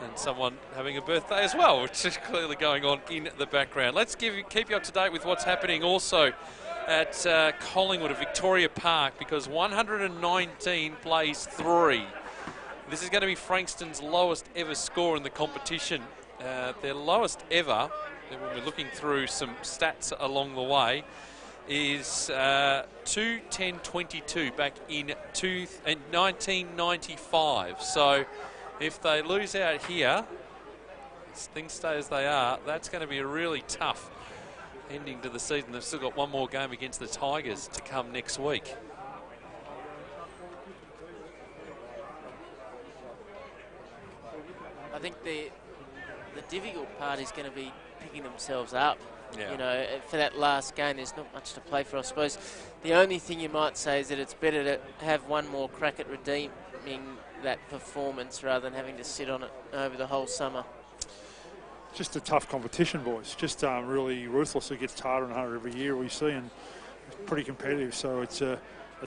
And someone having a birthday as well, which is clearly going on in the background. Let's keep you up to date with what's happening also at Collingwood at Victoria Park, because 119 plays 3. This is going to be Frankston's lowest ever score in the competition. Their lowest ever, when we're looking through some stats along the way, is 2-10-22 back in 1995. So if they lose out here, things stay as they are, that's going to be a really tough ending to the season. They've still got one more game against the Tigers to come next week.
I think the difficult part is going to be picking themselves up.
Yeah.
You know, for that last game, there's not much to play for. I suppose the only thing you might say is that it's better to have one more crack at redeeming that performance rather than having to sit on it over the whole summer.
Just a tough competition, boys. Just really ruthless. It gets harder and harder every year, we see, and it's pretty competitive. So it's a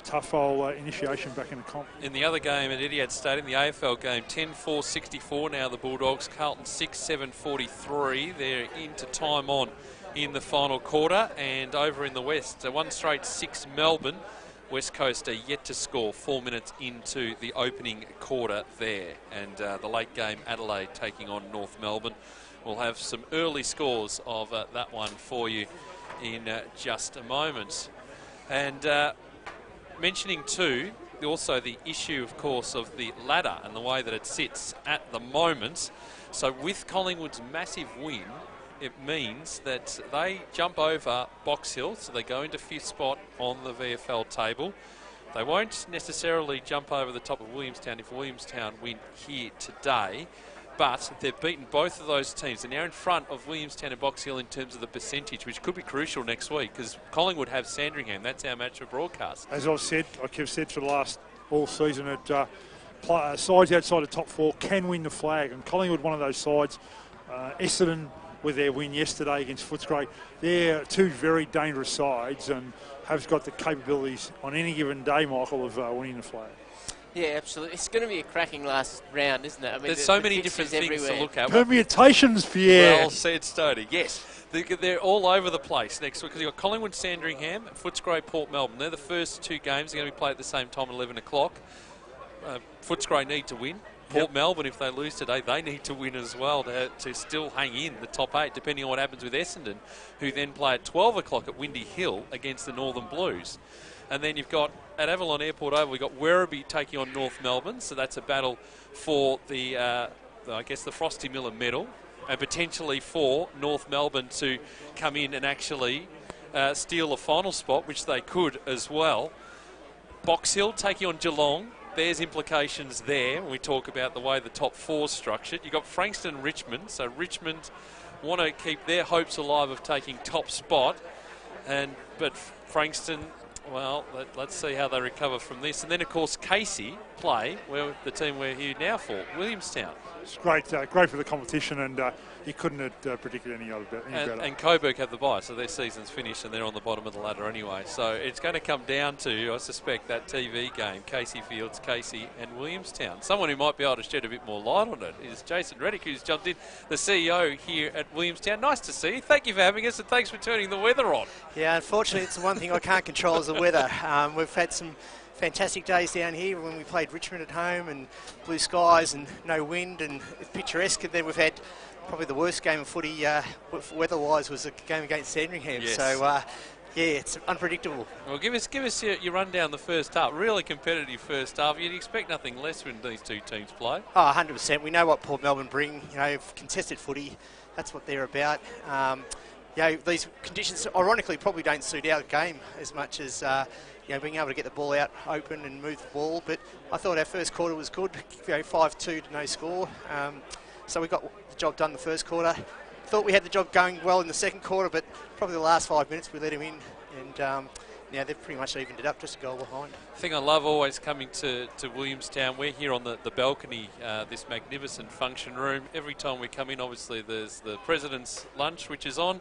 tough whole initiation back in the comp.
In the other game at Etihad Stadium, the AFL game, 10-4-64 now the Bulldogs. Carlton 6-7-43. They're into time on in the final quarter. And over in the West, one straight 6 Melbourne West Coast are yet to score 4 minutes into the opening quarter there. And the late game, Adelaide taking on North Melbourne. We'll have some early scores of that one for you in just a moment. And mentioning too, also the issue, of course, of the ladder and the way that it sits at the moment. So with Collingwood's massive win, it means that they jump over Box Hill, so they go into 5th spot on the VFL table. They won't necessarily jump over the top of Williamstown if Williamstown win here today, but they've beaten both of those teams. They're now in front of Williamstown and Box Hill in terms of the percentage, which could be crucial next week because Collingwood have Sandringham. That's our match for broadcast.
As I've said, like I've said for the last all season, sides outside the top 4 can win the flag, and Collingwood one of those sides. Essendon with their win yesterday against Footscray, they're two very dangerous sides and have got the capabilities on any given day, Michael, of winning the flag.
Yeah, absolutely. It's going to be a cracking last round, isn't it? I mean,
there's so many different things to look at.
Permutations, Pierre.
Well said, Stoney. Yes, they're all over the place next week because you've got Collingwood, Sandringham, Footscray, Port Melbourne. They're the first 2 games. They're going to be played at the same time at 11 o'clock. Footscray need to win. Port Melbourne, if they lose today, they need to win as well to still hang in the top 8, depending on what happens with Essendon, who then play at 12 o'clock at Windy Hill against the Northern Blues. And then you've got, at Avalon Airport Oval, we've got Werribee taking on North Melbourne, so that's a battle for the, I guess, the Frosty Miller medal, and potentially for North Melbourne to come in and actually steal a final spot, which they could as well. Box Hill taking on Geelong. There's implications there when we talk about the way the top 4's structured. You've got Frankston and Richmond. So Richmond want to keep their hopes alive of taking top spot. But Frankston, well, let's see how they recover from this. And then, of course, Casey play, where the team we're here now for, Williamstown.
It's great for the competition, and you couldn't have predicted any better.
And Coburg have the bye, so their season's finished and they're on the bottom of the ladder anyway. So it's going to come down to, I suspect, that TV game, Casey Fields, Casey and Williamstown. Someone who might be able to shed a bit more light on it is Jason Reddick, who's jumped in, the CEO here at Williamstown. Nice to see you. Thank you for having us, and thanks for turning the weather on.
Yeah, unfortunately, it's the one thing I can't control is the weather. We've had some fantastic days down here when we played Richmond at home and blue skies and no wind and picturesque. And then we've had probably the worst game of footy weather-wise was a game against Sandringham. Yes. So, yeah, it's unpredictable.
Well, give us your rundown the first half. Really competitive first half. You'd expect nothing less when these two teams play.
Oh, 100%. We know what Port Melbourne bring. Contested footy. That's what they're about. These conditions, ironically, probably don't suit our game as much as being able to get the ball out open and move the ball. But I thought our first quarter was good. 5-2 to no score. So we got the job done the first quarter. Thought we had the job going well in the second quarter, but probably the last 5 minutes we let him in, and now they've pretty much evened it up, just a goal behind.
The thing I love always coming to Williamstown, we're here on the balcony, this magnificent function room. Every time we come in, obviously there's the President's lunch, which is on.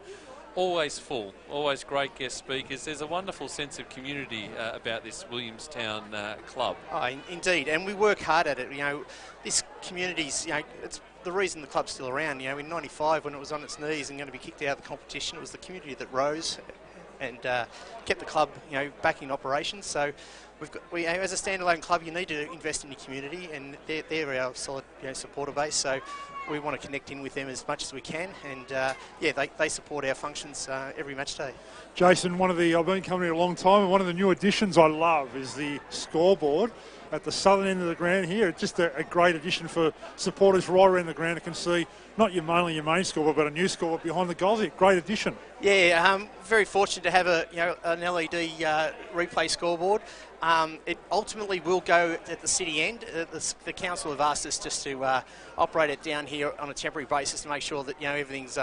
Always full, always great guest speakers. There's a wonderful sense of community about this Williamstown club.
Oh, indeed, and we work hard at it. This community's, it's the reason the club's still around. In '95 when it was on its knees and going to be kicked out of the competition, it was the community that rose and kept the club, back in operation. So as a standalone club, you need to invest in your community, and they're our solid, supporter base. So we want to connect in with them as much as we can, and they support our functions every match day.
Jason, I've been coming here a long time, and one of the new additions I love is the scoreboard at the southern end of the ground here. It's just a great addition for supporters right around the ground who can see not only your main scoreboard, but a new scoreboard behind the goals here. Great addition. Yeah,
very fortunate to have an LED replay scoreboard. It ultimately will go at the city end. The council have asked us just to operate it down here on a temporary basis to make sure that everything's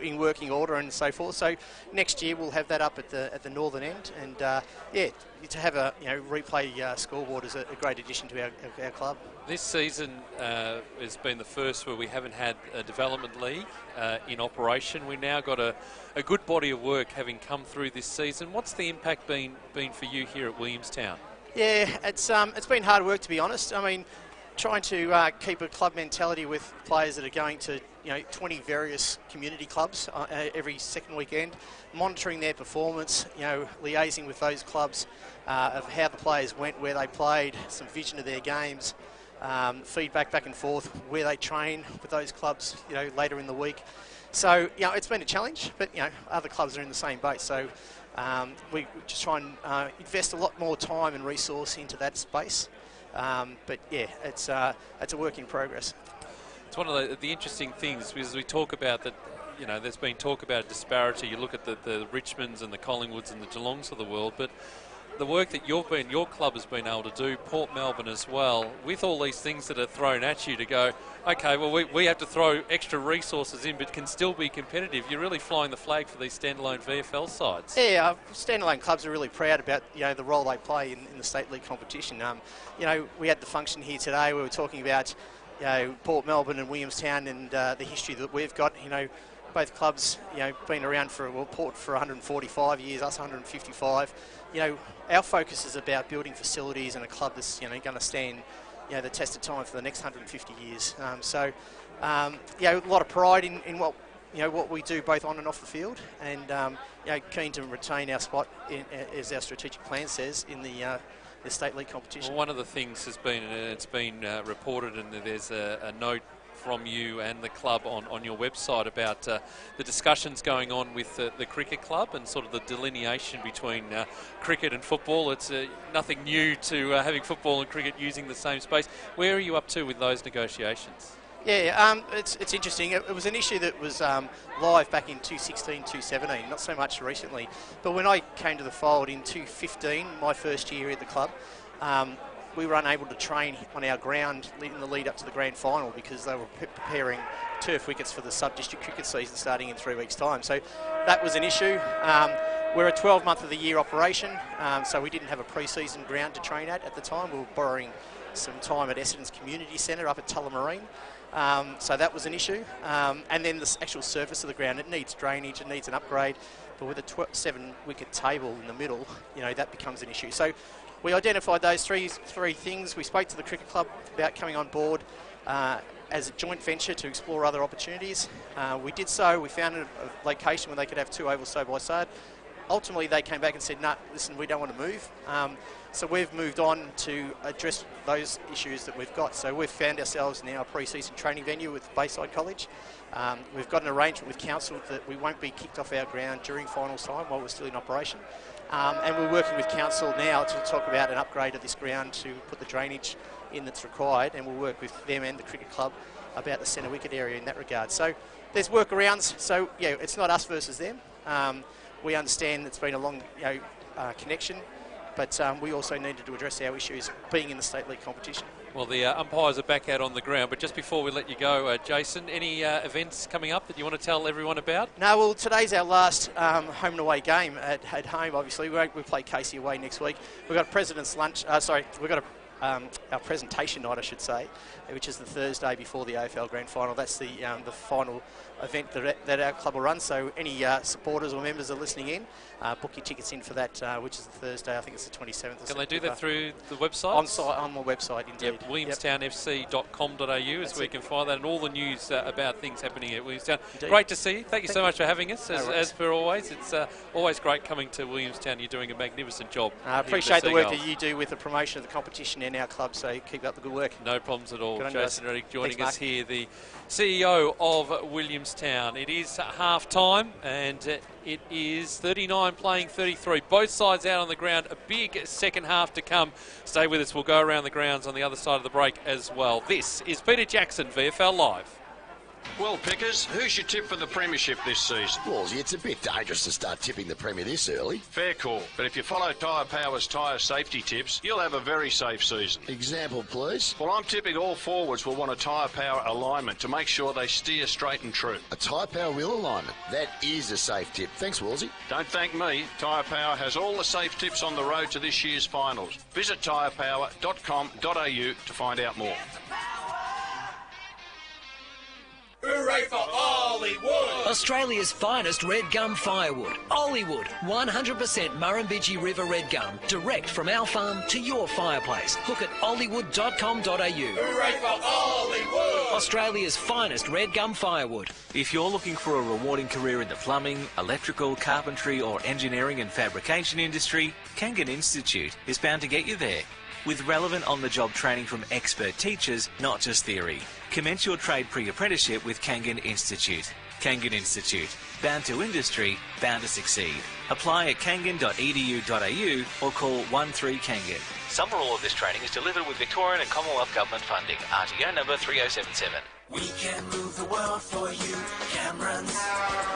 in working order and so forth. So next year we'll have that up at the northern end, and to have a replay scoreboard is a great addition to our club.
This season has been the first where we haven't had a development league in operation. We've now got a good body of work having come through this season. What's the impact been for you here at Williamstown?
Yeah, it's been hard work, to be honest. I mean, trying to keep a club mentality with players that are going to 20 various community clubs every second weekend, monitoring their performance, liaising with those clubs of how the players went, where they played, some vision of their games, feedback back and forth, where they train with those clubs, later in the week. So, it's been a challenge, but, other clubs are in the same boat. So we just try and invest a lot more time and resource into that space. But yeah, it's a work in progress.
It's one of the interesting things, because we talk about that, there's been talk about a disparity. You look at the Richmonds and the Collingwoods and the Geelongs of the world, but the work that your club has been able to do, Port Melbourne as well, with all these things that are thrown at you to go, okay, well, we have to throw extra resources in but can still be competitive. You're really flying the flag for these standalone VFL sides.
Yeah, standalone clubs are really proud about the role they play in the state league competition. We had the function here today. We were talking about Port Melbourne and Williamstown and the history that we've got. Both clubs, been around Port for 145 years, us 155. Our focus is about building facilities and a club that's, going to stand, the test of time for the next 150 years. A lot of pride in what we do both on and off the field, and keen to retain our spot as our strategic plan says in the state league competition.
Well, one of the things has been, it's been reported, and there's a note from you and the club on your website about the discussions going on with the cricket club and sort of the delineation between cricket and football. It's nothing new to having football and cricket using the same space. Where are you up to with those negotiations?
Yeah, it's interesting. It was an issue that was live back in 2016, 2017, not so much recently. But when I came to the fold in 2015, my first year at the club, we were unable to train on our ground in the lead up to the grand final because they were preparing turf wickets for the sub-district cricket season starting in 3 weeks' time. So that was an issue. We're a 12-month of the year operation, so we didn't have a pre-season ground to train at the time. We were borrowing some time at Essendon's Community Centre up at Tullamarine. So that was an issue. And then the actual surface of the ground, it needs drainage, it needs an upgrade. But with a 7-wicket table in the middle, that becomes an issue. So we identified those three things. We spoke to the cricket club about coming on board as a joint venture to explore other opportunities. We did so. We found a location where they could have 2 ovals side by side. Ultimately, they came back and said, "No, listen, we don't want to move." So we've moved on to address those issues that we've got. So we've found ourselves now a pre-season training venue with Bayside College. We've got an arrangement with council that we won't be kicked off our ground during finals time while we're still in operation. And we're working with council now to talk about an upgrade of this ground to put the drainage in that's required, and we'll work with them and the cricket club about the centre wicket area in that regard. So there's workarounds. So yeah, it's not us versus them. We understand it's been a long connection, but we also needed to address our issues being in the state league competition.
Well, the umpires are back out on the ground, but just before we let you go, Jason, any events coming up that you want to tell everyone about?
No, well, today's our last home and away game at home, obviously. We play Casey away next week. We've got President's Lunch, we've got our presentation night, I should say, which is the Thursday before the AFL Grand Final. That's the final event that our club will run. So any supporters or members are listening in, book your tickets in for that, which is the Thursday. I think it's the 27th.
Can they do that through the website?
On the website, indeed.
Yep, williamstownfc.com.au is where you can find that, and all the news about things happening at Williamstown. Indeed. Great to see you. Thank you so much for having us. As per always, it's always great coming to Williamstown. You're doing a magnificent job.
I appreciate the work that you do with the promotion of the competition in our club, so keep up the good work.
No problems at all. Jason Reddick joining us here, the CEO of Williamstown. It is half time, and it is 39 playing 33. Both sides out on the ground. A big second half to come. Stay with us. We'll go around the grounds on the other side of the break as well. This is Peter Jackson, VFL Live.
Well, Pickers, who's your tip for the premiership this season?
Well, it's a bit dangerous to start tipping the Premier this early.
Fair call, but if you follow Tyre Power's tyre safety tips, you'll have a very safe season.
Example, please?
Well, I'm tipping all forwards will want a Tyre Power alignment to make sure they steer straight and true.
A Tyre Power wheel alignment? That is a safe tip. Thanks, Woolsey.
Don't thank me. Tyre Power has all the safe tips on the road to this year's finals. Visit tyrepower.com.au to find out more.
Hooray for Hollywood!
Australia's finest red gum firewood. Olywood, 100% Murrumbidgee River red gum, direct from our farm to your fireplace. Look at olywood.com.au.
Hooray for Olywood!
Australia's finest red gum firewood.
If you're looking for a rewarding career in the plumbing, electrical, carpentry or engineering and fabrication industry, Kangan Institute is bound to get you there. With relevant on-the-job training from expert teachers, not just theory. Commence your trade pre-apprenticeship with Kangan Institute. Kangan Institute, bound to industry, bound to succeed. Apply at kangan.edu.au or call 13-KANGAN. Some or all of this training is delivered with Victorian and Commonwealth Government funding. RTO number 3077.
We can move the world for you. Cameron's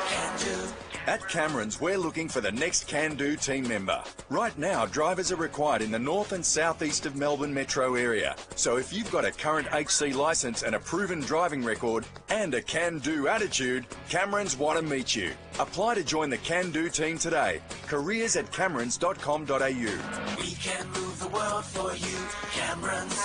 Can Do.
At Cameron's, we're looking for the next can-do team member. Right now, drivers are required in the north and southeast of Melbourne metro area. So if you've got a current HC licence and a proven driving record and a can-do attitude, Cameron's want to meet you. Apply to join the can-do team today. Careers at camerons.com.au.
We can move the world for you. Cameron's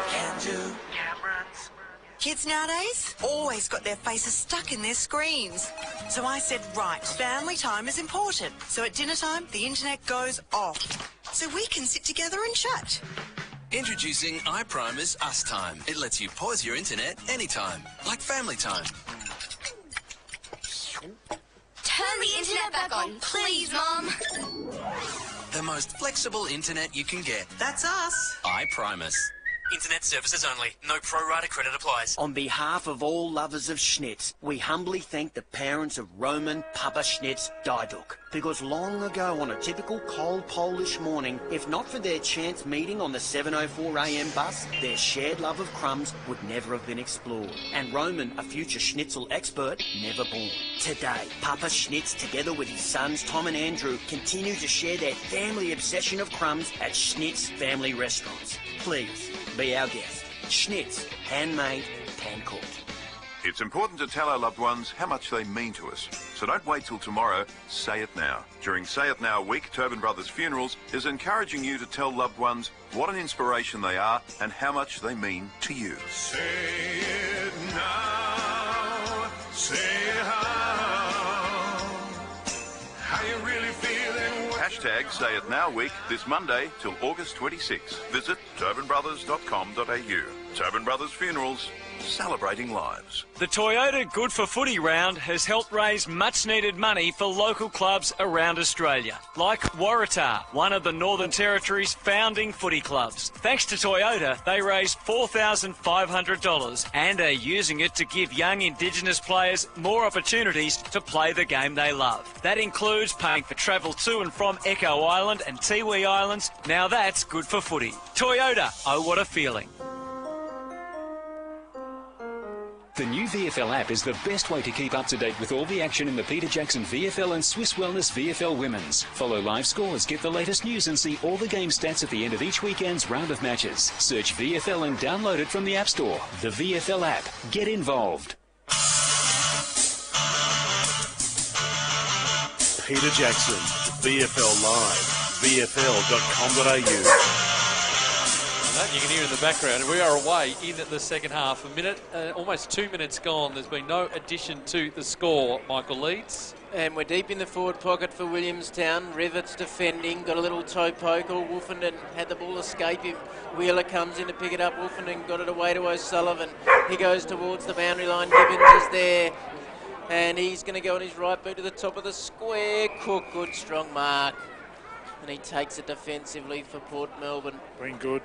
Can Do. Cameron's.
Kids nowadays always got their faces stuck in their screens. So I said, right, family time is important. So at dinner time, the internet goes off. So we can sit together and chat.
Introducing iPrimer's Us Time. It lets you pause your internet anytime, like family time.
Turn the internet back on, please, Mum.
The most flexible internet you can get.
That's us.
iPrimer's.
Internet services only. No pro-rata credit applies.
On behalf of all lovers of schnitz, we humbly thank the parents of Roman Papa Schnitz Dyduk. Because long ago on a typical cold Polish morning, if not for their chance meeting on the 7:04 a.m. bus, their shared love of crumbs would never have been explored. And Roman, a future schnitzel expert, never born. Today, Papa Schnitz, together with his sons Tom and Andrew, continue to share their family obsession of crumbs at Schnitz Family Restaurants. Please, be our guest. Schnitz, handmade, hand-cooked.
It's important to tell our loved ones how much they mean to us. So don't wait till tomorrow, say it now. During Say It Now week, Tobin Brothers Funerals is encouraging you to tell loved ones what an inspiration they are and how much they mean to you.
Say it now. Say how you really feeling.
Hashtag Say It Now week this Monday till August 26. Visit tobinbrothers.com.au. Tobin Brothers Funerals, celebrating lives.
The Toyota Good for Footy round has helped raise much needed money for local clubs around Australia, like Waratah, one of the Northern Territory's founding footy clubs. Thanks to Toyota, they raised $4,500 and are using it to give young Indigenous players more opportunities to play the game they love. That includes paying for travel to and from Echo Island and Tiwi Islands. Now that's good for footy. Toyota, oh what a feeling.
The new VFL app is the best way to keep up to date with all the action in the Peter Jackson VFL and Swiss Wellness VFL Women's. Follow live scores, get the latest news and see all the game stats at the end of each weekend's round of matches. Search VFL and download it from the App Store. The VFL app. Get involved.
Peter Jackson, VFL Live, VFL.com.au.
You can hear in the background, we are away in the second half. Almost 2 minutes gone. There's been no addition to the score, Michael Leeds.
And we're deep in the forward pocket for Williamstown. Rivets defending, got a little toe poke. Wolfenden had the ball escape him. Wheeler comes in to pick it up. Wolfenden got it away to O'Sullivan. He goes towards the boundary line. Gibbons is there. And he's going to go on his right boot to the top of the square. Cook, good strong mark. And he takes it defensively for Port Melbourne.
Been good.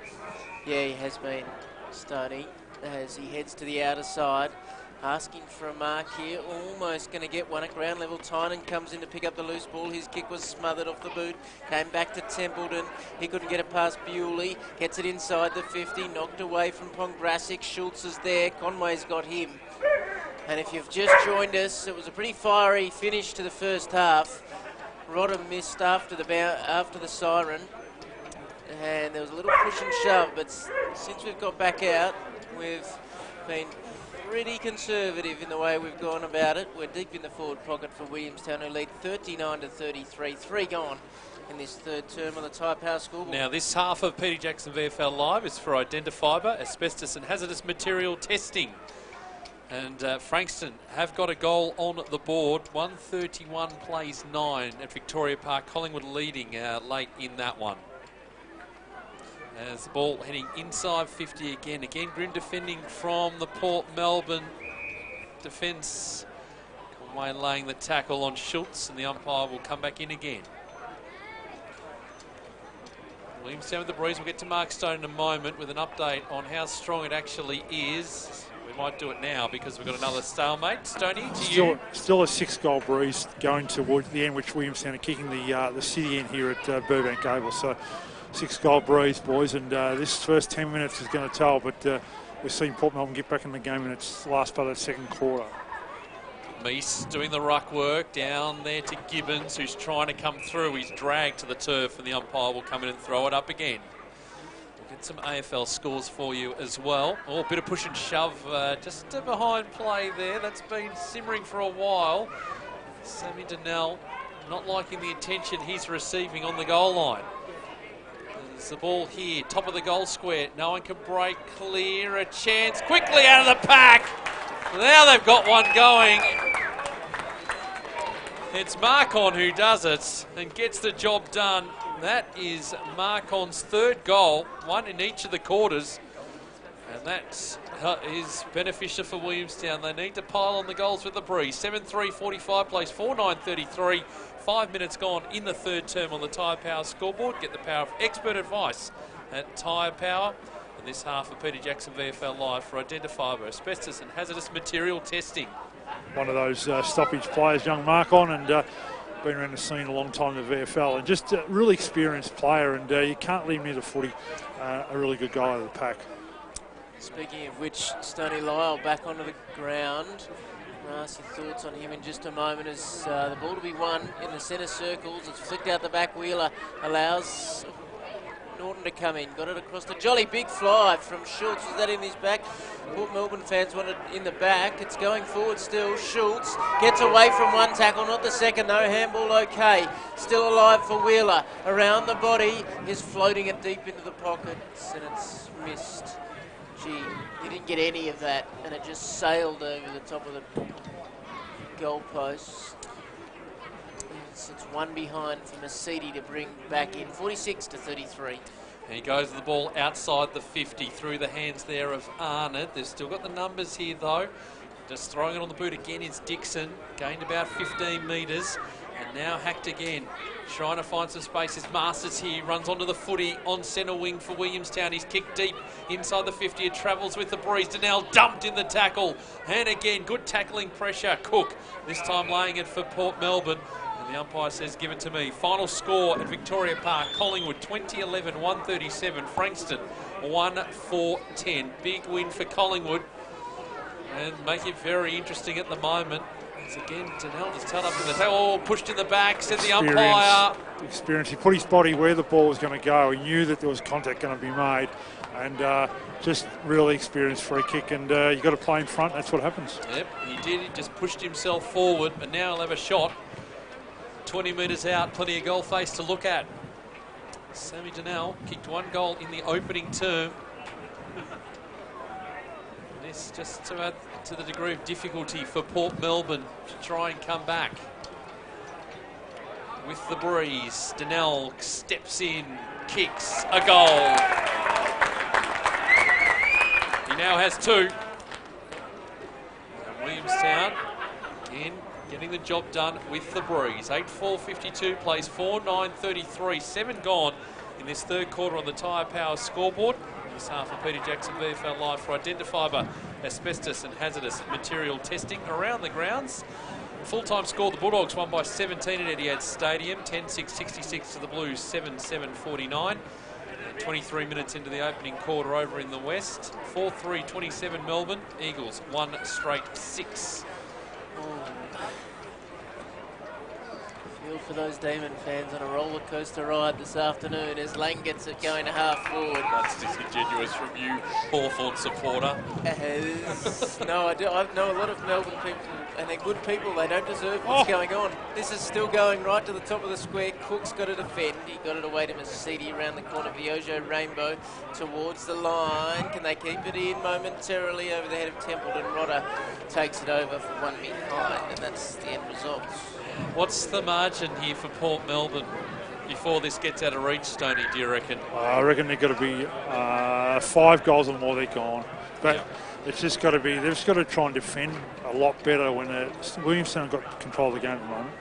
Yeah, he has been, Stoney, as he heads to the outer side. Asking for a mark here, almost going to get one at ground level. Tynan comes in to pick up the loose ball. His kick was smothered off the boot. Came back to Templeton. He couldn't get it past Bewley. Gets it inside the 50. Knocked away from Pongrassic. Schultz is there. Conway's got him. And if you've just joined us, it was a pretty fiery finish to the first half. Rodham missed after the siren. And there was a little push and shove, but since we've got back out, we've been pretty conservative in the way we've gone about it. We're deep in the forward pocket for Williamstown, who lead 39-33. 3 gone in this third term of the Tyre Power Scoreboard.
Now, this half of Peter Jackson VFL Live is for Identifiber, asbestos and hazardous material testing. And Frankston have got a goal on the board. 1:31 plays 9 at Victoria Park. Collingwood leading late in that one. As the ball heading inside 50 again. Again, grim defending from the Port Melbourne defence. Conway laying the tackle on Schultz, and the umpire will come back in again. Williamstown with the breeze. We'll get to Mark Stone in a moment with an update on how strong it actually is. We might do it now because we've got another stalemate. Stoney, to you.
Still a 6-goal breeze going towards the end, which Williamstown are kicking the city in here at Burbank Oval. So 6-goal breeze, boys, and this first 10 minutes is going to tell, but we've seen Port Melbourne get back in the game in its last part of the second quarter.
Meese doing the ruck work down there to Gibbons, who's trying to come through. He's dragged to the turf, and the umpire will come in and throw it up again. We'll get some AFL scores for you as well. Oh, a bit of push and shove just a behind play there. That's been simmering for a while. Sammy Donnell not liking the attention he's receiving on the goal line. There's the ball here, top of the goal square. No one can break clear. A chance quickly out of the pack. Now they've got one going. It's Marcon who does it and gets the job done. That is Marcon's third goal, one in each of the quarters. And that is beneficial for Williamstown. They need to pile on the goals with the breeze. 7-3-45 plays 4-9-33. 5 minutes gone in the third term on the Tyre Power scoreboard. Get the power of expert advice at Tyre Power. And this half of Peter Jackson VFL Live for identifiable asbestos and hazardous material testing.
One of those stoppage players, young Marcon, and been around the scene a long time in the VFL, and just a really experienced player, and you can't leave him near the footy. A really good guy out of the pack.
Speaking of which, Stoney Lyle back onto the ground. I'll ask your thoughts on him in just a moment as the ball to be won in the centre circles. It's flicked out the back. Wheeler allows Norton to come in. Got it across the jolly big fly from Schultz. Was that in his back? Port Melbourne fans want it in the back. It's going forward still. Schultz gets away from one tackle, not the second though. Handball okay. Still alive for Wheeler. Around the body is floating it deep into the pockets, and it's missed. Gee, he didn't get any of that, and it just sailed over the top of the goalposts. It's one behind for Mercedes to bring back in. 46-33.
And he goes the ball outside the 50 through the hands there of Arnott. They've still got the numbers here though. Just throwing it on the boot again is Dixon. Gained about 15 metres. And now hacked again. Trying to find some space. His Masters here. Runs onto the footy on centre wing for Williamstown. He's kicked deep inside the 50. It travels with the breeze. Donnell dumped in the tackle. And again, good tackling pressure. Cook this time laying it for Port Melbourne. And the umpire says, give it to me. Final score at Victoria Park. Collingwood 20-11, 137. Frankston 1-4-10. Big win for Collingwood. And make it very interesting at the moment. Again, Donnell just tied up in the tail. Oh, pushed in the back, said the umpire.
Experience. He put his body where the ball was going to go. He knew that there was contact going to be made. And just really experienced free kick. And you've got to play in front. That's what happens.
Yep, he did. He just pushed himself forward. But now he'll have a shot. 20 metres out. Plenty of goal face to look at. Sammy Donnell kicked one goal in the opening term. This just to add to the degree of difficulty for Port Melbourne to try and come back. With the breeze, Donnell steps in, kicks a goal. He now has two. And Williamstown, again, getting the job done with the breeze. 8-4-52 plays 4-9-33. 7 gone in this third quarter on the Tyre Power scoreboard. This half of Peter Jackson VFL Live for identifiable asbestos and hazardous material testing around the grounds. Full-time score, the Bulldogs won by 17 at Etihad Stadium. 10-6-66 to the Blues, 7-7-49. 23 minutes into the opening quarter over in the West. 4-3-27 Melbourne. Eagles 1 straight 6.
Feel for those Demon fans on a roller coaster ride this afternoon as Lang gets it going to half forward.
That's disingenuous from you, Hawthorn supporter.
No, I do. I know a lot of Melbourne people and they're good people. They don't deserve what's going on. This is still going right to the top of the square. Cook's got to defend. He got it away to Mercedes around the corner. Viojo Rainbow towards the line. Can they keep it in momentarily over the head of Templeton? Rodder takes it over for one behind, and that's the end result.
What's the margin here for Port Melbourne before this gets out of reach, Stoney, do you reckon?
I reckon they've got to be 5 goals or more, they're gone. But it's just got to be, they've just got to try and defend a lot better when Williamstown got control of the game at the moment.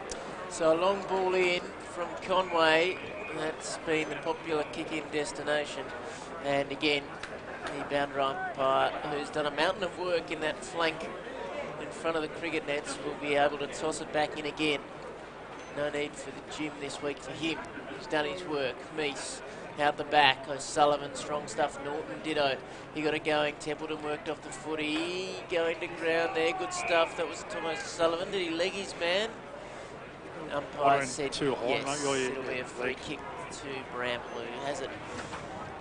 So a long ball in from Conway. That's been the popular kick-in destination. And again, the boundary umpire, who's done a mountain of work in that flank in front of the cricket nets, will be able to toss it back in again. No need for the gym this week for him. He's done his work. Meese out the back. O'Sullivan, strong stuff. Norton, ditto. He got it going. Templeton worked off the footy. Going to ground there. Good stuff. That was Thomas O'Sullivan. Did he leg his man? Umpire said
too high,
yes. It'll be a free kick to Bramble, who has it.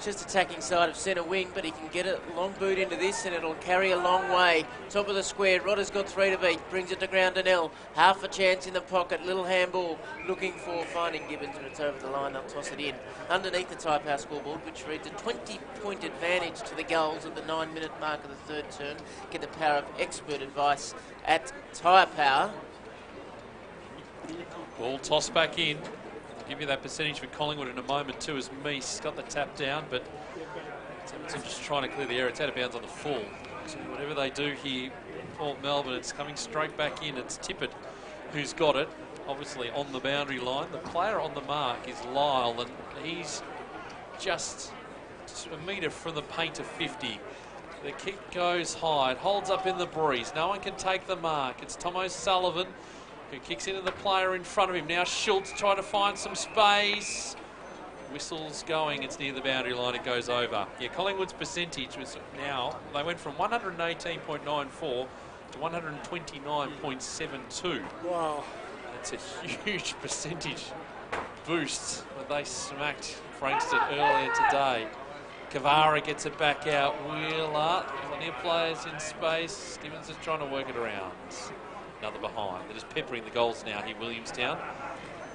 Just attacking side of centre wing, but he can get a long boot into this and it'll carry a long way. Top of the square, Rodder's got 3 to beat, brings it to ground to Nell. Half a chance in the pocket, little handball looking for finding Gibbons, but it's over the line, they'll toss it in. Underneath the Tyre Power scoreboard, which reads a 20-point advantage to the Gulls at the 9-minute mark of the third term. Get the power of expert advice at Tyre Power.
Ball tossed back in. I'll give you that percentage for Collingwood in a moment too, as Meese got the tap down, but Templeton just trying to clear the air. It's out of bounds on the full. So whatever they do here, Port Melbourne, it's coming straight back in. It's Tippett who's got it, obviously on the boundary line. The player on the mark is Lyle, and he's just a metre from the paint of 50. The kick goes high. It holds up in the breeze. No one can take the mark. It's Tom O'Sullivan who kicks into the player in front of him. Now Schultz trying to find some space. Whistle's going. It's near the boundary line. It goes over. Yeah, Collingwood's percentage was now, they went from 118.94 to 129.72.
Wow.
That's a huge percentage boost when they smacked Frankston earlier today. Kavara gets it back out. Wheeler, plenty of players in space. Gibbons is trying to work it around. Another behind. They're just peppering the goals now here, Williamstown.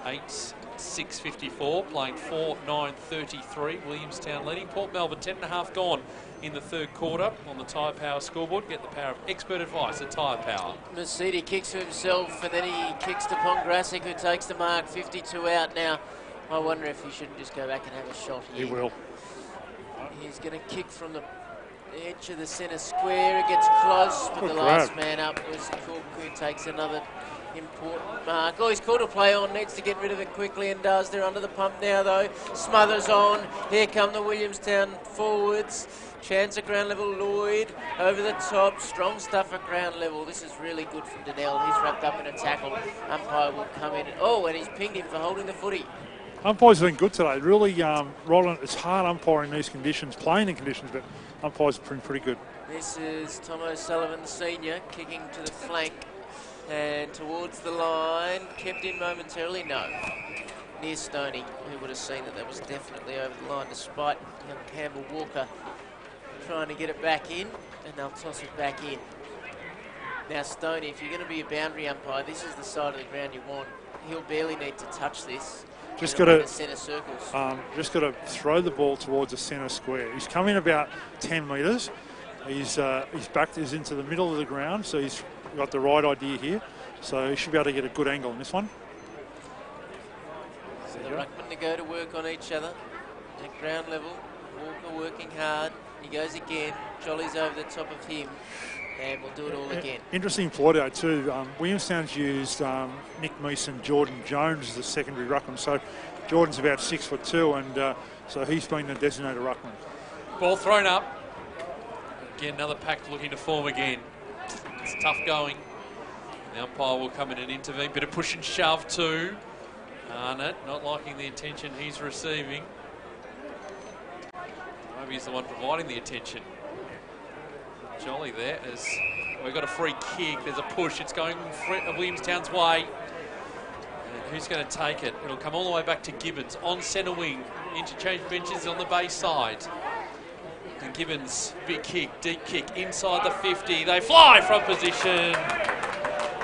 8-6-54, playing 4-9-33. Williamstown leading. Port Melbourne, 10.5 gone in the third quarter on the Tyre Power scoreboard. Get the power of expert advice at Tyre Power.
Mercedes kicks to himself and then he kicks to Pongracic, who takes the mark. 52 out now. I wonder if he shouldn't just go back and have a shot here.
He will.
He's going to kick from the edge of the centre square. It gets close, but the last man up was Cook, who takes another important mark. Oh, he's called a play on, needs to get rid of it quickly and does. They're under the pump now though. Smothers on. Here come the Williamstown forwards. Chance at ground level. Lloyd over the top. Strong stuff at ground level. This is really good from Donnell. He's wrapped up in a tackle. Umpire will come in. Oh, and he's pinged him for holding the footy.
Umpires have been good today. Really, Roland, it's hard umpiring these conditions, playing in conditions, but umpires have been pretty good.
This is Tom O'Sullivan, senior, kicking to the flank and towards the line. Kept in momentarily, no. Near Stoney, who would have seen that was definitely over the line, despite young Campbell Walker trying to get it back in, and they'll toss it back in. Now Stoney, if you're going to be a boundary umpire, this is the side of the ground you want. He'll barely need to touch this.
Just got to
centre circles.
Just got to throw the ball towards the centre square. He's coming about 10 metres. His back is into the middle of the ground, so he's got the right idea here. So he should be able to get a good angle on this one.
So the ruckman to go to work on each other at ground level. Walker working hard. He goes again. Jolly's over the top of him. And we'll do it all again.
Interesting Florida too. Williamstown's used Nick Meese and Jordan Jones as the secondary ruckman. So Jordan's about 6'2", and so he's been the designated ruckman.
Ball thrown up. Again, another pack looking to form again. It's tough going. The umpire will come in and intervene. Bit of push and shove too. Arnott not liking the attention he's receiving. Maybe he's the one providing the attention. Jolly there as we've got a free kick. There's a push. It's going Williamstown's way. And who's going to take it? It'll come all the way back to Gibbons on centre wing. Interchange benches on the bay side. And Gibbons, big kick, deep kick inside the 50. They fly from position.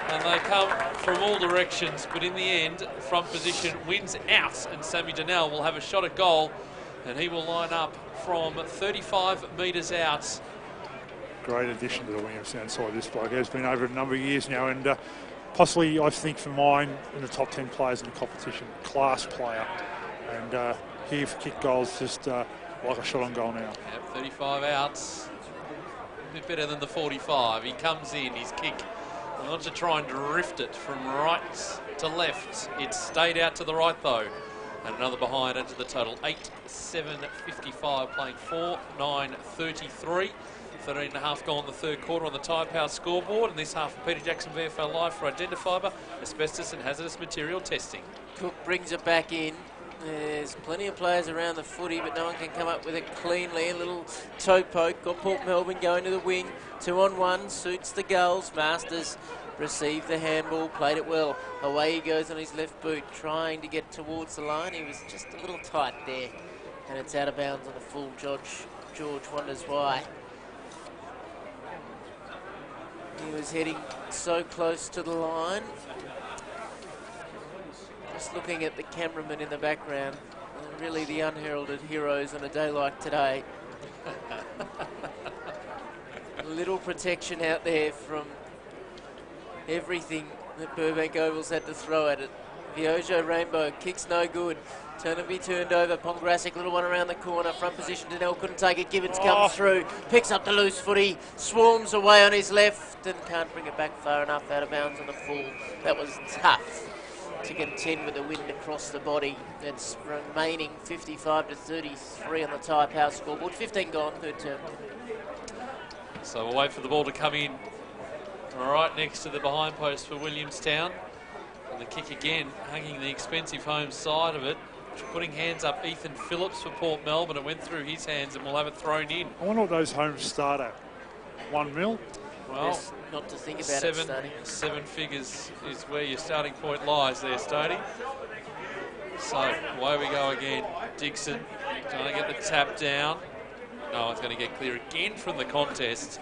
And they come from all directions, but in the end, front position wins out, and Sammy Donnell will have a shot at goal, and he will line up from 35 metres out.
Great addition to the Williamstown side. This bloke has been over a number of years now, and possibly, I think, for mine, in the top 10 players in the competition. Class player. And here for kick goals, just like a shot on goal now.
Yep, 35 outs. A bit better than the 45. He comes in, his kick. I want to try and drift it from right to left. It stayed out to the right though. And another behind into the total. 8-7-55, playing 4-9-33. 13.5 gone in the third quarter on the Tyre Power scoreboard. And this half of Peter Jackson VFL Live for Identifiber, asbestos and hazardous material testing.
Cook brings it back in. There's plenty of players around the footy, but no one can come up with it cleanly. A little toe poke. Got Port Melbourne going to the wing. 2-on-1 suits the goals. Masters received the handball, played it well. Away he goes on his left boot, trying to get towards the line. He was just a little tight there, and it's out of bounds on the full. George wonders why. He was heading so close to the line. Just looking at the cameraman in the background, really the unheralded heroes on a day like today. A little protection out there from everything that Burbank Ovals had to throw at it. Viojo Rainbow, kicks no good. Turnaby turned over, Pongrassic, little one around the corner, front position, Donnell couldn't take it, Gibbons comes through, picks up the loose footy, swarms away on his left and can't bring it back far enough, out of bounds on the full. That was tough to contend with the wind across the body. It's remaining 55-33 on the Tyre Power scoreboard, 15 gone, third term.
So we'll wait for the ball to come in right next to the behind post for Williamstown. And the kick again, hugging the expensive home side of it. Putting hands up, Ethan Phillips for Port Melbourne. It went through his hands and we'll have it thrown in.
I wonder what those homes start at. $1 million?
Well,
yes, not to think about it, Stody.
7 figures is where your starting point lies there, Stody. So away we go again. Dixon trying to get the tap down. No one's going to get clear again from the contest.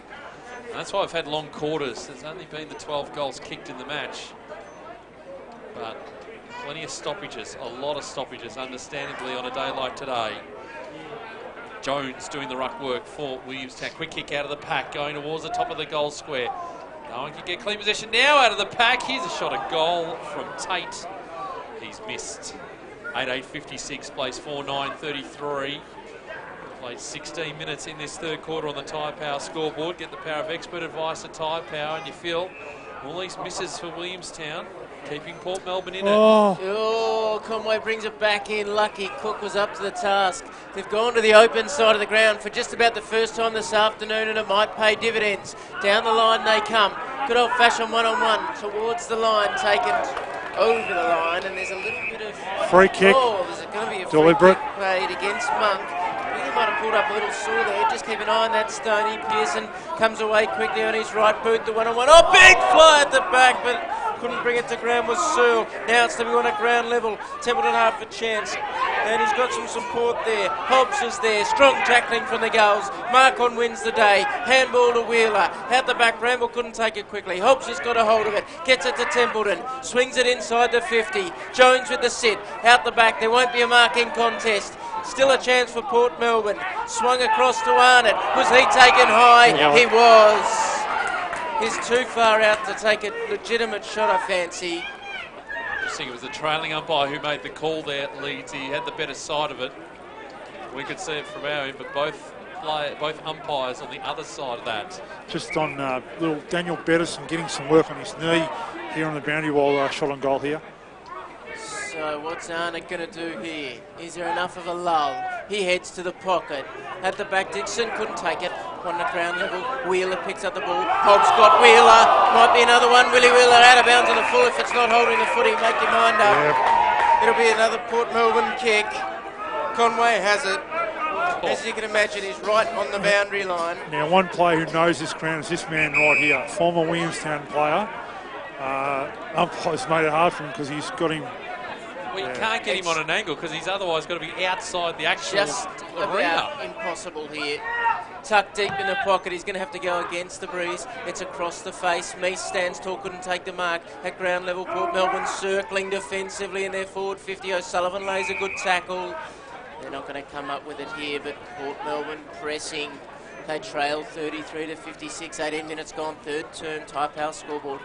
And that's why I've had long quarters. There's only been the 12 goals kicked in the match. But plenty of stoppages, a lot of stoppages, understandably, on a day like today. Jones doing the ruck work for Williamstown. Quick kick out of the pack, going towards the top of the goal square. No one can get clean possession now out of the pack. Here's a shot at goal from Tate. He's missed. 8-8-56, plays 4-9-33. Played 16 minutes in this third quarter on the Tyre Power scoreboard. Get the power of expert advice at Tyre Power, and you feel all these misses for Williamstown, keeping Port Melbourne in it.
Oh, Conway brings it back in. Lucky Cook was up to the task. They've gone to the open side of the ground for just about the first time this afternoon, and it might pay dividends. Down the line they come. Good old-fashioned one-on-one towards the line, taken over the line, and there's a little bit of
free kick.
Oh, there's going to be a
deliberate
free kick played against Monk. He might have pulled up a little sore there. Just keep an eye on that, Stoney. Pearson comes away quickly on his right boot. The one-on-one. Oh, big fly at the back, but couldn't bring it to ground was Searle. Now it's to be on at ground level. Templeton half a chance. And he's got some support there. Hobbs is there. Strong tackling from the goals. Marcon wins the day. Handball to Wheeler. Out the back. Ramble couldn't take it quickly. Hobbs has got a hold of it. Gets it to Templeton. Swings it inside the 50. Jones with the sit. Out the back. There won't be a marking contest. Still a chance for Port Melbourne. Swung across to Arnott. Was he taken high?
Yeah.
He was. He's too far out to take a legitimate shot, I fancy.
I think it was the trailing umpire who made the call there at Leeds. He had the better side of it. We could see it from our end, but both umpires on the other side of that.
Just on little Daniel Bettison getting some work on his knee here on the boundary wall, shot on goal here.
So what's Arnott going to do here? Is there enough of a lull? He heads to the pocket. At the back, Dixon couldn't take it. On the ground level, Wheeler picks up the ball. Hobbs got Wheeler. Might be another one. Willie Wheeler out of bounds on the full. If it's not holding the footy, make your mind up. Yep. It'll be another Port Melbourne kick. Conway has it. As you can imagine, he's right on the boundary line.
Now, one player who knows this ground is this man right here, former Williamstown player. Umpire's made it hard for him because he's got him.
Well, you can't get him on an angle because he's otherwise got to be outside the actual
just
arena.
About impossible here. tucked deep in the pocket. He's going to have to go against the breeze. It's across the face. Meese stands tall, couldn't take the mark. At ground level, Port Melbourne circling defensively in their forward 50. O'Sullivan lays a good tackle. They're not going to come up with it here, but Port Melbourne pressing. They trail 33 to 56. 18 minutes gone, third term. Taipei scoreboard.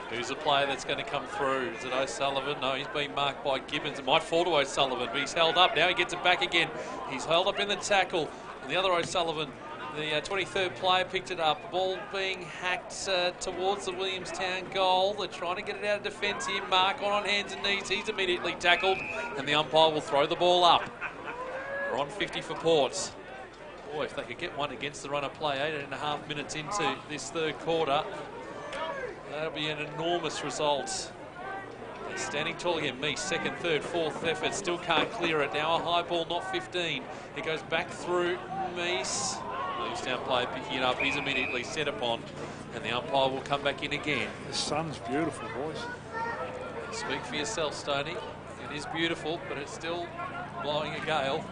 Who's the player that's going to come through? Is it O'Sullivan? No, he's been marked by Gibbons. It might fall to O'Sullivan, but he's held up. Now he gets it back again. He's held up in the tackle. And the other O'Sullivan, the 23rd player, picked it up. The ball being hacked towards the Williamstown goal. They're trying to get it out of defence here. Mark on hands and knees. He's immediately tackled. And the umpire will throw the ball up. We're on 50 for Port. Boy, if they could get one against the runner play, 8.5 minutes into this third quarter, that'll be an enormous result. They're standing tall again. Meese, second, third, fourth effort. Still can't clear it. Now a high ball, not 15. It goes back through Meese. Williamstown player picking it up. He's immediately set upon. And the umpire will come back in again.
The sun's beautiful, boys.
Speak for yourself, Stoney. It is beautiful, but it's still blowing a gale.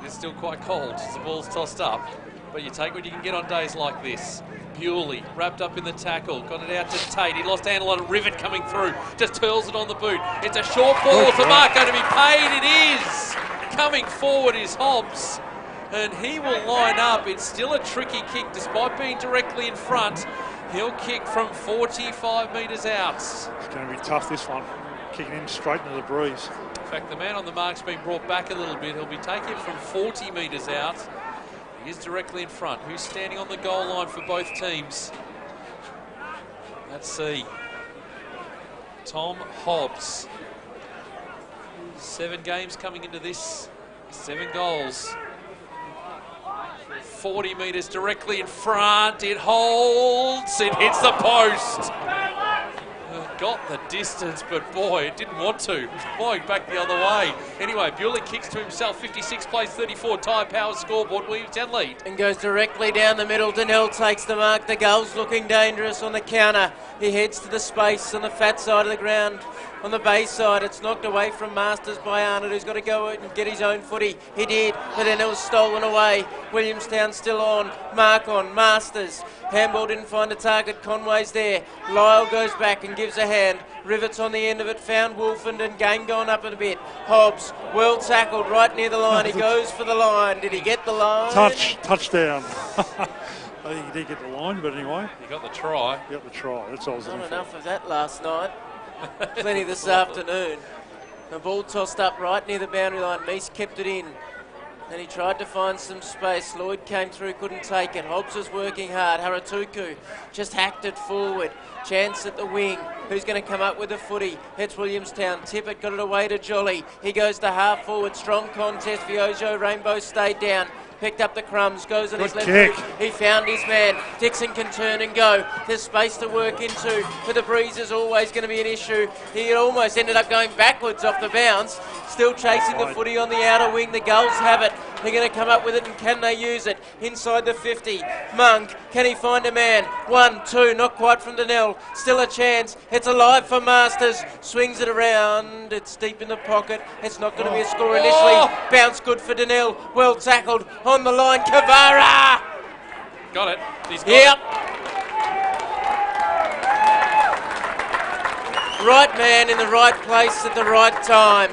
It's still quite cold as the ball's tossed up. But you take what you can get on days like this. Bewley wrapped up in the tackle, got it out to Tate. He lost handle on a Rivet coming through, just hurls it on the boot. It's a short ball for Mark, going to be paid. It is. Coming forward is Hobbs, and he will line up. It's still a tricky kick despite being directly in front. He'll kick from 45 metres out.
It's going to be tough, this one. Kicking in straight into the breeze.
In fact, the man on the mark's been brought back a little bit. He'll be taking it from 40 metres out. He is directly in front. Who's standing on the goal line for both teams? Let's see. Tom Hobbs. 7 games coming into this. 7 goals. 40 metres directly in front. It holds. It hits the post. Got the distance, but boy, it didn't want to. It was flying back the other way. Anyway, Bewley kicks to himself. 56 plays 34. Taipei scoreboard. Williamstown lead.
And goes directly down the middle. Donnell takes the mark. The goal's looking dangerous on the counter. He heads to the space on the fat side of the ground. On the bay side, it's knocked away from Masters by Arnott, who's got to go and get his own footy. He did, but then it was stolen away. Williamstown still on. Mark on. Masters. Handball didn't find a target. Conway's there. Lyle goes back and gives a hand. Rivets on the end of it. Found Wolfend and game going up a bit. Hobbs, well tackled right near the line. He goes for the line. Did he get the line?
Touchdown. I think he did get the line, but anyway.
He got the try.
He got the try. That's all I was looking for.
Not enough of that last night. Plenty this afternoon. The ball tossed up right near the boundary line. Meese kept it in. Then he tried to find some space. Lloyd came through, couldn't take it. Hobbs was working hard. Haratuku just hacked it forward. Chance at the wing. Who's going to come up with the footy? It's Williamstown. Tippett got it away to Jolly. He goes to half forward. Strong contest. Viojo Rainbow stayed down. Picked up the crumbs, goes on his left foot. He found his man. Dixon can turn and go. There's space to work into, but the breeze is always going to be an issue. He almost ended up going backwards off the bounce. Still chasing the footy on the outer wing. The Gulls have it. They're going to come up with it, and can they use it? Inside the 50. Monk, can he find a man? 1, 2, not quite from Donnell. Still a chance. It's alive for Masters. Swings it around. It's deep in the pocket. It's not going to be a score initially. Bounce good for Donnell. Well tackled. On the line, Kavara!
Got it. He's got it.
Right man in the right place at the right time.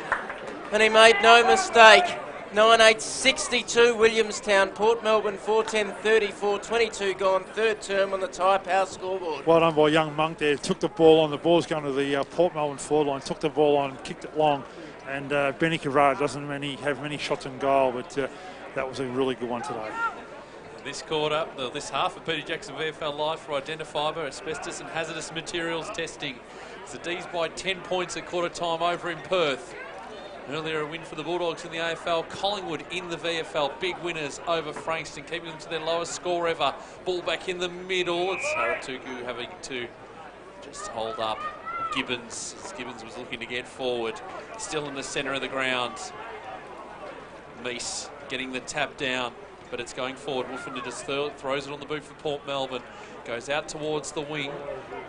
And he made no mistake. 9-8-62 Williamstown. Port Melbourne 4-10-34. 22 gone. Third term on the Taipei scoreboard.
Well done by young Monk there. Took the ball on. The ball's going to the Port Melbourne forward line. Took the ball on, kicked it long. And Benny Kavara doesn't have many shots on goal, but that was a really good one today.
This quarter, this half of Peter Jackson VFL Live for identifiable asbestos and hazardous materials testing. The D's by 10 points at quarter time over in Perth. Earlier a win for the Bulldogs in the AFL. Collingwood in the VFL. Big winners over Frankston, keeping them to their lowest score ever. Ball back in the middle. It's Haratuku having to just hold up Gibbons. As Gibbons was looking to get forward. Still in the centre of the ground. Meese getting the tap down, but it's going forward. Wolfenden just throws it on the boot for Port Melbourne. Goes out towards the wing,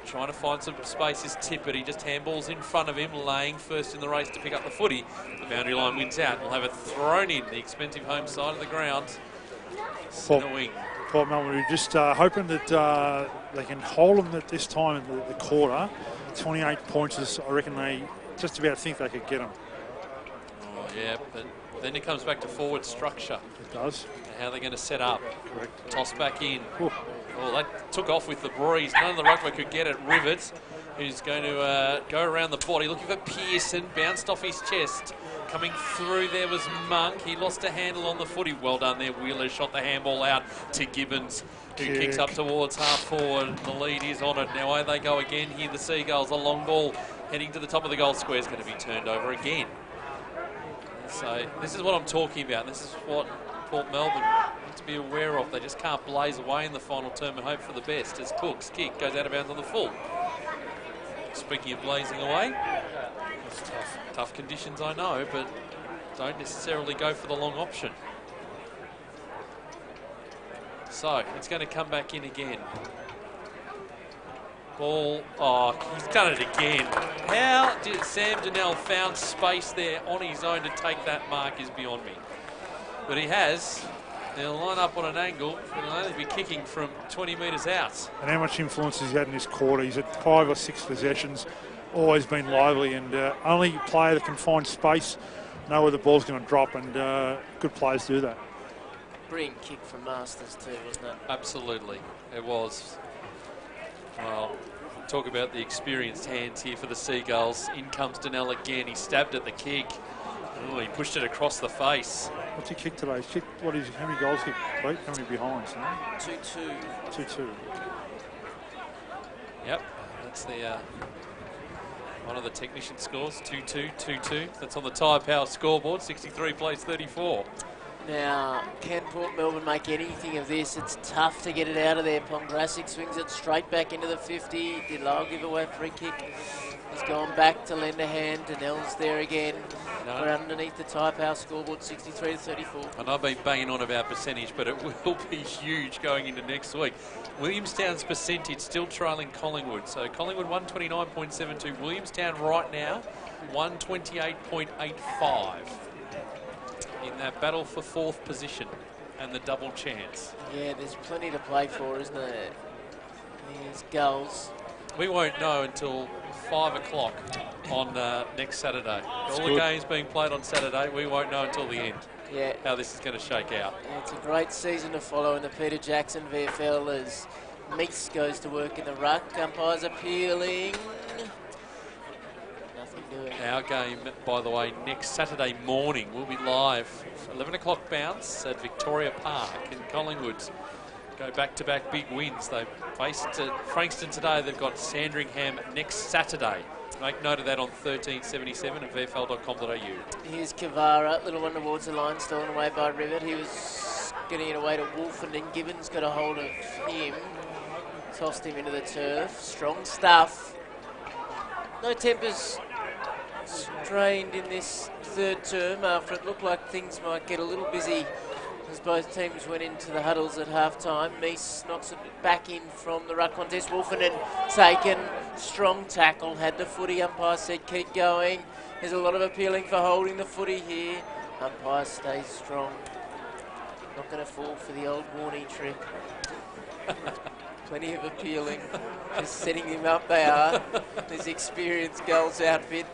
trying to find some space is Tippett. He just handballs in front of him, laying first in the race to pick up the footy. The boundary line wins out. We'll have it thrown in the expensive home side of the ground. Centre wing.
Port Melbourne. We're just hoping that they can hold them at this time in the quarter. 28 points is, I reckon they just about think they could get them.
Oh, yeah, but then it comes back to forward structure.
It does.
And how they're going to set up.
Correct.
Toss back in.
Ooh.
Oh, that took off with the breeze. None of the ruckman could get it. Rivets, who's going to go around the body, looking for Pearson. Bounced off his chest. Coming through there was Monk. He lost a handle on the footy. Well done there. Wheeler shot the handball out to Gibbons, who kicks up towards half forward. The lead is on it. Now away they go again here, the Seagulls. A long ball heading to the top of the goal square is going to be turned over again. So this is what I'm talking about. This is what Port Melbourne need to be aware of. They just can't blaze away in the final term and hope for the best as Cook's kick goes out of bounds on the full. Speaking of blazing away, it's tough. Tough conditions, I know, but don't necessarily go for the long option. So it's going to come back in again. Ball, oh, he's done it again. How did Sam Donnell found space there on his own to take that mark is beyond me. But he has. They'll line up on an angle. He'll only be kicking from 20 metres out.
And how much influence has he had in this quarter? He's had 5 or 6 possessions, always been lively, and only player that can find space, know where the ball's going to drop, and good players do that.
Brilliant kick from Masters too, wasn't it?
Absolutely, it was. Well, talk about the experienced hands here for the Seagulls. In comes Donnell again. He stabbed at the kick. Oh, he pushed it across the face.
What's he kicked today? He's kicked, how many goals kicked? How many behinds?
2-2.
2-2.
Yep, that's the one of the technician scores. 2-2, 2-2. That's on the Tyre Power scoreboard. 63 plays 34.
Now, can Port Melbourne make anything of this? It's tough to get it out of there. Pongracic swings it straight back into the 50. Did Lyle give away a free kick? He's gone back to lend a hand. Donnell's there again.
No.
We're underneath the Tyre Power scoreboard, 63 to 34.
And I've been banging on about percentage, but it will be huge going into next week. Williamstown's percentage still trailing Collingwood. So Collingwood 129.72. Williamstown right now 128.85. In that battle for 4th position and the double chance.
Yeah, there's plenty to play for, isn't there? These goals.
We won't know until 5 o'clock on next Saturday. All the games being played on Saturday, we won't know until the end how this is going to shake out.
Yeah, it's a great season to follow in the Peter Jackson VFL as Meese goes to work in the ruck. Umpires appealing.
Our game, by the way, next Saturday morning will be live. 11 o'clock bounce at Victoria Park, and Collingwood go back-to-back big wins. They faced Frankston today. They've got Sandringham next Saturday. Make note of that on 1377 at vfl.com.au.
Here's Kavara, little one towards the line, stolen away by Rivet. He was getting it away to Wolf, and then Gibbons got a hold of him. Tossed him into the turf. Strong stuff. No tempers strained in this third term after it looked like things might get a little busy as both teams went into the huddles at half-time. Meese knocks it back in from the ruck contest. Wolfenden taken. Strong tackle. Had the footy. Umpire said keep going. There's a lot of appealing for holding the footy here. Umpire stays strong. Not going to fall for the old Warney trick. Plenty of appealing. Just setting him up they are. This experienced goals outfit.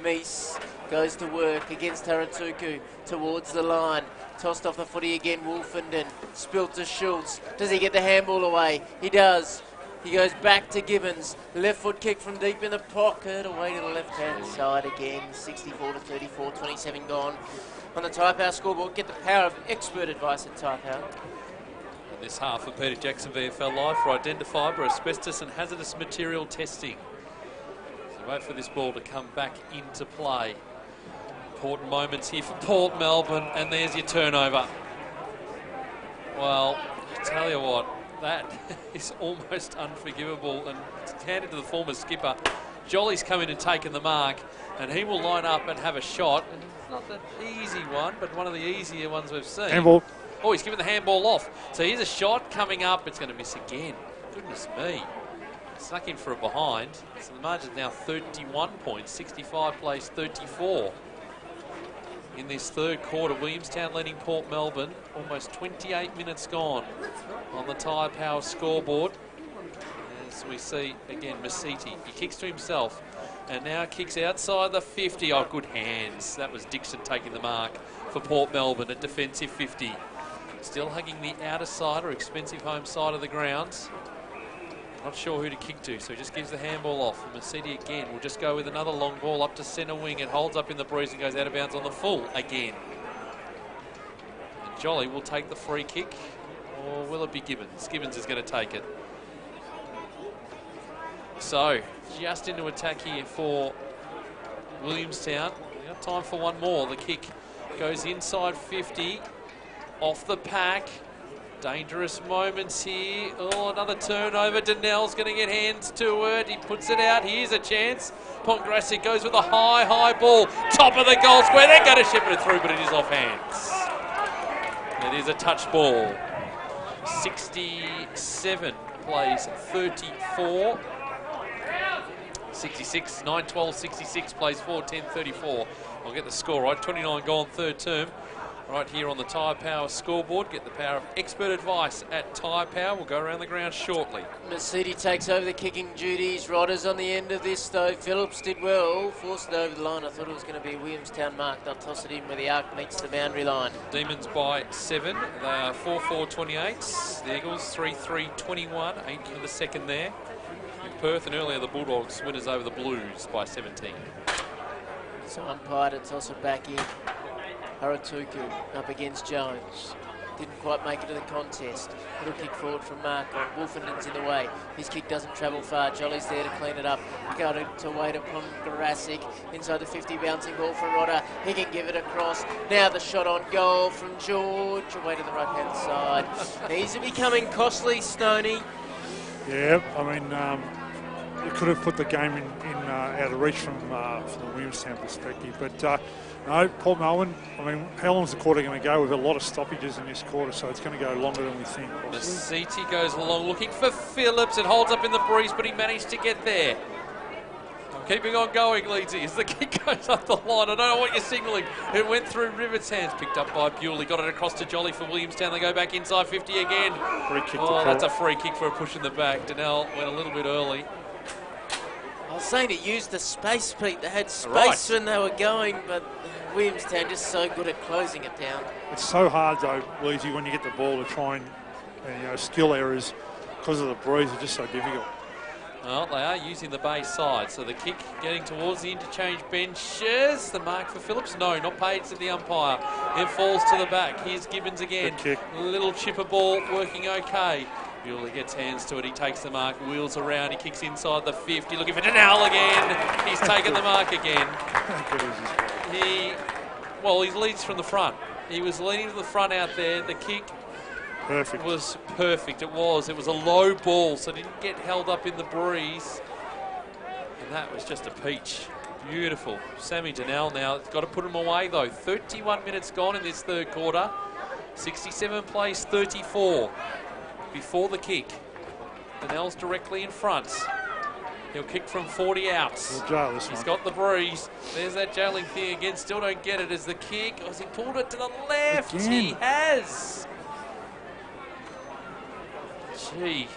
Meese goes to work against Haratuku towards the line. Tossed off the footy again, Wolfenden. Spilt to Schultz. Does he get the handball away? He does. He goes back to Gibbons. Left foot kick from deep in the pocket. Away to the left-hand side again. 64 to 34, 27 gone. On the Tyre Power scoreboard, get the power of expert advice at Tyre Power.
In this half of Peter Jackson VFL Live for identifiable asbestos and hazardous material testing. So wait for this ball to come back into play. Important moments here for Port Melbourne, and there's your turnover. Well, I tell you what, that is almost unforgivable, and handed to the former skipper. Jolly's come in and taken the mark, and he will line up and have a shot. And it's not an easy one, but one of the easier ones we've seen.
Handball.
Oh, he's given the handball off. So here's a shot coming up. It's going to miss again. Goodness me. Snuck in for a behind. So the margin's now 31 points. 65 plays 34. in this third quarter. Williamstown leading Port Melbourne. Almost 28 minutes gone on the Tyre Power scoreboard. As we see, again, Masiti. He kicks to himself and now kicks outside the 50. Oh, good hands. That was Dixon taking the mark for Port Melbourne, a defensive 50. Still hugging the outer side or expensive home side of the grounds. Not sure who to kick to, so he just gives the handball off. And Masiti again will just go with another long ball up to centre wing. It holds up in the breeze and goes out of bounds on the full again. And Jolly will take the free kick, or will it be Gibbons? Gibbons is going to take it. So, just into attack here for Williamstown. We've got time for one more. The kick goes inside 50, off the pack. Dangerous moments here. Oh, another turnover. Donnell's going to get hands to it. He puts it out. Here's a chance. Pongracic goes with a high ball. Top of the goal square. They're going to ship it through, but it is off hands. It is a touch ball. 67 plays 34. 66, 9-12, 66 plays 4, 10, 34. I'll get the score right. 29 gone, third term. Right here on the Tyre Power scoreboard. Get the power of expert advice at Tyre Power. We'll go around the ground shortly.
Masiti takes over the kicking duties. Rodders on the end of this though. Phillips did well. Forced it over the line. I thought it was going to be a Williamstown mark. They'll toss it in where the arc meets the boundary line.
Demons by 7. They are 4-4-28. The Eagles 3-3-21. 8 for the second there. In Perth, and earlier the Bulldogs winners over the Blues by 17.
So umpire to toss it back in. Haratuku up against Jones. Didn't quite make it to the contest. Little kick forward from Marco. Wolfenden's in the way. His kick doesn't travel far. Jolly's there to clean it up. Go to wait upon Garasic. Inside the 50, bouncing ball for Rodder. He can give it across. Now the shot on goal from George. Away to the right-hand side. He's becoming costly, Stoney.
Yeah, I mean, you could have put the game in out of reach from the Williamstown perspective. But no, Port Melbourne, I mean, how long is the quarter going to go? We've got a lot of stoppages in this quarter, so it's going to go longer than we think.
Masiti goes along looking for Phillips. It holds up in the breeze, but he managed to get there. I'm keeping on going, Leedsy, as the kick goes up the line. I don't know what you're signalling. It went through Rivet's hands, picked up by Bewley. Got it across to Jolly for Williamstown. They go back inside 50 again.
Free kick
oh, that's a free kick for a push in the back. Donnell went a little bit early.
I was saying to use the space, Pete. They had space when they were going, but Williamstown just so good at closing it down.
It's so hard, though, Leezy, when you get the ball to try and skill errors because of the breeze are just so difficult.
Well, they are using the base side, so the kick getting towards the interchange benches. The mark for Phillips? No, not paid to the umpire. It falls to the back. Here's Gibbons again.
Good kick.
Little chipper ball working okay. Bewley gets hands to it. He takes the mark, wheels around. He kicks inside the 50, looking for Donnell again. He's taken the mark again. He leads from the front. He was leading to the front out there. The kick was perfect. It was a low ball, so it didn't get held up in the breeze. And that was just a peach. Beautiful. Sammy Donnell now. It's got to put him away, though. 31 minutes gone in this third quarter. 67 plays 34. Before the kick. Donnell's directly in front. He'll kick from 40 out. He's got the breeze. There's that jailing thing again. Still don't get it as the kick. Has he pulled it to the left? Again. He has. Gee.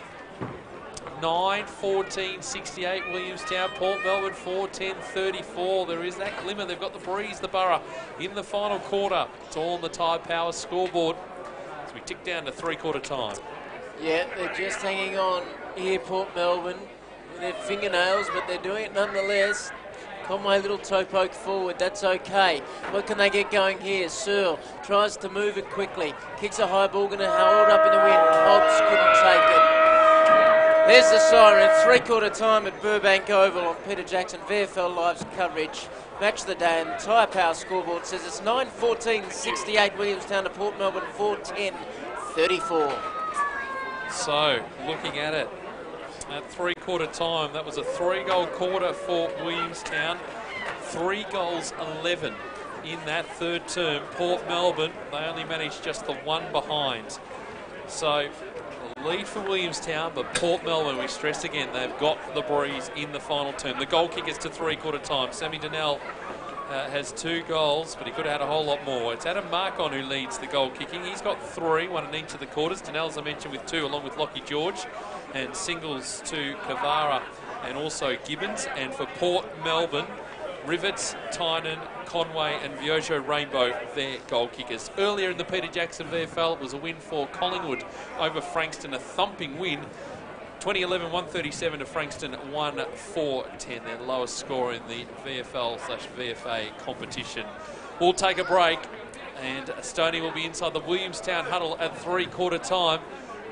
9-14-68 Williamstown. Port Melbourne 4-10-34. There is that glimmer. They've got the breeze, the Borough, in the final quarter. It's all on the Tyre Power scoreboard as we tick down to three-quarter time.
Yeah, they're just hanging on here, Port Melbourne, with their fingernails, but they're doing it nonetheless. Conway, little toe poke forward, that's okay. What can they get going here? Searle tries to move it quickly. Kicks a high ball, going to hold up in the wind. Hobbs couldn't take it. There's the siren, three-quarter time at Burbank Oval on Peter Jackson VFL Live's coverage. Match of the day, and the Tyre Power scoreboard says it's 9-14-68 Williamstown to Port Melbourne 4-10-34.
So, looking at it, at three-quarter time, that was a 3-goal quarter for Williamstown. 3 goals, 11 in that third term. Port Melbourne, they only managed just the one behind. So, the lead for Williamstown, but Port Melbourne, we stress again, they've got the breeze in the final term. The goal kick is to three-quarter time. Sammy Donnell has 2 goals, but he could have had a whole lot more. It's Adam Markon who leads the goal kicking. He's got 3, 1 in each of the quarters. Donnell, as I mentioned, with 2, along with Lockie George, and singles to Kavara and also Gibbons. And for Port Melbourne, Rivets, Tynan, Conway and Viojo Rainbow, their goal kickers. Earlier in the Peter Jackson VFL, it was a win for Collingwood over Frankston, a thumping win. 2011-137 to Frankston, 1-4-10, their lowest score in the VFL/VFA competition. We'll take a break, and Stoney will be inside the Williamstown huddle at 3/4 time,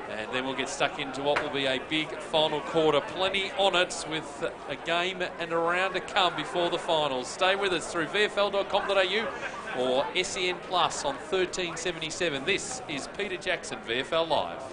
and then we'll get stuck into what will be a big final quarter. Plenty on it, with a game and a round to come before the finals. Stay with us through VFL.com.au or SEN Plus on 1377. This is Peter Jackson VFL Live.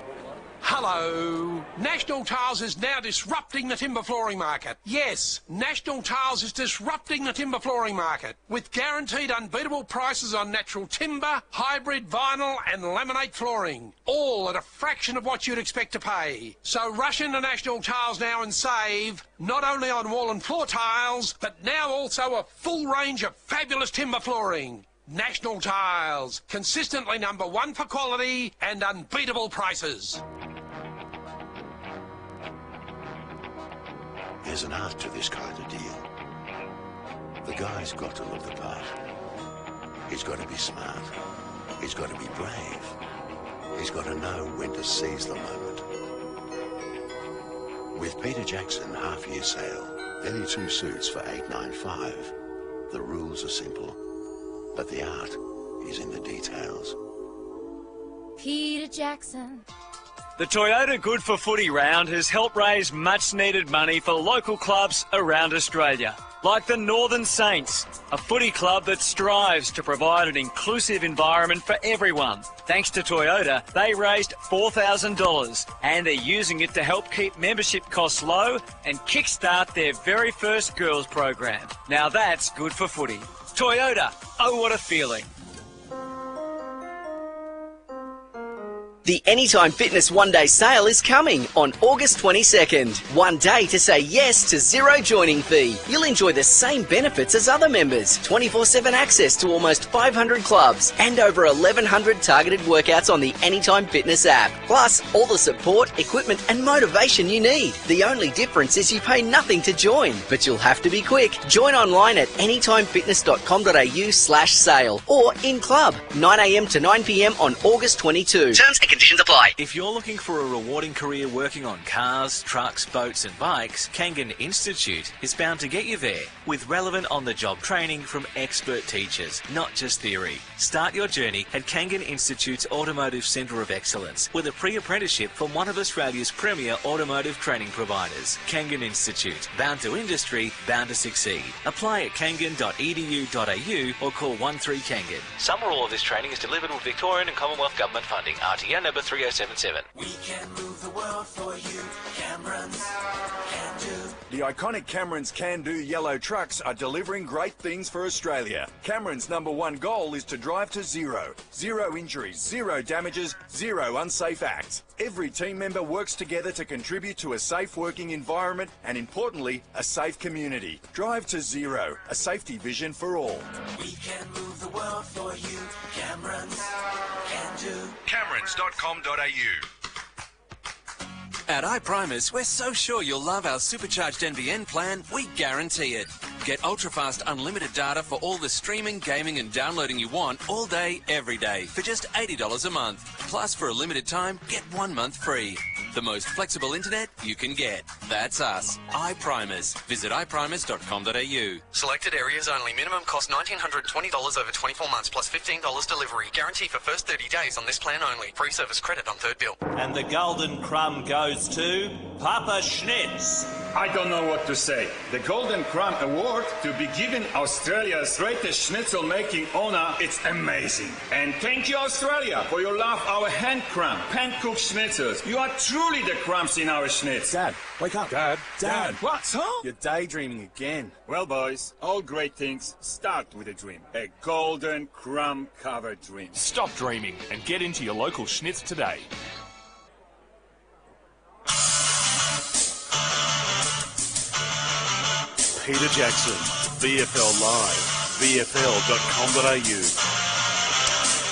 Hello. National Tiles is now disrupting the timber flooring market. Yes, National Tiles is disrupting the timber flooring market with guaranteed unbeatable prices on natural timber, hybrid vinyl and laminate flooring, all at a fraction of what you'd expect to pay. So rush into National Tiles now and save, not only on wall and floor tiles, but now also a full range of fabulous timber flooring. National Tiles, consistently #1 for quality and unbeatable prices.
There's an art to this kind of deal. The guy's got to look the part. He's got to be smart. He's got to be brave. He's got to know when to seize the moment. With Peter Jackson half-year sale, any 2 suits for $895. The rules are simple, but the art is in the details.
Peter Jackson.
The Toyota Good for Footy round has helped raise much needed money for local clubs around Australia, like the Northern Saints, a footy club that strives to provide an inclusive environment for everyone. Thanks to Toyota, they raised $4,000 and they're using it to help keep membership costs low and kickstart their very first girls program. Now that's good for footy. Toyota, oh what a feeling.
The Anytime Fitness one-day sale is coming on August 22nd. 1 day to say yes to zero joining fee. You'll enjoy the same benefits as other members. 24/7 access to almost 500 clubs and over 1,100 targeted workouts on the Anytime Fitness app. Plus, all the support, equipment and motivation you need. The only difference is you pay nothing to join, but you'll have to be quick. Join online at anytimefitness.com.au/sale or in club, 9 a.m. to 9 p.m. on August 22. Terms and conditions apply.
If you're looking for a rewarding career working on cars, trucks, boats and bikes, Kangan Institute is bound to get you there with relevant on-the-job training from expert teachers, not just theory. Start your journey at Kangan Institute's Automotive Centre of Excellence with a pre-apprenticeship from one of Australia's premier automotive training providers. Kangan Institute, bound to industry, bound to succeed. Apply at kangan.edu.au or call 13-KANGAN. Some or all of this training is delivered with Victorian and Commonwealth Government funding. RTO number 3077.
We can move the world for you, Camerons. Can do.
The iconic Cameron's Can Do yellow trucks are delivering great things for Australia. Cameron's #1 goal is to drive to zero. 0 injuries, 0 damages, 0 unsafe acts. Every team member works together to contribute to a safe working environment and, importantly, a safe community. Drive to zero, a safety vision for all.
We can move the world for you, Camerons. Can do.
Camerons.com.au.
At iPrimus, we're so sure you'll love our supercharged NBN plan, we guarantee it. Get ultra-fast unlimited data for all the streaming, gaming and downloading you want all day, every day for just $80 a month. Plus, for a limited time, get 1 month free. The most flexible internet you can get. That's us, iPrimus. Visit iPrimus.com.au.
Selected areas only. Minimum cost $1,920 over 24 months plus $15 delivery. Guarantee for first 30 days on this plan only. Free service credit on third bill.
And the Golden Crumb goes to Papa Schnitz.
I don't know what to say. The Golden Crumb Award to be given Australia's greatest schnitzel making honor, it's amazing. And thank you, Australia, for your love our hand crumb, pan-cooked schnitzels. You are truly the crumbs in our schnitz.
Dad, wake up. Dad.
What's up?
You're daydreaming again.
Well, boys, all great things start with a dream. A golden crumb covered dream.
Stop dreaming and get into your local schnitz today.
Peter Jackson, VFL Live. VFL.com.au.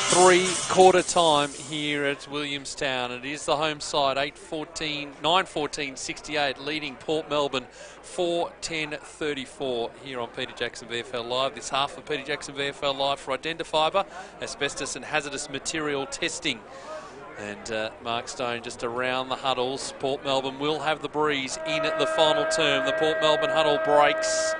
Three-quarter time here at Williamstown. It is the home side, 9-14-68, leading Port Melbourne 4-10-34 here on Peter Jackson VFL Live. This half of Peter Jackson VFL Live for Identifiber, asbestos and hazardous material testing. And Mark Stone just around the huddles. Port Melbourne will have the breeze in the final term. The Port Melbourne huddle breaks.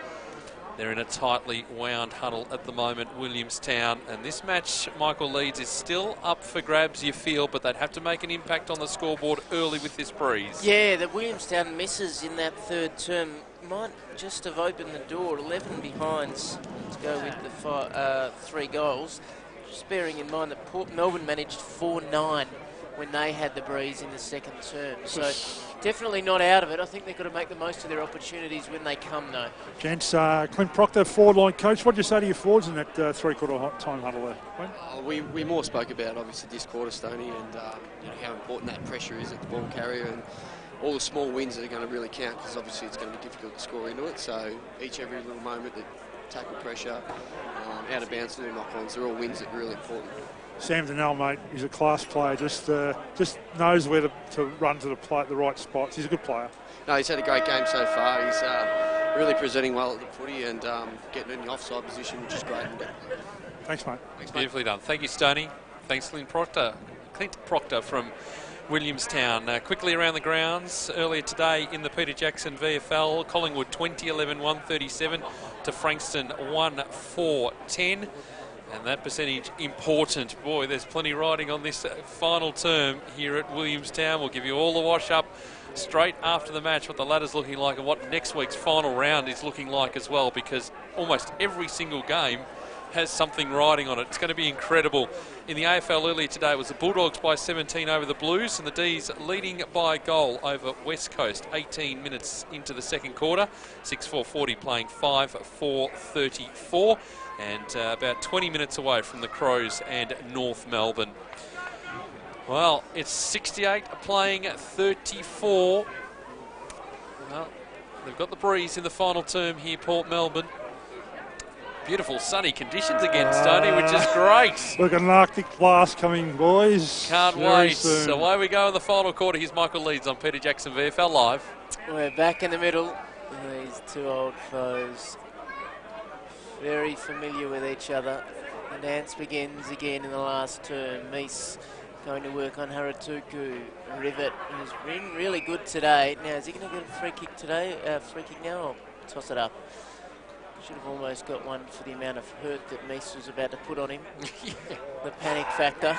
They're in a tightly wound huddle at the moment, Williamstown. And this match, Michael Leeds, is still up for grabs, you feel, but they'd have to make an impact on the scoreboard early with this breeze.
Yeah, the Williamstown misses in that third term might just have opened the door. 11 behinds to go with the 3 goals. Just bearing in mind that Port Melbourne managed 4-9 when they had the breeze in the second term. So definitely not out of it. I think they've got to make the most of their opportunities when they come, though.
Gents, Clint Proctor, forward line coach. What did you say to your forwards in that three-quarter time huddle there?
We more spoke about, obviously, this quarter, Stoney, and how important that pressure is at the ball carrier, and all the small wins that are going to really count, because obviously it's going to be difficult to score into it. So every little moment that tackle pressure, out of bounds, little knock-ons, they're all wins that are really important.
Sam Donnell, mate, he's a class player. Just knows where to run to the right spots. He's a good player.
No, he's had a great game so far. He's really presenting well at the footy and getting in the offside position, which is great.
Thanks, mate.
Thanks,
Beautifully done. Thank you, Stoney. Thanks, Clint Proctor. Clint Proctor from Williamstown. Quickly around the grounds earlier today in the Peter Jackson VFL, Collingwood 20-11, 137 to Frankston 1-4-10. And that percentage important. Boy, there's plenty riding on this final term here at Williamstown. We'll give you all the wash-up straight after the match, what the ladder's looking like and what next week's final round is looking like as well, because almost every single game has something riding on it. It's going to be incredible. In the AFL earlier today, it was the Bulldogs by 17 over the Blues, and the D's leading by a goal over West Coast 18 minutes into the second quarter. 6-4-40 playing 5-4-34. And about 20 minutes away from the Crows and North Melbourne. Well, it's 68 playing 34. Well, they've got the breeze in the final term here, Port Melbourne. Beautiful sunny conditions again, Stoney, which is great.
Look, an Arctic blast coming, boys.
Can't
Very
wait.
soon.
Away we go in the final quarter. Here's Michael Leeds on Peter Jackson VFL Live.
We're back in the middle. These two old foes, very familiar with each other. The dance begins again in the last term. Meese going to work on Haratuku. Rivet, who's been really good today. Now, is he going to get a free kick today? Free kick now, or toss it up? Should have almost got one for the amount of hurt that Meese was about to put on him. The panic factor.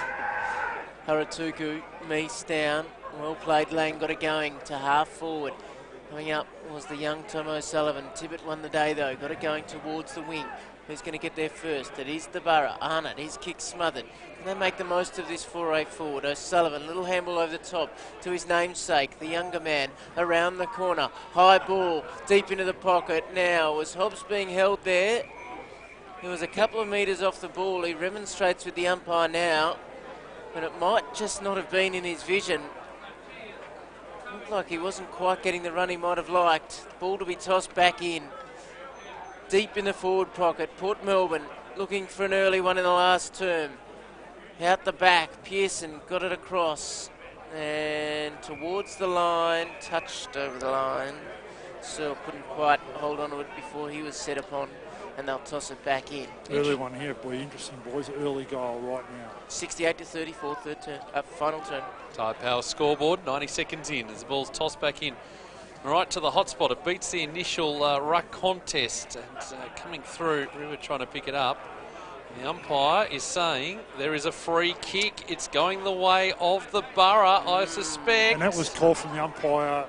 Haratuku, Meese down. Well played, Lang got it going to half forward. Coming up was the young Tom O'Sullivan. Tibbett won the day though, got it going towards the wing. Who's going to get there first? It is the Borough. Arnott, his kick smothered. Can they make the most of this foray forward? O'Sullivan, little handball over the top to his namesake, the younger man, around the corner. High ball, deep into the pocket. Now, was Hobbs being held there? He was a couple of metres off the ball. He remonstrates with the umpire now, but it might just not have been in his vision. Looked like he wasn't quite getting the run he might have liked. Ball to be tossed back in. Deep in the forward pocket. Port Melbourne looking for an early one in the last term. Out the back, Pearson got it across. And towards the line, touched over the line. Searle couldn't quite hold on to it before he was set upon. And they'll toss it back in.
Early one here, boy. Interesting, boys. Early goal right now.
68-34, third turn, final turn.
Tide Power scoreboard, 90 seconds in as the ball's tossed back in. Right to the hot spot. It beats the initial ruck contest. And coming through, River trying to pick it up. The umpire is saying there is a free kick. It's going the way of the Borough, I suspect.
And that was called from the umpire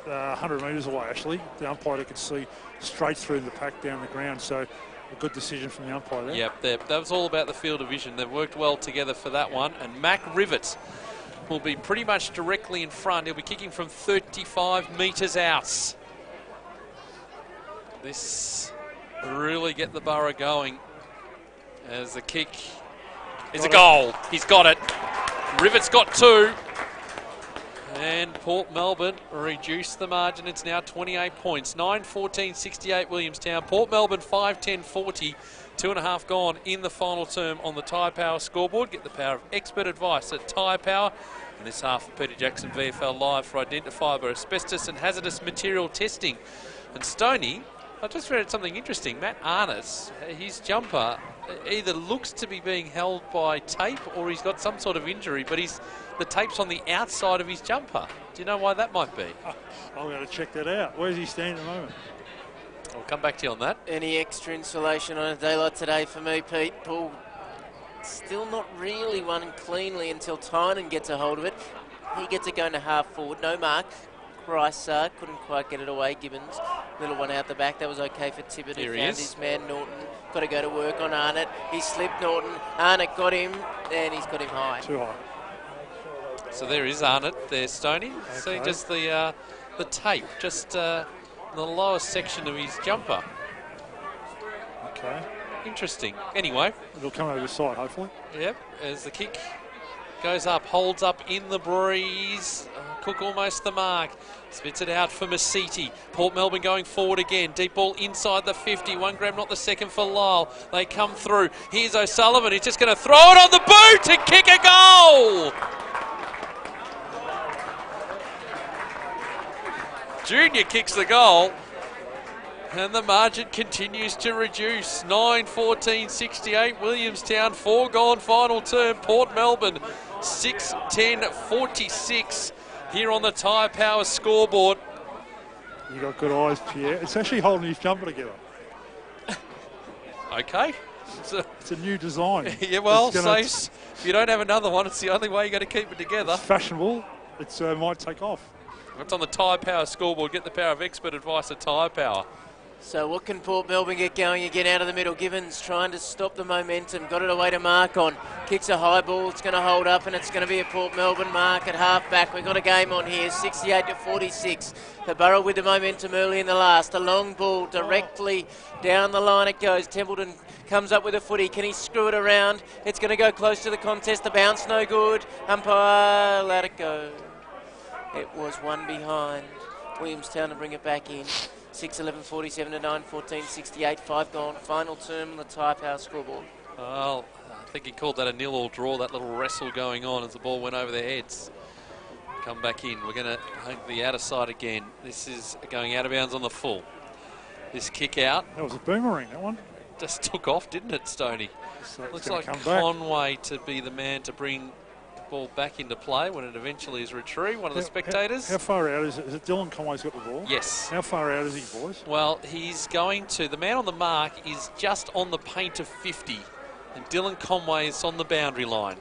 100 metres away, actually. The umpire could see straight through the pack down the ground. So a good decision from the umpire there.
Yep, that was all about the field of vision. They've worked well together for that one. And Mac Rivet will be pretty much directly in front. He'll be kicking from 35 metres out. This will really get the Borough going as the kick is a goal. He's got it. Rivet's got two. And Port Melbourne reduced the margin. It's now 28 points. 9-14-68 Williamstown. Port Melbourne 5-10-40 2.5 gone in the final term on the Tyre Power scoreboard. Get the power of expert advice at Tyre Power. And this half of Peter Jackson VFL Live for identifiable asbestos and hazardous material testing. And Stoney, I just read something interesting. Matt Arnott, his jumper either looks to be being held by tape or he's got some sort of injury, but the tape's on the outside of his jumper. Do you know why that might be?
I'm going to check that out. Where's he standing at the moment?
I'll come back to you on that.
Any extra insulation on a day like today for me, Pete? Paul still not really won cleanly until Tynan gets a hold of it. He gets it going to half forward. No mark. Rice couldn't quite get it away. Gibbons, little one out the back. That was okay for Tibbett. He found his man Norton. Got to go to work on Arnott. He slipped Norton. Arnott got him, and he's got him high.
Too high.
So there is Arnott there, Stoney. Okay. See just the tape, just the lower section of his jumper.
Okay.
Interesting. Anyway.
It'll come over the side, hopefully.
Yep, as the kick goes up, holds up in the breeze. Cook almost the mark. Spits it out for Masiti. Port Melbourne going forward again. Deep ball inside the 50. One grab, not the second for Lyle. They come through. Here's O'Sullivan. He's just going to throw it on the boot and kick a goal. Junior kicks the goal. And the margin continues to reduce. 9-14-68. Williamstown, 4 gone final term. Port Melbourne, 6-10-46 here on the Tyre Power scoreboard.
You got good eyes, Pierre. It's actually holding his jumper together.
Okay.
It's a new design.
Yeah, well, if you don't have another one, it's the only way you're going to keep it together.
It's fashionable. It might take off.
It's on the Tyre Power scoreboard. Get the power of expert advice at Tyre Power.
So what can Port Melbourne get going again out of the middle? Gibbons trying to stop the momentum. Got it away to mark on. Kicks a high ball. It's going to hold up, and it's going to be a Port Melbourne mark at half-back. We've got a game on here, 68-46. The Borough with the momentum early in the last. A long ball directly down the line it goes. Templeton comes up with a footy. Can he screw it around? It's going to go close to the contest. The bounce no good. Umpire, let it go. It was one behind. Williamstown to bring it back in. 6-11-47 to 9-14-68. 5 gone. Final term on the Tyre Power scoreboard.
Well, I think he called that a 0-all draw, that little wrestle going on as the ball went over their heads. Come back in. We're going to hug the outer side again. This is going out of bounds on the full. This kick out.
That was a boomerang, that one.
Just took off, didn't it, Stoney?
So
looks like Conway to be the man to bring ball back into play when it eventually is retrieved. One of the spectators.
How far out is it? Is it Dylan Conway's got the ball?
Yes.
How far out is he, boys?
Well, he's going to. The man on the mark is just on the paint of 50, and Dylan Conway is on the boundary line.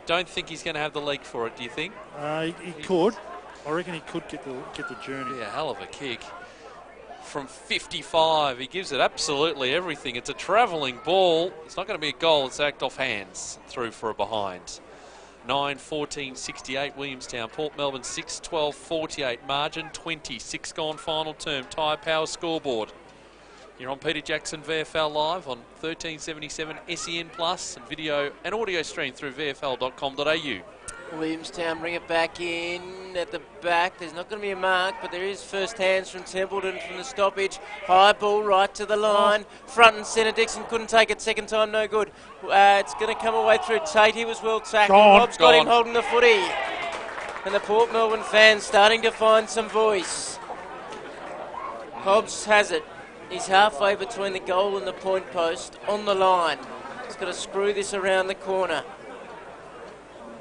Don't think he's going to have the leg for it. Do you think?
He could. I reckon he could get the journey.
Yeah, hell of a kick. From 55, he gives it absolutely everything. It's a travelling ball. It's not going to be a goal. It's act off hands. Through for a behind. 9-14-68 Williamstown. Port Melbourne 6-12-48. Margin 20. 6 gone final term. Tyre Power scoreboard. You're on Peter Jackson VFL Live on 1377 SEN Plus and video and audio stream through vfl.com.au.
Williamstown bring it back in at the back. There's not going to be a mark, but there is first hands from Templeton from the stoppage. High ball right to the line. Front and centre. Dixon couldn't take it. Second time, no good. It's going to come away through Tate. He was well tackled. Bob's got him holding the footy. And the Port Melbourne fans starting to find some voice. Hobbs has it. He's halfway between the goal and the point post on the line. He's got to screw this around the corner.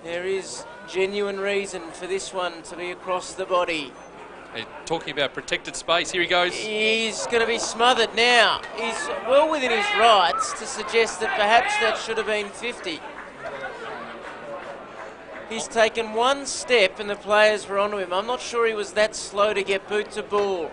There is genuine reason for this one to be across the body.
They're talking about protected space. Here he goes.
He's going to be smothered now. He's well within his rights to suggest that perhaps that should have been 50. He's taken one step and the players were onto him. I'm not sure he was that slow to get boot to ball.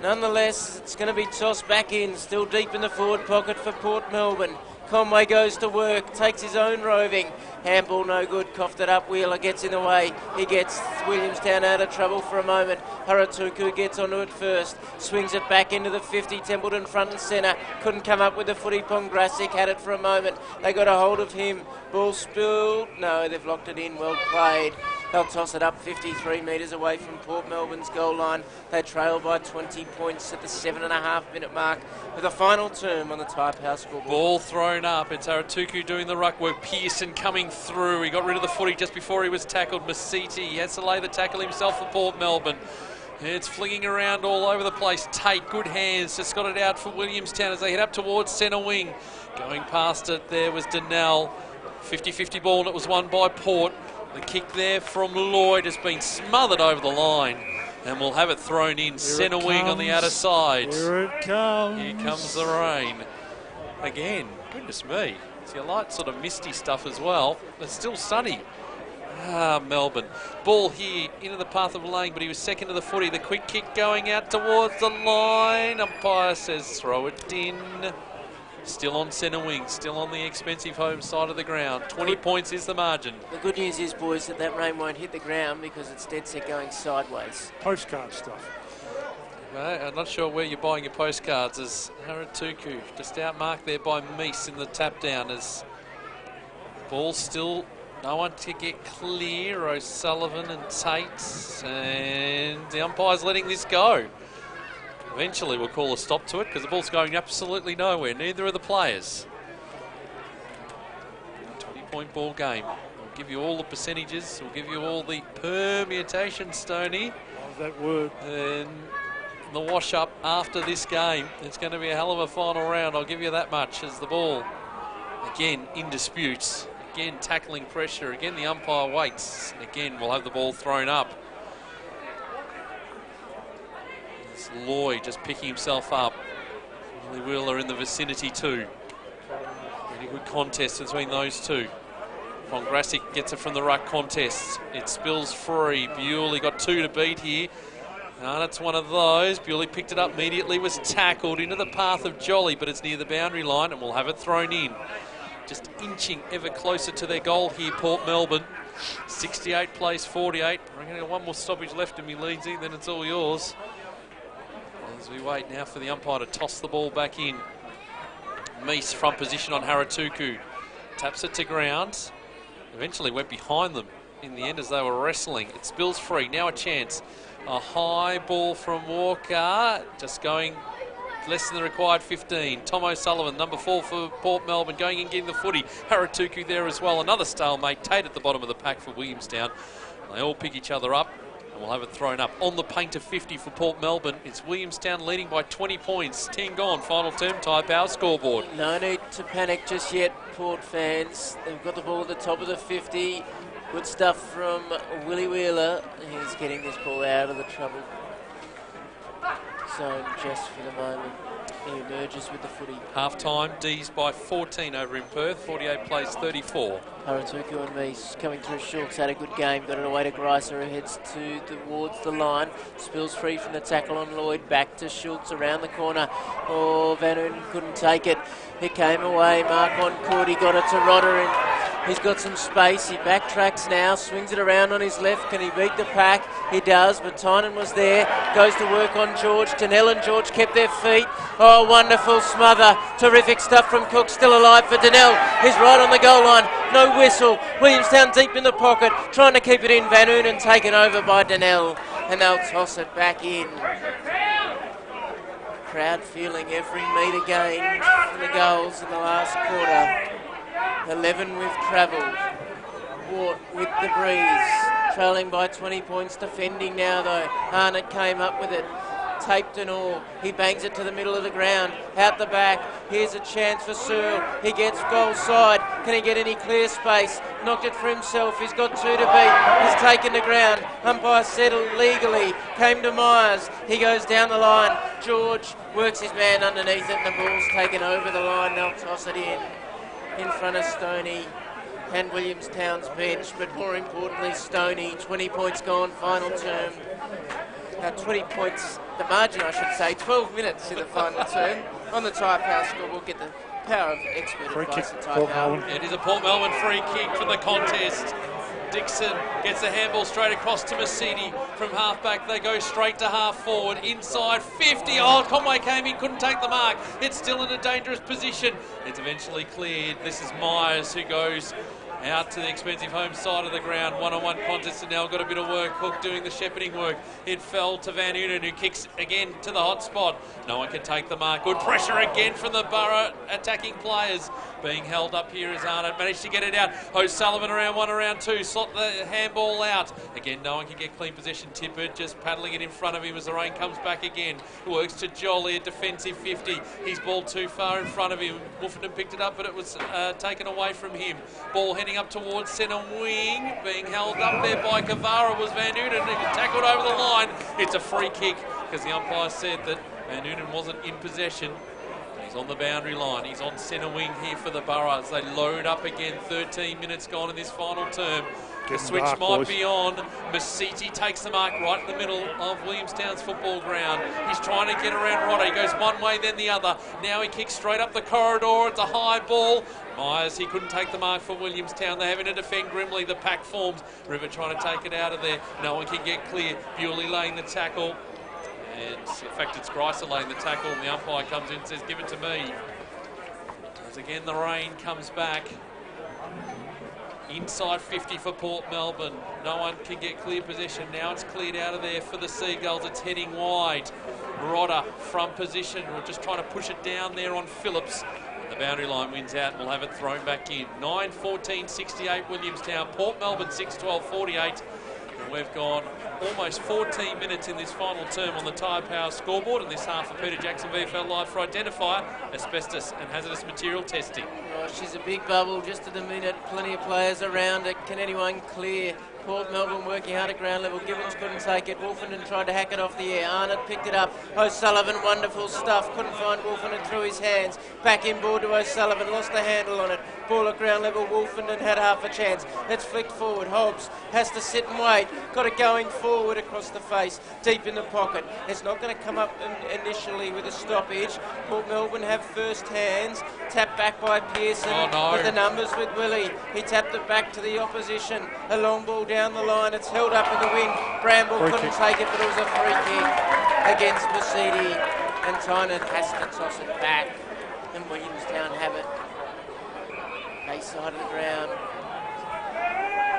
Nonetheless, it's going to be tossed back in, still deep in the forward pocket for Port Melbourne. Conway goes to work, takes his own roving. Handball no good, coughed it up. Wheeler gets in the way. He gets Williamstown out of trouble for a moment. Haratuku gets onto it first. Swings it back into the 50. Templeton front and centre. Couldn't come up with the footy. Pongracic had it for a moment. They got a hold of him. Ball spilled. No, they've locked it in. Well played. They'll toss it up 53 metres away from Port Melbourne's goal line. They trail by 20 points at the 7.5-minute mark with a final term on the Type House scoreboard.
Ball thrown up. It's Aratuku doing the ruck work. Pearson coming through. He got rid of the footy just before he was tackled. Masiti, he has to lay the tackle himself for Port Melbourne. It's flinging around all over the place. Tate, good hands, just got it out for Williamstown as they head up towards centre wing. Going past it, there was Donnell. 50-50 ball, and it was won by Port. The kick there from Lloyd has been smothered over the line, and we'll have it thrown in centre wing on the outer side.
Here it comes.
Here comes the rain. Again, goodness me. See a light sort of misty stuff as well. It's still sunny. Melbourne. Ball here into the path of Lang, but he was second to the footy. The quick kick going out towards the line. Umpire says throw it in. Still on centre wing, still on the expensive home side of the ground. 20 points is the margin.
The good news is, boys, that rain won't hit the ground because it's dead set going sideways.
Postcard stuff.
I'm not sure where you're buying your postcards. As Aratuku just outmarked there by Meese in the tap down. As ball still no one to get clear. O'Sullivan and Tate, and the umpire's letting this go. Eventually we'll call a stop to it because the ball's going absolutely nowhere. Neither are the players. 20-point ball game. We'll give you all the percentages. We'll give you all the permutations, Stoney.
Love that word.
And the wash-up after this game. It's going to be a hell of a final round. I'll give you that much as the ball, again, in disputes. Again, tackling pressure. Again, the umpire waits. Again, we'll have the ball thrown up. Lloyd just picking himself up. Willie Wheeler in the vicinity too. Really good contest between those two. Pongrassic gets it from the ruck contest. It spills free. Bewley got two to beat here. And it's one of those. Bewley picked it up immediately, was tackled into the path of Jolly, but it's near the boundary line and we'll have it thrown in. Just inching ever closer to their goal here, Port Melbourne. 68 plays 48. I'm going to have one more stoppage left in me, Leedsy, then it's all yours. As we wait now for the umpire to toss the ball back in. Meese front position on Aratuku. Taps it to ground. Eventually went behind them in the end as they were wrestling. It spills free. Now a chance. A high ball from Walker. Just going less than the required 15. Tom O'Sullivan, number 4 for Port Melbourne, going and getting the footy. Aratuku there as well. Another stalemate. Tate at the bottom of the pack for Williamstown. They all pick each other up. We'll have it thrown up on the paint of 50 for Port Melbourne. It's Williamstown leading by 20 points. 10 gone, final term, Type House scoreboard.
No need to panic just yet, Port fans. They've got the ball at the top of the 50. Good stuff from Willie Wheeler. He's getting this ball out of the trouble zone just for the moment. He emerges with the footy.
Half-time, D's by 14 over in Perth. 48 plays 34.
Aratuku and Meese coming through. Schultz had a good game. Got it away to Greiser, who heads towards the line. Spills free from the tackle on Lloyd. Back to Schultz around the corner. Oh, Van Unen couldn't take it. It came away. Mark could. He got it to Rodder, and he's got some space. He backtracks now. Swings it around on his left. Can he beat the pack? He does, but Tynan was there. Goes to work on George. Donnell and George kept their feet. Oh, wonderful smother. Terrific stuff from Cook. Still alive for Donnell. He's right on the goal line. No whistle. Williamstown deep in the pocket. Trying to keep it in. Van Unen taken over by Donnell. And they'll toss it back in. Crowd feeling every metre gained from the goals in the last quarter. 11 we've travelled. Wart with the breeze. Trailing by 20 points. Defending now though. Arnott came up with it. Taped and all. He bangs it to the middle of the ground. Out the back. Here's a chance for Searle. He gets goal side. Can he get any clear space? Knocked it for himself. He's got 2 to beat. He's taken the ground. Umpire settled legally. Came to Myers. He goes down the line. George works his man underneath it and the ball's taken over the line. They'll toss it in front of Stoney and Williamstown's bench, but more importantly Stoney. 20 points gone, final term. 20 points, the margin I should say, 12 minutes in the final term. On the Type House score, we'll get the power of expert
free
advice
kick,
at Type House.
It is a Port Melbourne free kick from the contest. Dixon gets the handball straight across to Masidi. From half-back, they go straight to half-forward. Inside 50. Oh, Conway came in, couldn't take the mark. It's still in a dangerous position. It's eventually cleared. This is Myers who goes Out to the expensive home side of the ground. One-on-one contest, and now got a bit of work. Hook doing the shepherding work. It fell to Van Unen, who kicks again to the hot spot. No one can take the mark. Good pressure again from the Borough attacking players. Being held up here as Arnott managed to get it out. O'Sullivan around one, around two. Slot the handball out. Again, no one can get clean possession. Tippett just paddling it in front of him as the rain comes back again. Works to Jolly, a defensive 50. He's ball too far in front of him. Wolfenden picked it up, but it was taken away from him. Ball heading up towards centre wing. Being held up there by Kavara was Van Unen. He was tackled over the line. It's a free kick because the umpire said that Van Unen wasn't in possession. He's on the boundary line. He's on centre wing here for the Borough as they load up again. 13 minutes gone in this final term. The switch might be on. Masiti takes the mark right in the middle of Williamstown's football ground. He's trying to get around Rodder. He goes one way, then the other. Now he kicks straight up the corridor. It's a high ball. Myers, he couldn't take the mark for Williamstown. They're having to defend grimly. The pack forms. River trying to take it out of there. No one can get clear. Bewley laying the tackle. And in fact, it's Greiser laying the tackle, and the umpire comes in and says, give it to me. As again, the rain comes back. Inside 50 for Port Melbourne. No one can get clear possession. Now it's cleared out of there for the Seagulls. It's heading wide. Rodder from position. We're just trying to push it down there on Phillips. The boundary line wins out and we'll have it thrown back in. 9-14-68 Williamstown. Port Melbourne 6-12-48. And we've gone almost 14 minutes in this final term on the Tyre Power scoreboard, and this half of Peter Jackson VFL Live for Identifier, asbestos and hazardous material testing.
Oh, she's a big bubble just to the minute. Plenty of players around it. Can anyone clear? Port Melbourne working hard at ground level. Gibbons couldn't take it. Wolfenden tried to hack it off the air. Arnott picked it up. O'Sullivan, wonderful stuff. Couldn't find Wolfenden through his hands. Back inboard to O'Sullivan. Lost the handle on it. Ball at ground level. Wolfenden had half a chance. It's flicked forward. Hobbs has to sit and wait. Got it going forward across the face. Deep in the pocket. It's not going to come up initially with a stoppage. Port Melbourne have first hands. Tapped back by Pearson.
Oh, no.
With the numbers with Willie. He tapped it back to the opposition. A long ball down the line. It's held up in the wind. Bramble couldn't take it, but it was a free kick against Masidi. And Tynan has to toss it back. And Williamstown have it. Base side of the ground.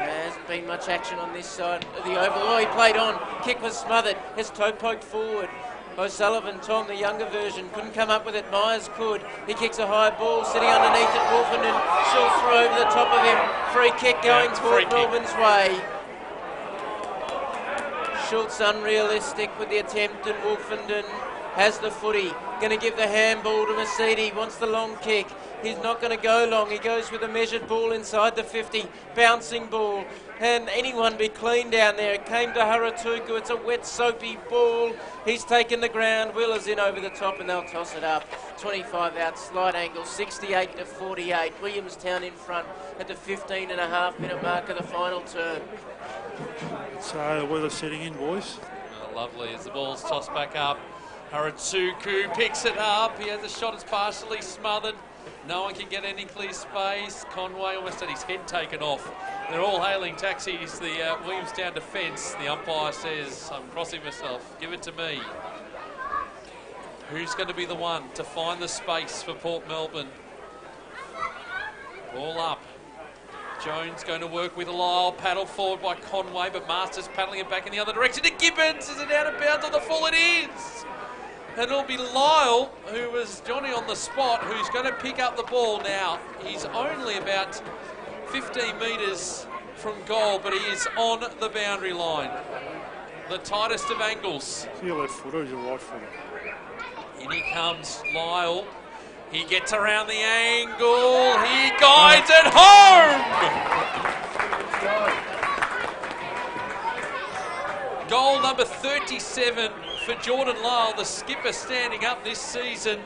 There hasn't been much action on this side of the oval. Oh, he played on. Kick was smothered. His toe poked forward. O'Sullivan, Tom, the younger version, couldn't come up with it. Myers could. He kicks a high ball, sitting underneath it. Wolfenden, she'll throw over the top of him. Free kick going toward Melbourne's way. Schultz unrealistic with the attempt, and Wolfenden has the footy. Going to give the handball to Masidi. Wants the long kick. He's not going to go long. He goes with a measured ball inside the 50. Bouncing ball. Can anyone be clean down there? It came to Haratuku. It's a wet, soapy ball. He's taken the ground. Wheeler's in over the top, and they'll toss it up. 25 out, slight angle, 68-48. Williamstown in front at the 15.5-minute mark of the final term.
So the weather's setting in, boys.
Oh, lovely. As the ball's tossed back up, Haratuku picks it up. He has a shot. It's partially smothered. No one can get any clear space. Conway almost had his head taken off. They're all hailing taxis. The Williamstown defence. The umpire says, I'm crossing myself. Give it to me. Who's going to be the one to find the space for Port Melbourne? Ball up. Jones going to work with Lyle. Paddle forward by Conway, but Masters paddling it back in the other direction to Gibbons. Is it out of bounds on the full? It is. And it'll be Lyle, who was Johnny on the spot, who's going to pick up the ball now. He's only about 15 metres from goal, but he is on the boundary line. The tightest of angles.
Is he a left footer or is he a right footer?
In he comes, Lyle. He gets around the angle. He guides it home! Goal number 37 for Jordan Lyle, the skipper, standing up this season.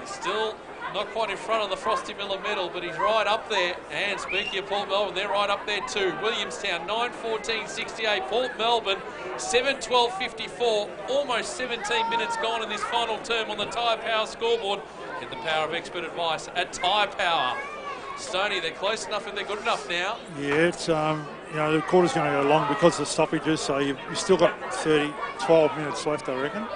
He's still not quite in front of the Frosty Miller medal, but he's right up there. And speaking of Port Melbourne, they're right up there too. Williamstown, 9-14-68. Port Melbourne, 7-12-54. Almost 17 minutes gone in this final term on the Tyre Power scoreboard. Get the power of expert advice at Tyre Power. Stoney, they're close enough and they're good enough now.
Yeah, it's you know, the quarter's going to go long because of the stoppages, so you've still got 12 minutes left, I reckon.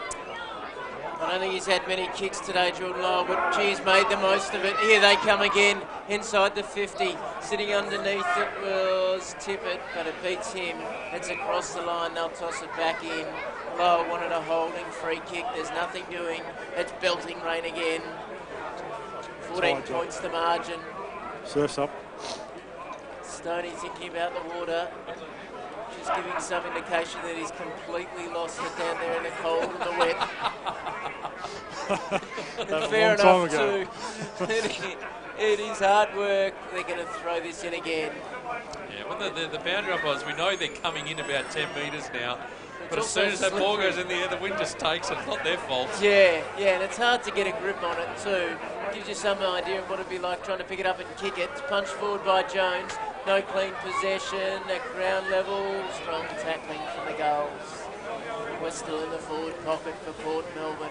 I don't think he's had many kicks today, Jordan Lyle, but geez, made the most of it. Here they come again, inside the 50. Sitting underneath it was Tippett, but it beats him. It's across the line, they'll toss it back in. Lyle wanted a holding free kick, there's nothing doing. It's belting rain again. 14 points the margin.
Surf's up.
Stoney thinking about the water. Just giving some indication that he's completely lost it down there in the cold and the wet. And fair enough too. It is hard work. They're going to throw this in again.
Yeah, well, the boundary umpires, we know they're coming in about 10 metres now. But as soon as that ball goes in the air, the wind just takes it. It's not their fault.
Yeah, and it's hard to get a grip on it too. Gives you some idea of what it'd be like trying to pick it up and kick it. It's punched forward by Jones. No clean possession at ground level. Strong tackling from the goals. We're still in the forward pocket for Port Melbourne.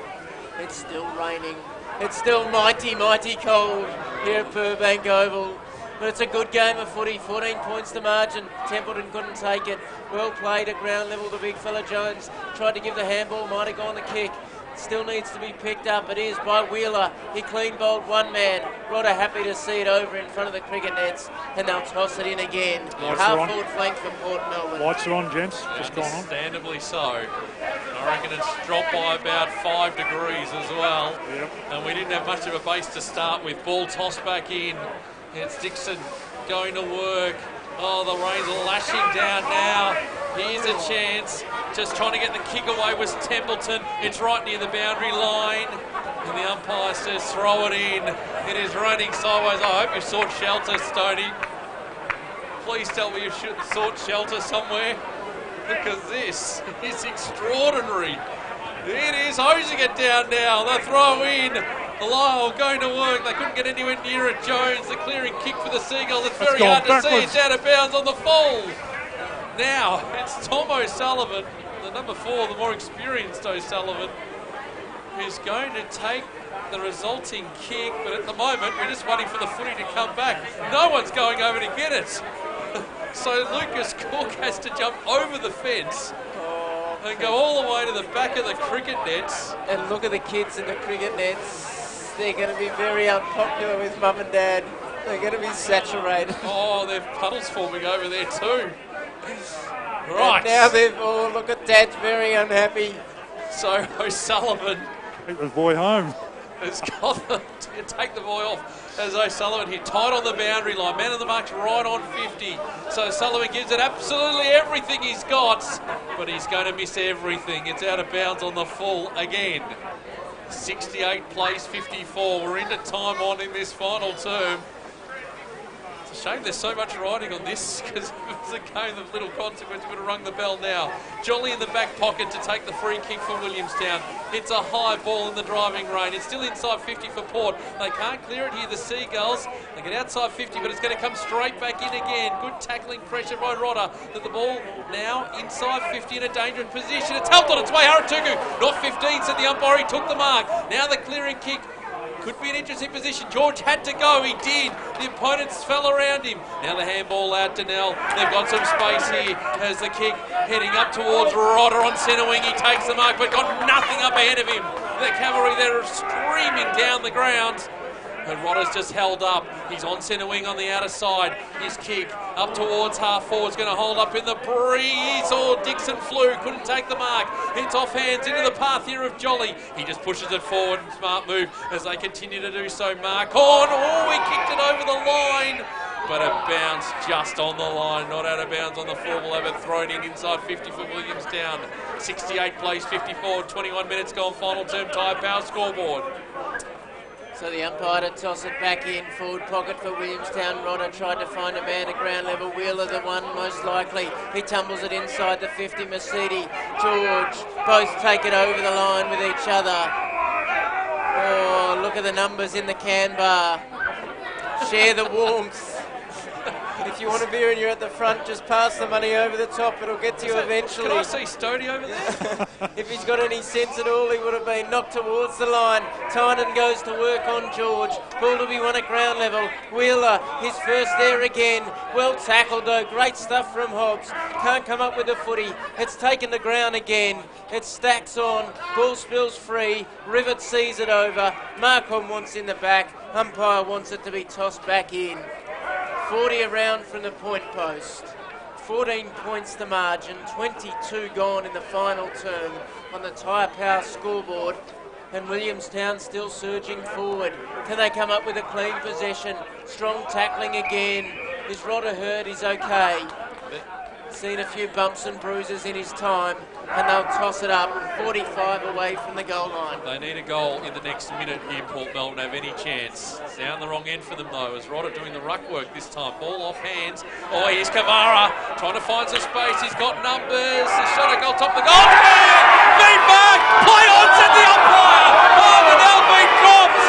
It's still raining. It's still mighty, mighty cold here at Burbank Oval. But it's a good game of footy. 14 points to margin. Templeton couldn't take it. Well played at ground level. The big fella Jones tried to give the handball. Might have gone the kick. Still needs to be picked up. It is by Wheeler. He clean bowled one man. Rodder happy to see it over in front of the cricket nets. And they'll toss it in again. Half forward flank for Port Melbourne.
Lights are on, gents. Just gone on.
Understandably so. I reckon it's dropped by about 5 degrees as well.
Yep.
And we didn't have much of a base to start with. Ball tossed back in. It's Dixon going to work. Oh, the rain's lashing down now. Here's a chance. Just trying to get the kick away was Templeton. It's right near the boundary line. And the umpire says throw it in. It is raining sideways. I hope you sought shelter, Stoney. Please tell me you sought shelter somewhere. Because this is extraordinary. It is hosing it down now. They'll throw in. Lyle going to work. They couldn't get anywhere near it. Jones, the clearing kick for the Seagulls. It's very hard to see. It's out of bounds on the full. Now, it's Tom O'Sullivan, the number 4, the more experienced O'Sullivan, who's going to take the resulting kick. But at the moment, we're just waiting for the footy to come back. No one's going over to get it. So Lucas Cook has to jump over the fence and go all the way to the back of the cricket nets.
And look at the kids in the cricket nets. They're going to be very unpopular with mum and dad. They're going to be saturated.
Oh, there are puddles forming over there too. Right.
And now they've all, look at Dad's very unhappy.
So O'Sullivan.
Take the boy home.
Has got to take the boy off as O'Sullivan hit tight on the boundary line. Man of the mark's right on 50. So Sullivan gives it absolutely everything he's got, but he's going to miss everything. It's out of bounds on the full again. 68 plays 54. We're into time on in this final term. It's a shame there's so much riding on this, because if it was a game of little consequence, we would have rung the bell now. Jolly in the back pocket to take the free kick for Williamstown. It's a high ball in the driving rain. It's still inside 50 for Port. They can't clear it here, the Seagulls. They get outside 50, but it's going to come straight back in again. Good tackling pressure by Rodder. But the ball now inside 50 in a dangerous position. It's helped on its way. Haratugu, not 15, said the umpire. He took the mark. Now the clearing kick. Could be an interesting position. George had to go. He did. The opponents fell around him. Now the handball out to Nell. They've got some space here as the kick heading up towards Rodder on centre wing. He takes the mark, but got nothing up ahead of him. The cavalry there are streaming down the ground. And Rodder's just held up. He's on centre wing on the outer side. His kick up towards half forward's going to hold up in the breeze. Oh, Dixon flew, couldn't take the mark. It's off hands into the path here of Jolly. He just pushes it forward. Smart move as they continue to do so. Mark on. Oh, he kicked it over the line. But it bounced just on the line, not out of bounds on the full. We'll have it thrown in inside 50 for Williamstown. 68 plays 54, 21 minutes gone, final term, Tyre Power scoreboard.
So the umpire to toss it back in, forward pocket for Williamstown. Rodder tried to find a man at ground level. Wheeler the one most likely. He tumbles it inside the 50. Mercedes, George, both take it over the line with each other. Oh, look at the numbers in the can bar. Share the warmth. If you want a beer and you're at the front, just pass the money over the top. It'll get to you eventually.
Can I see Stody over there?
If he's got any sense at all, he would have been knocked towards the line. Tynan goes to work on George. Ball to be won at ground level. Wheeler, his first there again. Well tackled though. Great stuff from Hobbs. Can't come up with the footy. It's taken to ground again. It stacks on. Ball spills free. Rivet sees it over. Markham wants in the back. Umpire wants it to be tossed back in. 40 around from the point post. 14 points the margin. 22 gone in the final term on the Tyre Power scoreboard. And Williamstown still surging forward. Can they come up with a clean possession? Strong tackling again. Is Rodder hurt? He's okay. Seen a few bumps and bruises in his time, and they'll toss it up 45 away from the goal line.
They need a goal in the next minute here, Port Melbourne, have any chance. It's down the wrong end for them though, as Rodder doing the ruck work this time. Ball off hands. Oh, here's Kamara trying to find some space. He's got numbers. He's shot a goal top of the goal. Beat back. Play on, said the umpire. Oh, and they'll be dropped.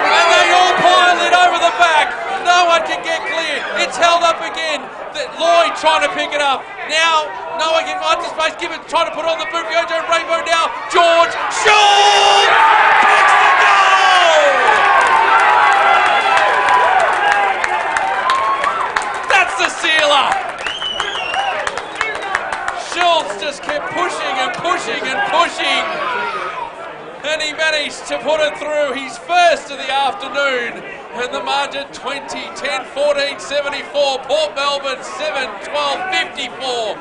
And they all pile it over the back. No one can get clear. It's held up again. Lloyd trying to pick it up. Now, no one can find the space. Gibbons trying to put on the boot. Gojo Rainbow now. George. Shoot! Picks the goal! That's the sealer. Schultz just kept pushing and pushing and pushing. And he managed to put it through. His first of the afternoon. And the margin 20, 10, 14, 74. Port Melbourne 7, 12, 54.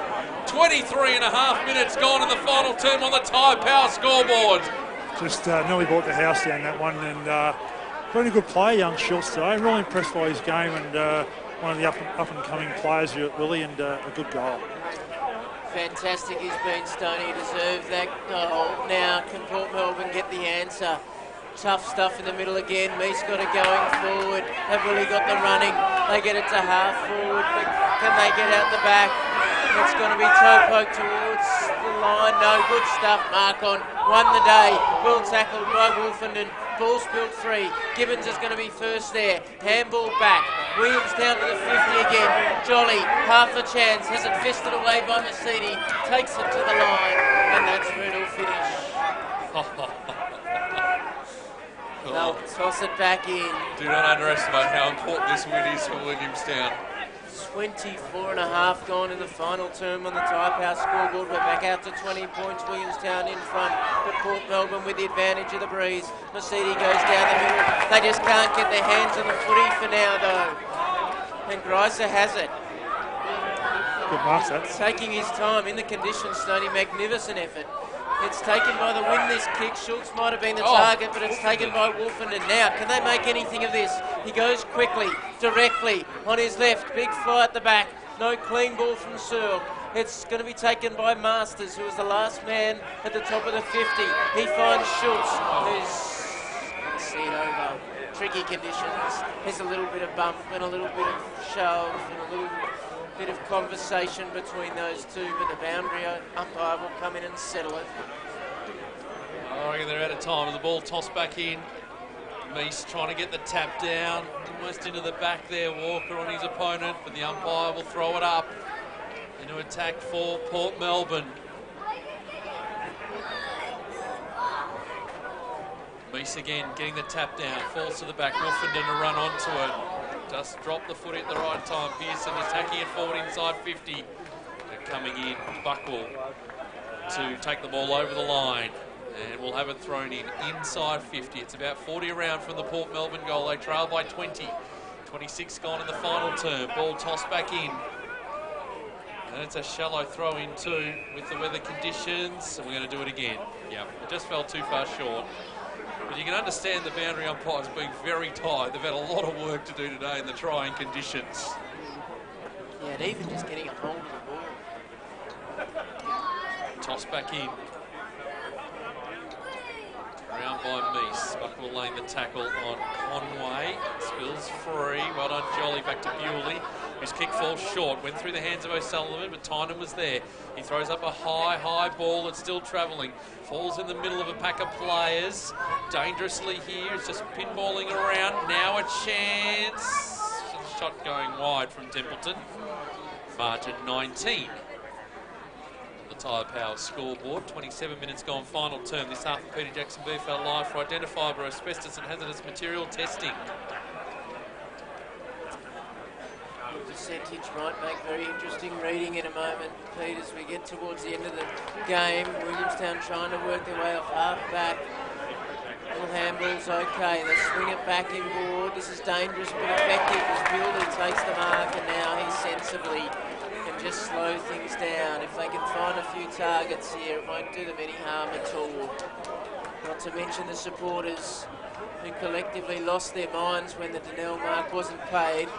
23 and a half minutes gone in the final term on the Tyre Power scoreboard.
Just nearly brought the house down that one, and very good play, young Schultz today. Really impressed by his game, and one of the up and coming players here at Willie, and a good goal.
Fantastic he's been, Stoney. He deserves that goal. Now, can Port Melbourne get the answer? Tough stuff in the middle again. Meese got it going forward. They've really got the running. They get it to half forward, but can they get out the back? It's going to be toe poke towards the line. No, good stuff. Markon won the day. Well tackled by Wolfenden. Ball spilled free. Gibbons is going to be first there. Handball back. Williamstown to the 50 again. Jolly, half a chance. Has it fisted away by Mercedes. Takes it to the line, and that's where it'll finish. They'll toss it back in.
Do not underestimate how important this win is for Williamstown.
24 and a half gone in the final term on the Tyre Power scoreboard. We're back out to 20 points. Williamstown in front, but Port Melbourne with the advantage of the breeze. Mercedes goes down the middle. They just can't get their hands on the footy for now, though. And Greiser has it.
Good mark, that.
Taking his time in the conditions, Stoney. Magnificent effort. It's taken by the win, this kick. Schultz might have been the target, but it's taken by Wolfenden. Now, can they make anything of this? He goes quickly, directly, on his left. Big fly at the back. No clean ball from Searle. It's going to be taken by Masters, who was the last man at the top of the 50. He finds Schultz, who's see it over. Tricky conditions. There's a little bit of bump and a little bit of shove and a little bit of conversation between those two, but the boundary umpire will come in and settle it.
I reckon they're out of time. The ball tossed back in. Meese trying to get the tap down, almost into the back there. Walker on his opponent, but the umpire will throw it up into attack for Port Melbourne. Meese again getting the tap down, falls to the back. Wolfenden to run onto it. Just dropped the footy at the right time. Pearson attacking it forward inside 50. And coming in, Buckle to take the ball over the line. And we'll have it thrown in inside 50. It's about 40 around from the Port Melbourne goal. They trail by 20. 26 gone in the final term. Ball tossed back in. And it's a shallow throw in too with the weather conditions. And we're going to do it again. Yeah, it just fell too far short. But you can understand the boundary umpires being very tight. They've had a lot of work to do today in the trying conditions.
Yeah, and even just getting a hold of the ball.
Toss back in. Round by Meese. Buckle laying the tackle on Conway. Spills free. Well done, Jolly. Back to Bewley, whose kick falls short. Went through the hands of O'Sullivan, but Tynan was there. He throws up a high ball that's still travelling. Falls in the middle of a pack of players. Dangerously here. It's just pinballing around. Now a chance. shot going wide from Templeton. Margin 19. The Tyre Power scoreboard. 27 minutes gone, final term. This half of Peter Jackson VFL Live for identifiable asbestos and hazardous material testing.
Percentage might make very interesting reading in a moment, Pete, as we get towards the end of the game. Williamstown trying to work their way off half back. Little handball's okay. They swing it back inboard. This is dangerous but effective as Fielder takes the mark, and now he sensibly can just slow things down. If they can find a few targets here, it won't do them any harm at all. Not to mention the supporters who collectively lost their minds when the Donnell mark wasn't paid,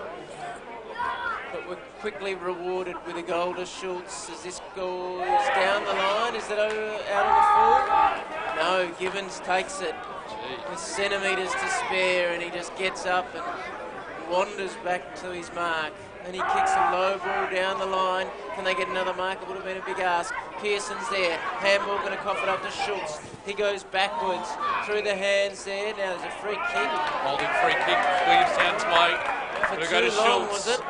but were quickly rewarded with a goal to Schultz as this goes down the line. Is it out of the full? No, Gibbons takes it with centimetres to spare, and he just gets up and wanders back to his mark. Then he kicks a low ball down the line. Can they get another mark? It would have been a big ask. Pearson's there. Handball going to cough it up to Schultz. He goes backwards through the hands there. Now there's a free kick.
Holding free kick, Williamstown's way.
For
Go to
too long,
Schultz.
was it?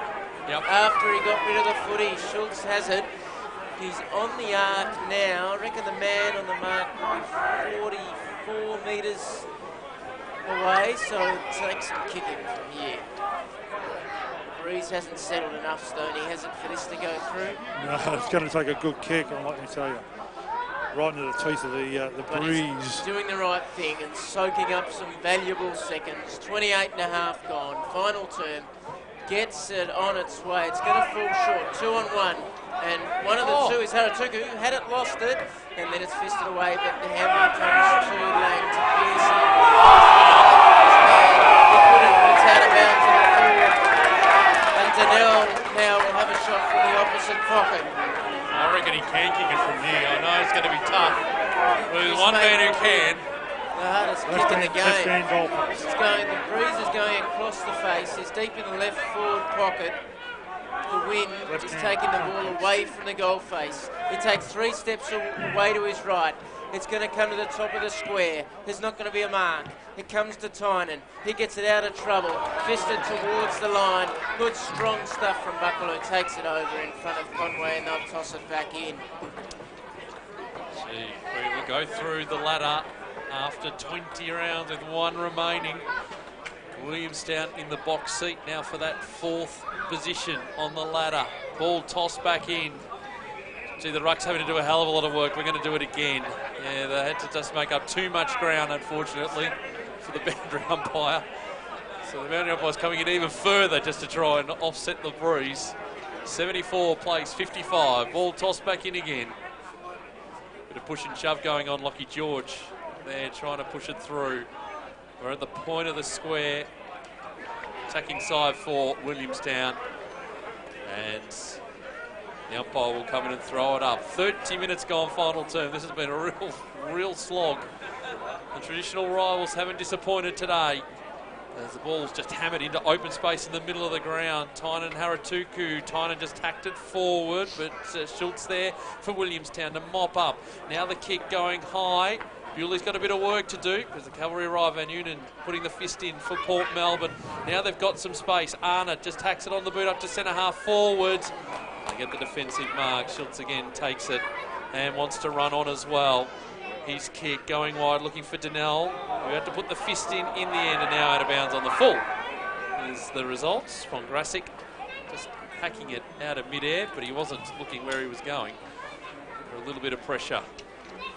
Yep.
After he got rid of the footy, Schultz has it. He's on the arc now. I reckon the man on the mark might be 44 metres away, so it takes some kicking from here. The breeze hasn't settled enough, Stoney, has it, for this to go through?
No, it's going to take a good kick, and let me tell you. Right into the teeth of the
But
breeze.
he's doing the right thing and soaking up some valuable seconds. 28 and a half gone. Final term. Gets it on its way. It's going to fall short. 2 on 1. And one of the two is Haratuku, who had it, lost it, and then it's fisted away, but the hammer comes too late to Pearson. He put it, but it's out of bounds on the forward. And Donnell now will have a shot from the opposite pocket.
I reckon he can kick it from here. I know it's going to be tough. But there's one man who can.
The hardest kick in the game.
Goalpost.
It's going, the breeze is going across the face. It's deep in the left forward pocket. The wind is taking the ball away from the goal face. He takes 3 steps away to his right. It's going to come to the top of the square. There's not going to be a mark. It comes to Tynan. He gets it out of trouble. Fisted towards the line. Good strong stuff from Buckle, who takes it over in front of Conway, and they'll toss it back in.
Gee, we will go through the ladder after 20 rounds with 1 remaining. Williamstown in the box seat now for that 4th position on the ladder. Ball tossed back in. Gee, the Rucks having to do a hell of a lot of work. We're going to do it again. Yeah, they had to just make up too much ground, unfortunately, for the boundary umpire. So the boundary umpire's coming in even further just to try and offset the breeze. 74 plays 55. Ball tossed back in again. Bit of push and shove going on. Lockie George there trying to push it through. We're at the point of the square. Attacking side for Williamstown. And the umpire will come in and throw it up. 30 minutes gone, final term. This has been a real slog. The traditional rivals haven't disappointed today, as the ball's just hammered into open space in the middle of the ground. Tynan Haratuku. Tynan just tacked it forward, but Schultz there for Williamstown to mop up. Now the kick going high. Bewley's got a bit of work to do because the cavalry arrive. Van Unen putting the fist in for Port Melbourne. Now they've got some space. Arnott just tacks it on the boot up to centre half forwards. They get the defensive mark. Schultz again takes it and wants to run on as well. His kick going wide, looking for Donnell, who had to put the fist in the end, and now out of bounds on the full. Here's the results from Grasic, just hacking it out of mid-air, but he wasn't looking where he was going. For a little bit of pressure.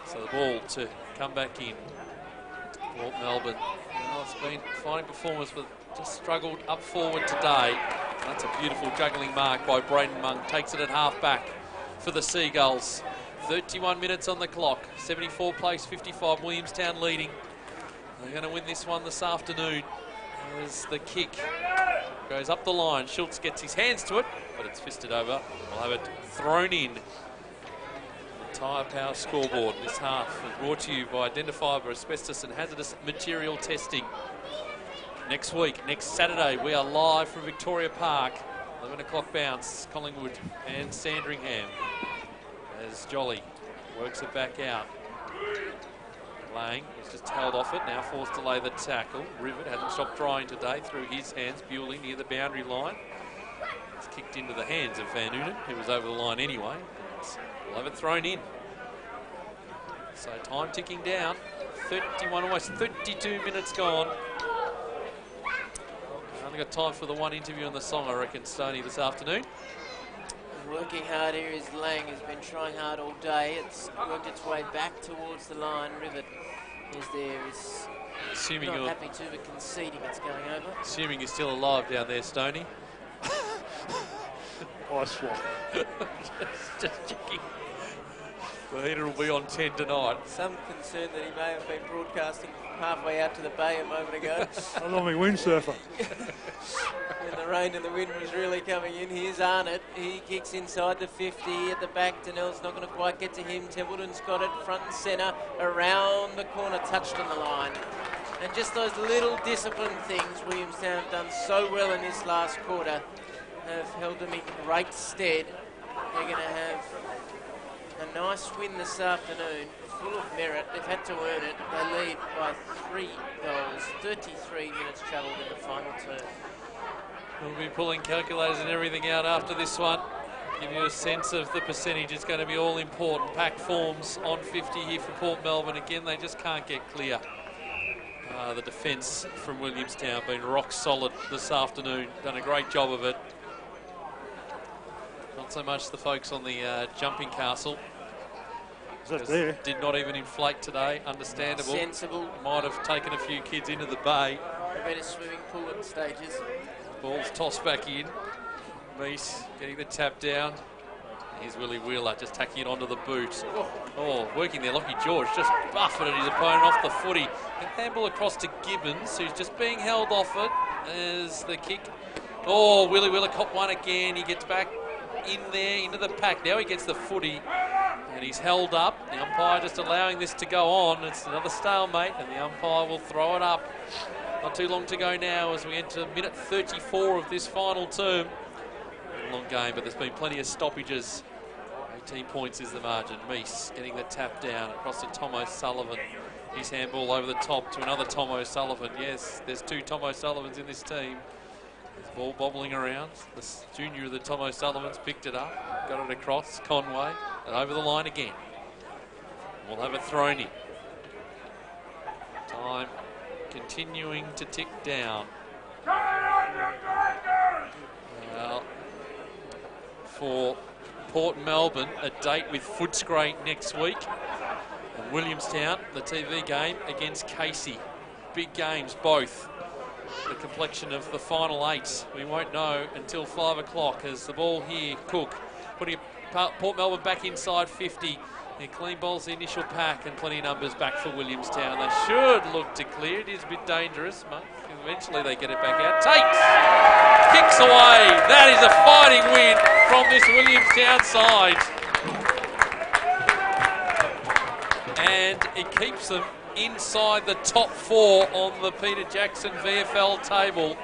So the ball to come back in. Port Melbourne. Well, it's been a fine performance, but just struggled up forward today. That's a beautiful juggling mark by Braden Monk. Takes it at half back for the Seagulls. 31 minutes on the clock. 74 plays 55. Williamstown leading. They're going to win this one this afternoon. There's the kick. Goes up the line. Schultz gets his hands to it, but it's fisted over. We'll have it thrown in. The Tyre Power scoreboard this half is brought to you by Identifiable Asbestos and Hazardous Material Testing. Next week, next Saturday, we are live from Victoria Park. 11 o'clock bounce, Collingwood and Sandringham. As Jolly works it back out. Lang has just held off it, now forced to lay the tackle. Rivet hasn't stopped trying today through his hands. Bewley near the boundary line. It's kicked into the hands of Van Noonen, who was over the line anyway. We'll have it thrown in. So time ticking down. 31, almost 32 minutes gone. Only got time for the one interview on the song, I reckon, Stoney, this afternoon.
Working hard here is Lang, has been trying hard all day. It's worked its way back towards the line. Rivet is there, is
assuming
not
you're
happy to, but conceding it's going over.
Assuming you're still alive down there, Stoney.
Ice swap.
just checking. The heater will be on 10 tonight.
Some concern that he may have been broadcasting halfway out to the bay a moment ago.
I love me windsurfer.
When the rain and the wind was really coming in. Here's Arnott. He kicks inside the 50 at the back. Donnell's not going to quite get to him. Templeton's got it front and centre. Around the corner, touched on the line. And just those little disciplined things Williamstown have done so well in this last quarter have held them in great stead. They're going to have a nice win this afternoon, full of merit. They've had to earn it. They lead by 3 goals, 33 minutes travelled in the final term.
We'll be pulling calculators and everything out after this one. Give you a sense of the percentage. It's going to be all important. Pack forms on 50 here for Port Melbourne. Again, they just can't get clear. The defence from Williamstown been rock solid this afternoon. Done a great job of it. Not so much the folks on the jumping castle.
Is that there?
Did not even inflate today, understandable.
Sensible.
Might have taken a few kids into the bay.
A better swimming pool at stages.
Ball's tossed back in. Meese getting the tap down. Here's Willie Wheeler just tacking it onto the boot. Oh, working there. Lockie George just buffeted his opponent off the footy. And handball across to Gibbons, who's just being held off it as the kick. Oh, Willie Wheeler caught one again. He gets back in there into the pack. Now he gets the footy and he's held up. The umpire just allowing this to go on. It's another stalemate and the umpire will throw it up. Not too long to go now as we enter minute 34 of this final term. A long game, but there's been plenty of stoppages. 18 points is the margin. Meese getting the tap down across to Tom O'Sullivan. His handball over the top to another Tom O'Sullivan. Yes, there's 2 Tom O'Sullivans in this team. There's ball bobbling around. The junior of the Tom O'Sullivans picked it up, got it across Conway, and over the line again. We'll have it thrown in. Time continuing to tick down. Well, for Port Melbourne, a date with Footscray next week. And Williamstown, the TV game against Casey. Big games, both. The complexion of the final 8, we won't know until 5 o'clock as the ball here, Cook, putting Port Melbourne back inside 50. He clean bowls the initial pack and plenty of numbers back for Williamstown. They should look to clear. It is a bit dangerous, but eventually they get it back out. Tate kicks away. That is a fighting win from this Williamstown side. And it keeps them inside the top 4 on the Peter Jackson VFL table.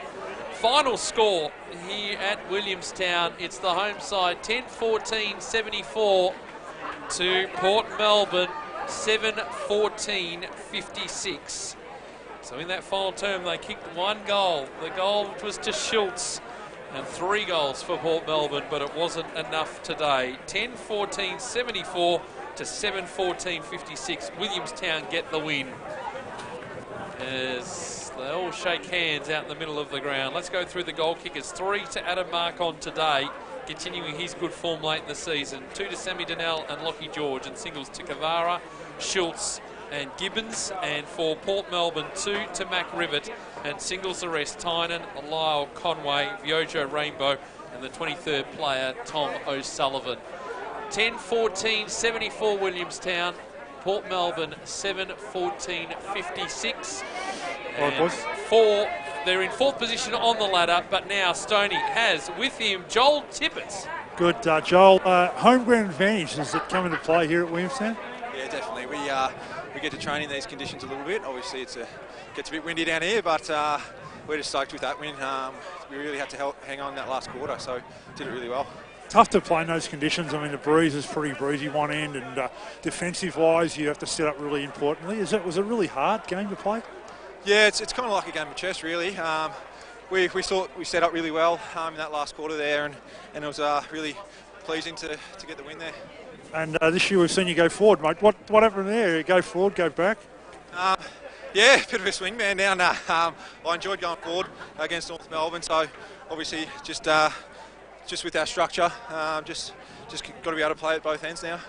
Final score here at Williamstown. It's the home side 10-14-74 to Port Melbourne 7-14-56. So in that final term they kicked 1 goal. The goal was to Schultz and 3 goals for Port Melbourne, but it wasn't enough today. 10-14-74 to 7-14-56. Williamstown get the win as they all shake hands out in the middle of the ground. Let's go through the goal kickers. 3 to Adam Markon today, continuing his good form late in the season. 2 to Sammy Donnell and Lockie George, and singles to Kavara, Schultz and Gibbons. And for Port Melbourne, 2 to Mac Rivet, and singles the rest, Tynan, Lyle, Conway, Viojo Rainbow, and the 23rd player, Tom O'Sullivan. 10-14-74 Williamstown. Port Melbourne 7-14-56. And they're in 4th position on the ladder, but now Stoney has with him Joel Tippett.
Good, Joel. Home ground advantage, does it come into play here at Williamstown?
Yeah, definitely. We get to train in these conditions a little bit. Obviously, gets a bit windy down here, but we're just stoked with that win. We really had to hang on that last quarter, so did it really well.
Tough to play in those conditions. I mean, the breeze is pretty breezy one end, and defensive-wise, you have to set up really importantly. Was it a really hard game to play?
Yeah, it's kind of like a game of chess, really. We thought we set up really well in that last quarter there, and it was really pleasing to get the win there.
And this year we've seen you go forward, mate. What happened there? You go forward, go back?
Yeah, a bit of a swing man now. I enjoyed going forward against North Melbourne, so obviously just with our structure, just got to be able to play at both ends now.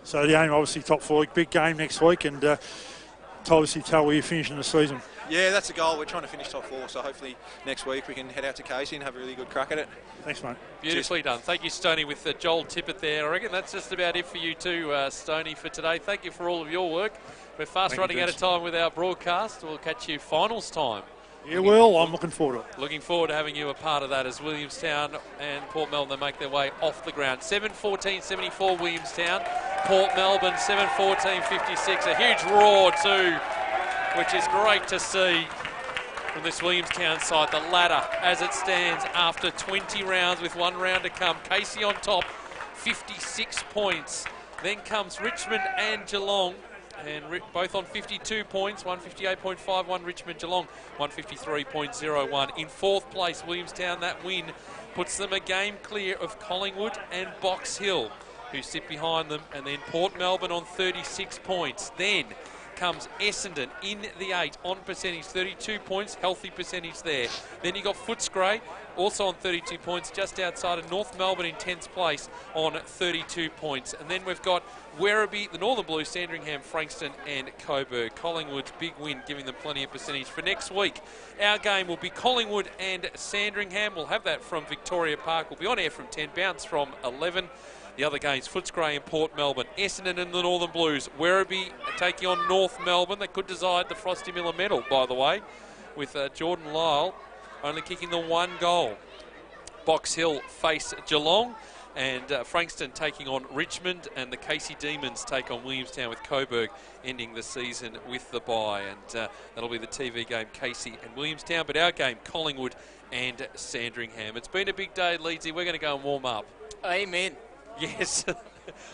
So the aim, obviously, top four, big game next week, and obviously tell where you're finishing the season.
Yeah, that's the goal. We're trying to finish top four, so hopefully next week we can head out to Casey and have a really good crack at it.
Thanks, mate.
Beautifully done. Thank you, Stoney, with Joel Tippett there. I reckon that's just about it for you too, Stoney, for today. Thank you for all of your work. We're fast running out of time with our broadcast. We'll catch you finals time.
Yeah, well, I'm looking forward to it.
Looking forward to having you a part of that as Williamstown and Port Melbourne make their way off the ground. 7:14.74 Williamstown. Port Melbourne 7:14.56. A huge roar too, which is great to see from this Williamstown side. The ladder as it stands after 20 rounds with 1 round to come. Casey on top, 56 points. Then comes Richmond and Geelong, and both on 52 points, 158.51 Richmond, Geelong 153.01. In 4th place, Williamstown. That win puts them a game clear of Collingwood and Box Hill, who sit behind them, and then Port Melbourne on 36 points. Then comes Essendon in the 8 on percentage, 32 points, healthy percentage there. Then you got Footscray also on 32 points, just outside of North Melbourne in 10th place on 32 points. And then we've got Werribee, the Northern Blues, Sandringham, Frankston and Coburg. Collingwood's big win, giving them plenty of percentage for next week. Our game will be Collingwood and Sandringham. We'll have that from Victoria Park. We'll be on air from 10, bounce from 11. The other games, Footscray and Port Melbourne. Essendon and the Northern Blues. Werribee taking on North Melbourne. They could decide the Frosty Miller medal, by the way, with Jordan Lyle only kicking the 1 goal. Box Hill face Geelong, and Frankston taking on Richmond, and the Casey Demons take on Williamstown, with Coburg ending the season with the bye. And that'll be the TV game, Casey and Williamstown. But our game, Collingwood and Sandringham. It's been a big day, Leedsy. We're going to go and warm up.
Amen.
Yes,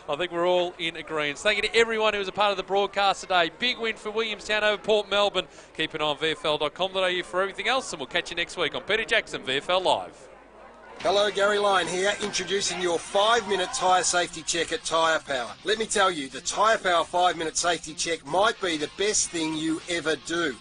I think we're all in agreement. Thank you to everyone who was a part of the broadcast today. Big win for Williamstown over Port Melbourne. Keep an eye on VFL.com.au for everything else, and we'll catch you next week on Peter Jackson, VFL Live.
Hello, Gary Lyon here, introducing your 5-minute tyre safety check at Tyre Power. Let me tell you, the Tyre Power 5-minute safety check might be the best thing you ever do.